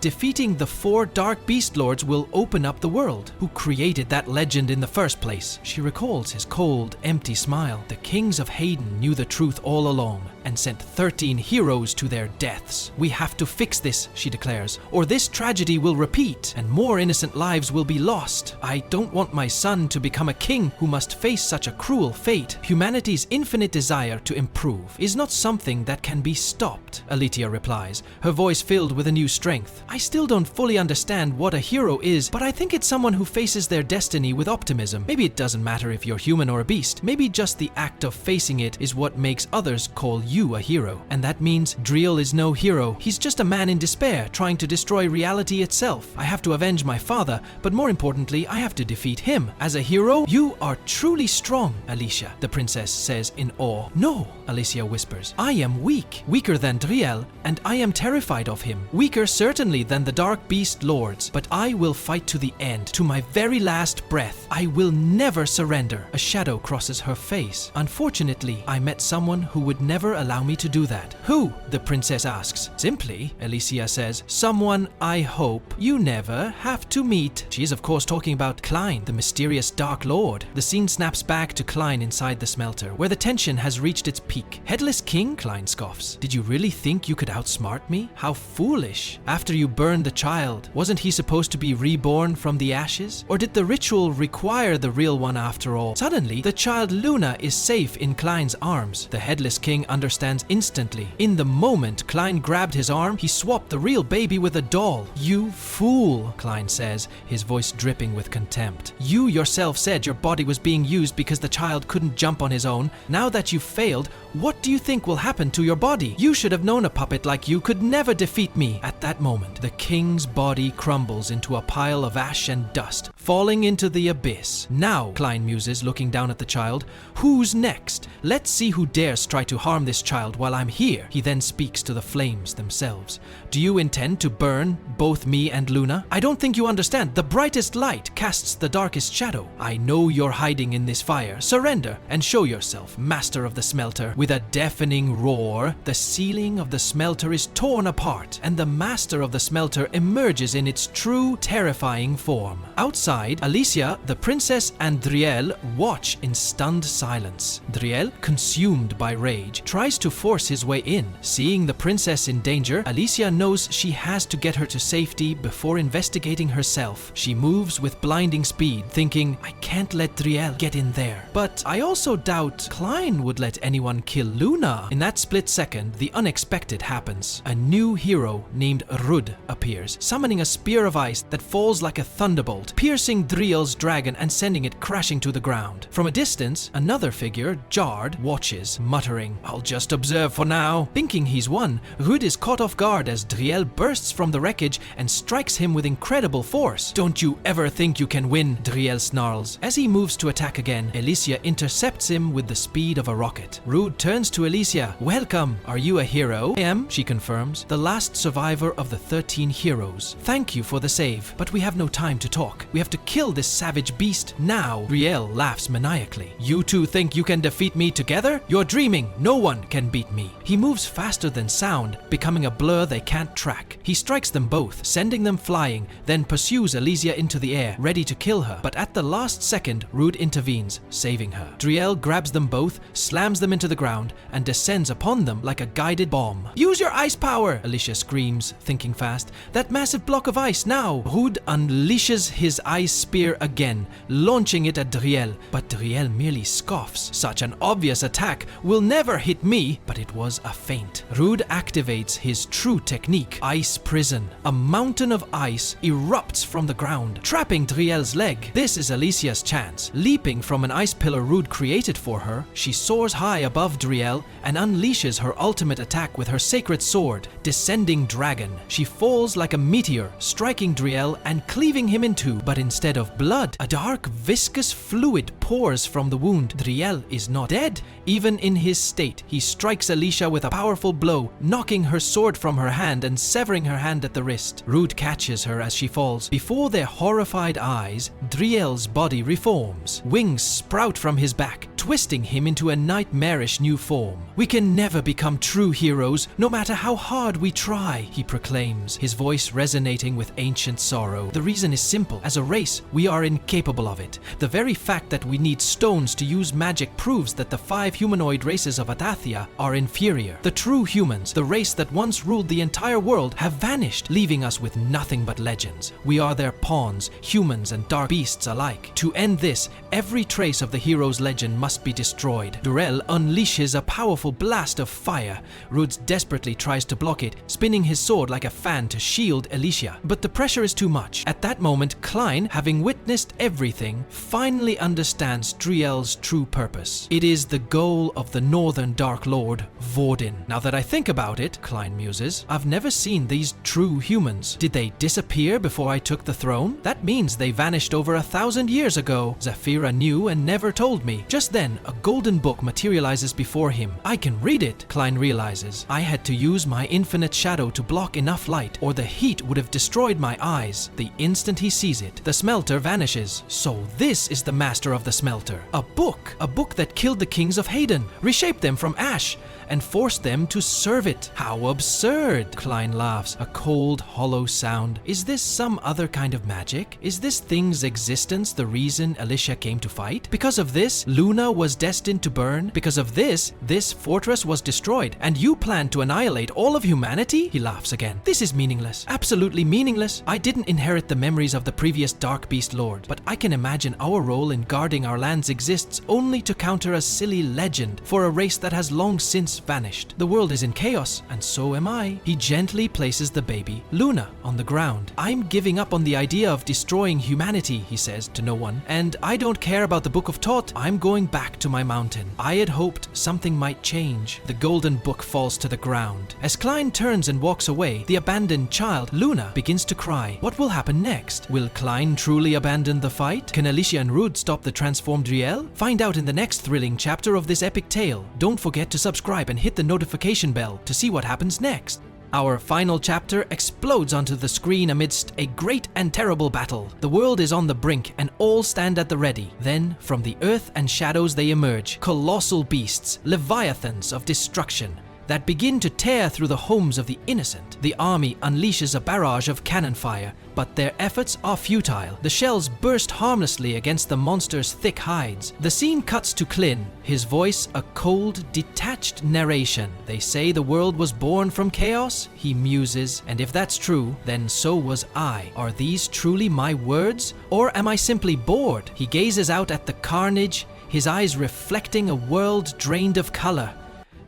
defeating the 4 Dark Beast Lords will open up the world? Who created that legend in the first place? She recalls his cold, empty smile. The kings of Hayden knew the truth all along and sent 13 heroes to their deaths. We have to fix this, she declares, or this tragedy will repeat and more innocent lives will be lost. I don't want my son to become a king who must face such a cruel fate. Humanity's infinite desire to improve is not something that can be stopped, Alicia replies, her voice filled with a new strength. I still don't fully understand what a hero is, but I think it's someone who faces their destiny with optimism. Maybe it doesn't matter if you're human or a beast. Maybe just the act of facing it is what makes others call you a hero. And that means Drael is no hero. He's just a man in despair, trying to destroy reality itself. I have to avenge my father, but more importantly, I have to defeat him. As a hero, you are truly strong, Alicia, the princess says in awe. No, Alicia whispers. I am weak, weaker than Drael, and I am terrified of him. Weaker certainly than the Dark Beast Lords, but I will fight to the end, to my very last breath. I will never surrender. A shadow crosses her face. Unfortunately, I met someone who would never allow me to do that. Who? The princess asks. Simply, Alicia says, someone I hope you never have to meet. She is of course talking about Klein, the mysterious Dark Lord. The scene snaps back to Klein inside the smelter, where the tension has reached its peak. Headless King? Klein scoffs. Did you really think you could outsmart me? How foolish. After you burned the child, wasn't he supposed to be reborn from the ashes? Or did the ritual require the real one after all? Suddenly, the child Luna is safe in Klein's arms. The Headless King understands instantly. In the moment Klein grabbed his arm, he swapped the real baby with a doll. You fool, Klein says, his voice dripping with contempt. You yourself said your body was being used because the child couldn't jump on his own. Now that you've failed, what do you think will happen to your body? You should have known a puppet like you could never defeat me. At that moment, the king's body crumbles into a pile of ash and dust, falling into the abyss. Now, Klein muses, looking down at the child, who's next? Let's see who dares try to harm this child while I'm here. He then speaks to the flames themselves. Do you intend to burn both me and Luna? I don't think you understand. The brightest light casts the darkest shadow. I know you're hiding in this fire. Surrender and show yourself, master of the smelter. With a deafening roar, the ceiling of the smelter is torn apart, and the master of the smelter emerges in its true, terrifying form. Outside, Alicia, the princess, and Drael watch in stunned silence. Drael, consumed by rage, tries to force his way in. Seeing the princess in danger, Alicia knows she has to get her to safety before investigating herself. She moves with blinding speed, thinking, I can't let Drael get in there. But I also doubt Klein would let anyone kill Luna. In that split second, the unexpected happens. A new hero named Rud appears, summoning a spear of ice that falls like a thunderbolt, piercing Drael's dragon and sending it crashing to the ground. From a distance, another figure, Jard, watches, muttering, I'll just observe for now. Thinking he's won, Rud is caught off guard as Drael bursts from the wreckage and strikes him with incredible force. Don't you ever think you can win, Drael snarls. As he moves to attack again, Alicia intercepts him with the speed of a rocket. Rud turns to Alicia. Welcome. Are you a hero? I am, she confirms, the last survivor of the 13 heroes. Thank you for the save, but we have no time to talk. We have to kill this savage beast now. Driel laughs maniacally. You two think you can defeat me together? You're dreaming. No one can beat me. He moves faster than sound, becoming a blur they can't track. He strikes them both, sending them flying, then pursues Elysia into the air, ready to kill her. But at the last second, Rude intervenes, saving her. Driel grabs them both, slams them into the ground, and descends upon them like a guided bomb. Use your ice power, Elysia screams, thinking fast. That massive block of ice now. Rude unleashes his ice spear again, launching it at Driel, but Driel merely scoffs. Such an obvious attack will never hit me, but it was a feint. Rude activates his true technique, Ice Prison. A mountain of ice erupts from the ground, trapping Driel's leg. This is Elysia's chance. Leaping from an ice pillar Rude created for her, she soars high above Driel and unleashes her ultimate attack with her sacred sword, Descending Dragon. She falls like a meteor, striking Driel and cleaving him in two, but instead of blood, a dark viscous fluid pours from the wound. Driel is not dead. Even in his state, he strikes Elysia with a powerful blow, knocking her sword from her hand and severing her hand at the wrist. Rude catches her as she falls. Before their horrified eyes, Driel's body reforms. Wings sprout from his back, twisting him into a nightmarish new form. We can never become true heroes, no matter how hard we try, he proclaims, his voice resonating with ancient sorrow. The reason is simple. As a race, we are incapable of it. The very fact that we need stones to use magic proves that the 5 humanoid races of Atathia are inferior. The true humans, the race that once ruled the entire world, have vanished, leaving us with nothing but legends. We are their pawns, humans and dark beasts alike. To end this, every trace of the hero's legend must be destroyed. Driel unleashes a powerful blast of fire. Rude desperately tries to block it, spinning his sword like a fan to shield Elysia. But the pressure is too much. At that moment, Klein, having witnessed everything, finally understands Driel's true purpose. It is the goal of the Northern Dark Lord, Vorden. Now that I think about it, Klein muses, I've never seen these true humans. Did they disappear before I took the throne? That means they vanished over 1,000 years ago. Zafira knew and never told me. Just then, a golden book materializes before him. I can read it, Klein realizes. I had to use my infinite shadow to block enough light, or the heat would have destroyed my eyes. The instant he sees it, the smelter vanishes. So this is the master of the smelter. A book that killed the kings of Hayden, reshaped them from ash, and forced them to serve it. How absurd! Klein laughs, a cold, hollow sound. Is this some other kind of magic? Is this thing's existence the reason Elysia came to fight? Because of this, Luna was destined to burn? Because of this fortress was destroyed, and you plan to annihilate all of humanity? He laughs again. This is meaningless. Absolutely meaningless. I didn't inherit the memories of the previous Dark Beast Lord, but I can imagine our role in guarding our lands exists only to counter a silly legend for a race that has long since vanished. The world is in chaos, and so am I. He gently places the baby, Luna, on the ground. I'm giving up on the idea of destroying humanity, he says to no one, and I don't care about the Book of Thought. I'm going back to my mountain. I had hoped something might change. The golden book falls to the ground. As Klein turns and walks away, the abandoned child, Luna, begins to cry. What will happen next? Will Klein truly abandon the fight? Can Elysia and Rude stop the transformed Driel? Find out in the next thrilling chapter of this epic tale. Don't forget to subscribe and hit the notification bell to see what happens next. Our final chapter explodes onto the screen amidst a great and terrible battle. The world is on the brink and all stand at the ready. Then, from the earth and shadows they emerge, colossal beasts, leviathans of destruction, that begin to tear through the homes of the innocent. The army unleashes a barrage of cannon fire, but their efforts are futile. The shells burst harmlessly against the monster's thick hides. The scene cuts to Klin, his voice a cold, detached narration. They say the world was born from chaos, he muses, and if that's true, then so was I. Are these truly my words? Or am I simply bored? He gazes out at the carnage, his eyes reflecting a world drained of color.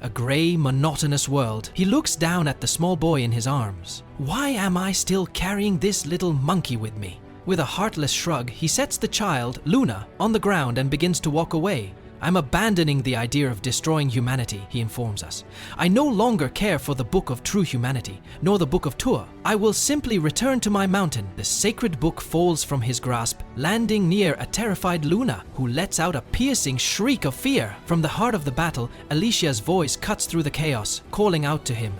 A grey, monotonous world. He looks down at the small boy in his arms. Why am I still carrying this little monkey with me? With a heartless shrug, he sets the child, Luna, on the ground and begins to walk away. I'm abandoning the idea of destroying humanity, he informs us. I no longer care for the Book of True Humanity, nor the Book of Tur. I will simply return to my mountain. The sacred book falls from his grasp, landing near a terrified Luna, who lets out a piercing shriek of fear. From the heart of the battle, Elysia's voice cuts through the chaos, calling out to him.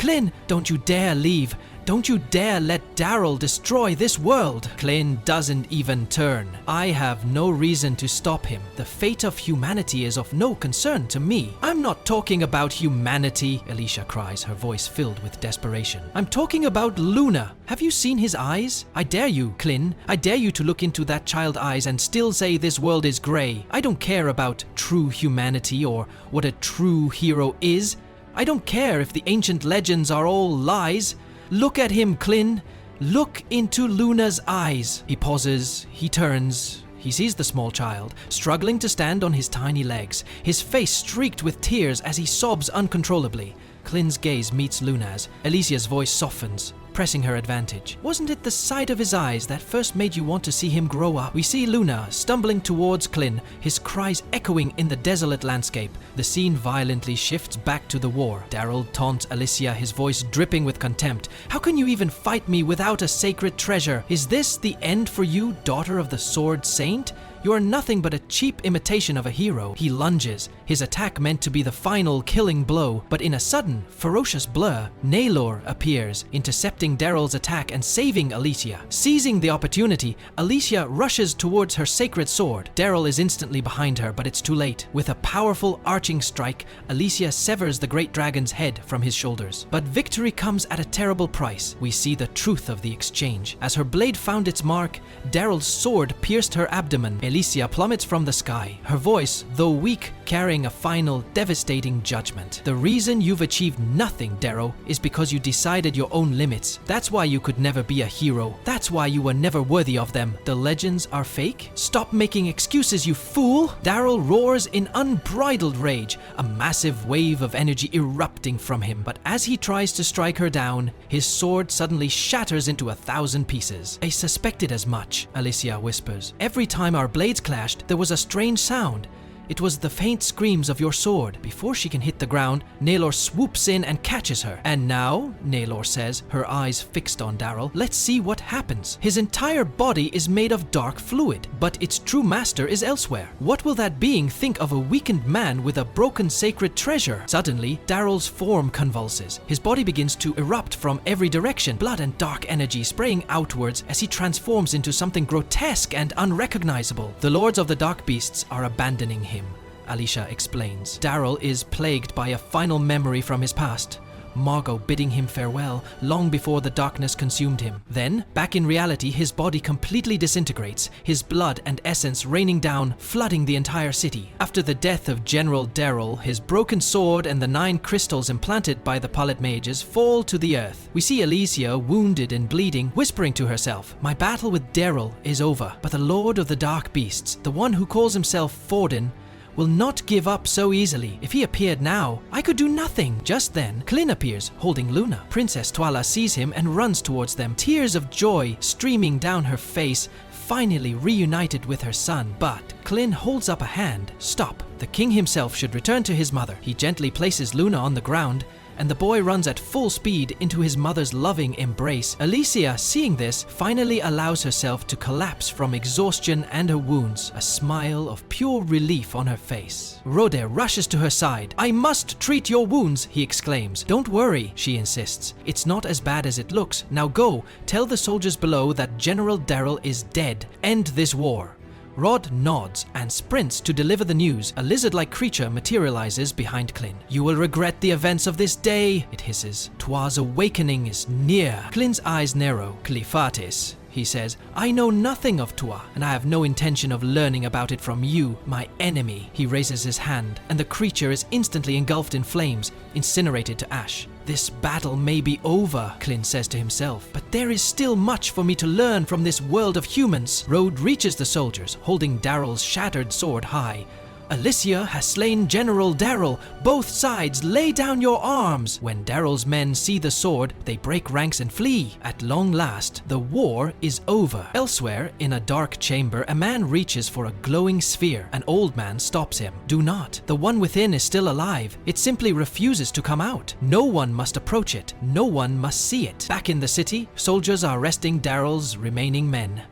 Clin, don't you dare leave. Don't you dare let Daryl destroy this world. Clin doesn't even turn. I have no reason to stop him. The fate of humanity is of no concern to me. I'm not talking about humanity, Alicia cries, her voice filled with desperation. I'm talking about Luna. Have you seen his eyes? I dare you, Clin. I dare you to look into that child's eyes and still say this world is grey. I don't care about true humanity or what a true hero is. I don't care if the ancient legends are all lies. Look at him, Clin. Look into Luna's eyes. He pauses, he turns. He sees the small child, struggling to stand on his tiny legs, his face streaked with tears as he sobs uncontrollably. Clin's gaze meets Luna's. Alicia's voice softens, pressing her advantage. Wasn't it the sight of his eyes that first made you want to see him grow up? We see Luna stumbling towards Clin, his cries echoing in the desolate landscape. The scene violently shifts back to the war. Daryl taunts Alicia, his voice dripping with contempt. How can you even fight me without a sacred treasure? Is this the end for you, daughter of the Sword Saint? You are nothing but a cheap imitation of a hero. He lunges, his attack meant to be the final killing blow, but in a sudden, ferocious blur, Naylor appears, intercepting Daryl's attack and saving Alicia. Seizing the opportunity, Alicia rushes towards her sacred sword. Daryl is instantly behind her, but it's too late. With a powerful arching strike, Alicia severs the great dragon's head from his shoulders. But victory comes at a terrible price. We see the truth of the exchange. As her blade found its mark, Daryl's sword pierced her abdomen. Alicia plummets from the sky, her voice, though weak, carrying a final, devastating judgment. The reason you've achieved nothing, Daryl, is because you decided your own limits. That's why you could never be a hero. That's why you were never worthy of them. The legends are fake? Stop making excuses, you fool! Daryl roars in unbridled rage, a massive wave of energy erupting from him. But as he tries to strike her down, his sword suddenly shatters into 1,000 pieces. I suspected as much, Alicia whispers. Every time our blades clashed, there was a strange sound. It was the faint screams of your sword. Before she can hit the ground, Naylor swoops in and catches her. And now, Naylor says, her eyes fixed on Daryl, let's see what happens. His entire body is made of dark fluid, but its true master is elsewhere. What will that being think of a weakened man with a broken sacred treasure? Suddenly, Daryl's form convulses. His body begins to erupt from every direction, blood and dark energy spraying outwards as he transforms into something grotesque and unrecognizable. The lords of the dark beasts are abandoning him, Alicia explains. Daryl is plagued by a final memory from his past. Margot bidding him farewell long before the darkness consumed him. Then, back in reality, his body completely disintegrates, his blood and essence raining down, flooding the entire city. After the death of General Daryl, his broken sword and the 9 crystals implanted by the Pilot Mages fall to the earth. We see Alicia, wounded and bleeding, whispering to herself, my battle with Daryl is over, but the Lord of the Dark Beasts, the one who calls himself Forden, will not give up so easily. If he appeared now, I could do nothing. Just then, Clin appears, holding Luna. Princess Twala sees him and runs towards them, tears of joy streaming down her face, finally reunited with her son. But Clin holds up a hand. Stop. The king himself should return to his mother. He gently places Luna on the ground, and the boy runs at full speed into his mother's loving embrace. Alicia, seeing this, finally allows herself to collapse from exhaustion and her wounds, a smile of pure relief on her face. Rode rushes to her side. I must treat your wounds, he exclaims. Don't worry, she insists. It's not as bad as it looks. Now go, tell the soldiers below that General Daryl is dead. End this war. Rod nods and sprints to deliver the news. A lizard-like creature materializes behind Clin. You will regret the events of this day, it hisses. Twa's awakening is near. Clin's eyes narrow. Clevatess, he says, I know nothing of Twa, and I have no intention of learning about it from you, my enemy. He raises his hand, and the creature is instantly engulfed in flames, incinerated to ash. This battle may be over, Clin says to himself, but there is still much for me to learn from this world of humans. Rode reaches the soldiers, holding Daryl's shattered sword high. Alicia has slain General Daryl. Both sides, lay down your arms. When Daryl's men see the sword, they break ranks and flee. At long last, the war is over. Elsewhere, in a dark chamber, a man reaches for a glowing sphere. An old man stops him. Do not. The one within is still alive. It simply refuses to come out. No one must approach it. No one must see it. Back in the city, soldiers are arresting Daryl's remaining men.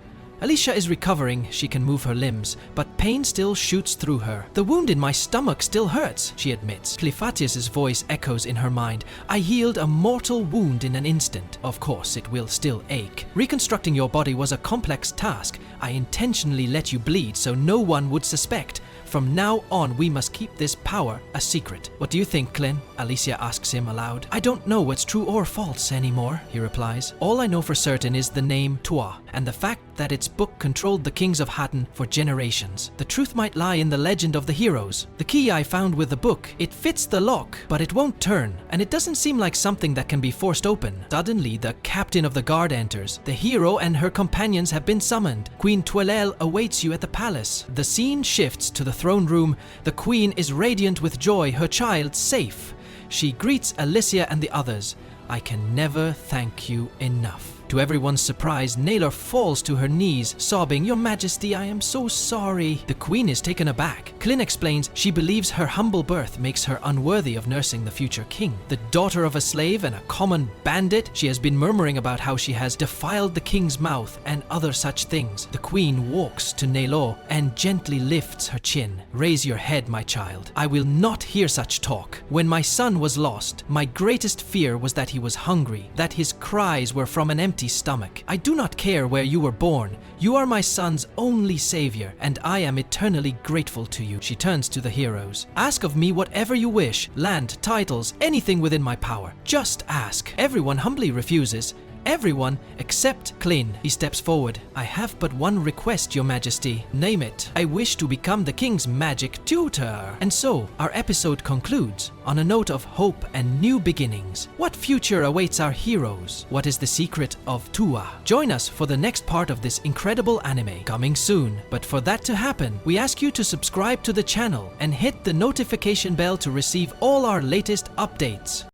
Alicia is recovering, she can move her limbs, but pain still shoots through her. The wound in my stomach still hurts, she admits. Clevatess's voice echoes in her mind. I healed a mortal wound in an instant. Of course, it will still ache. Reconstructing your body was a complex task. I intentionally let you bleed so no one would suspect. From now on, we must keep this power a secret. What do you think, Clin? Alicia asks him aloud. I don't know what's true or false anymore, he replies. All I know for certain is the name Tua, and the fact that its book controlled the kings of Hatton for generations. The truth might lie in the legend of the heroes. The key I found with the book, it fits the lock, but it won't turn, and it doesn't seem like something that can be forced open. Suddenly, the captain of the guard enters. The hero and her companions have been summoned. Queen Twelel awaits you at the palace. The scene shifts to the throne room. The queen is radiant with joy, her child safe. She greets Alicia and the others. I can never thank you enough. To everyone's surprise, Naylor falls to her knees, sobbing, Your Majesty, I am so sorry. The queen is taken aback. Clin explains she believes her humble birth makes her unworthy of nursing the future king. The daughter of a slave and a common bandit, she has been murmuring about how she has defiled the king's mouth and other such things. The queen walks to Naylor and gently lifts her chin. Raise your head, my child. I will not hear such talk. When my son was lost, my greatest fear was that he was hungry, that his cries were from an empty stomach. I do not care where you were born. You are my son's only savior, and I am eternally grateful to you. She turns to the heroes. Ask of me whatever you wish, land, titles, anything within my power. Just ask. Everyone humbly refuses. Everyone except Clin. He steps forward. I have but one request, Your Majesty. Name it. I wish to become the king's magic tutor. And so, our episode concludes on a note of hope and new beginnings. What future awaits our heroes? What is the secret of Tua? Join us for the next part of this incredible anime, coming soon. But for that to happen, we ask you to subscribe to the channel and hit the notification bell to receive all our latest updates.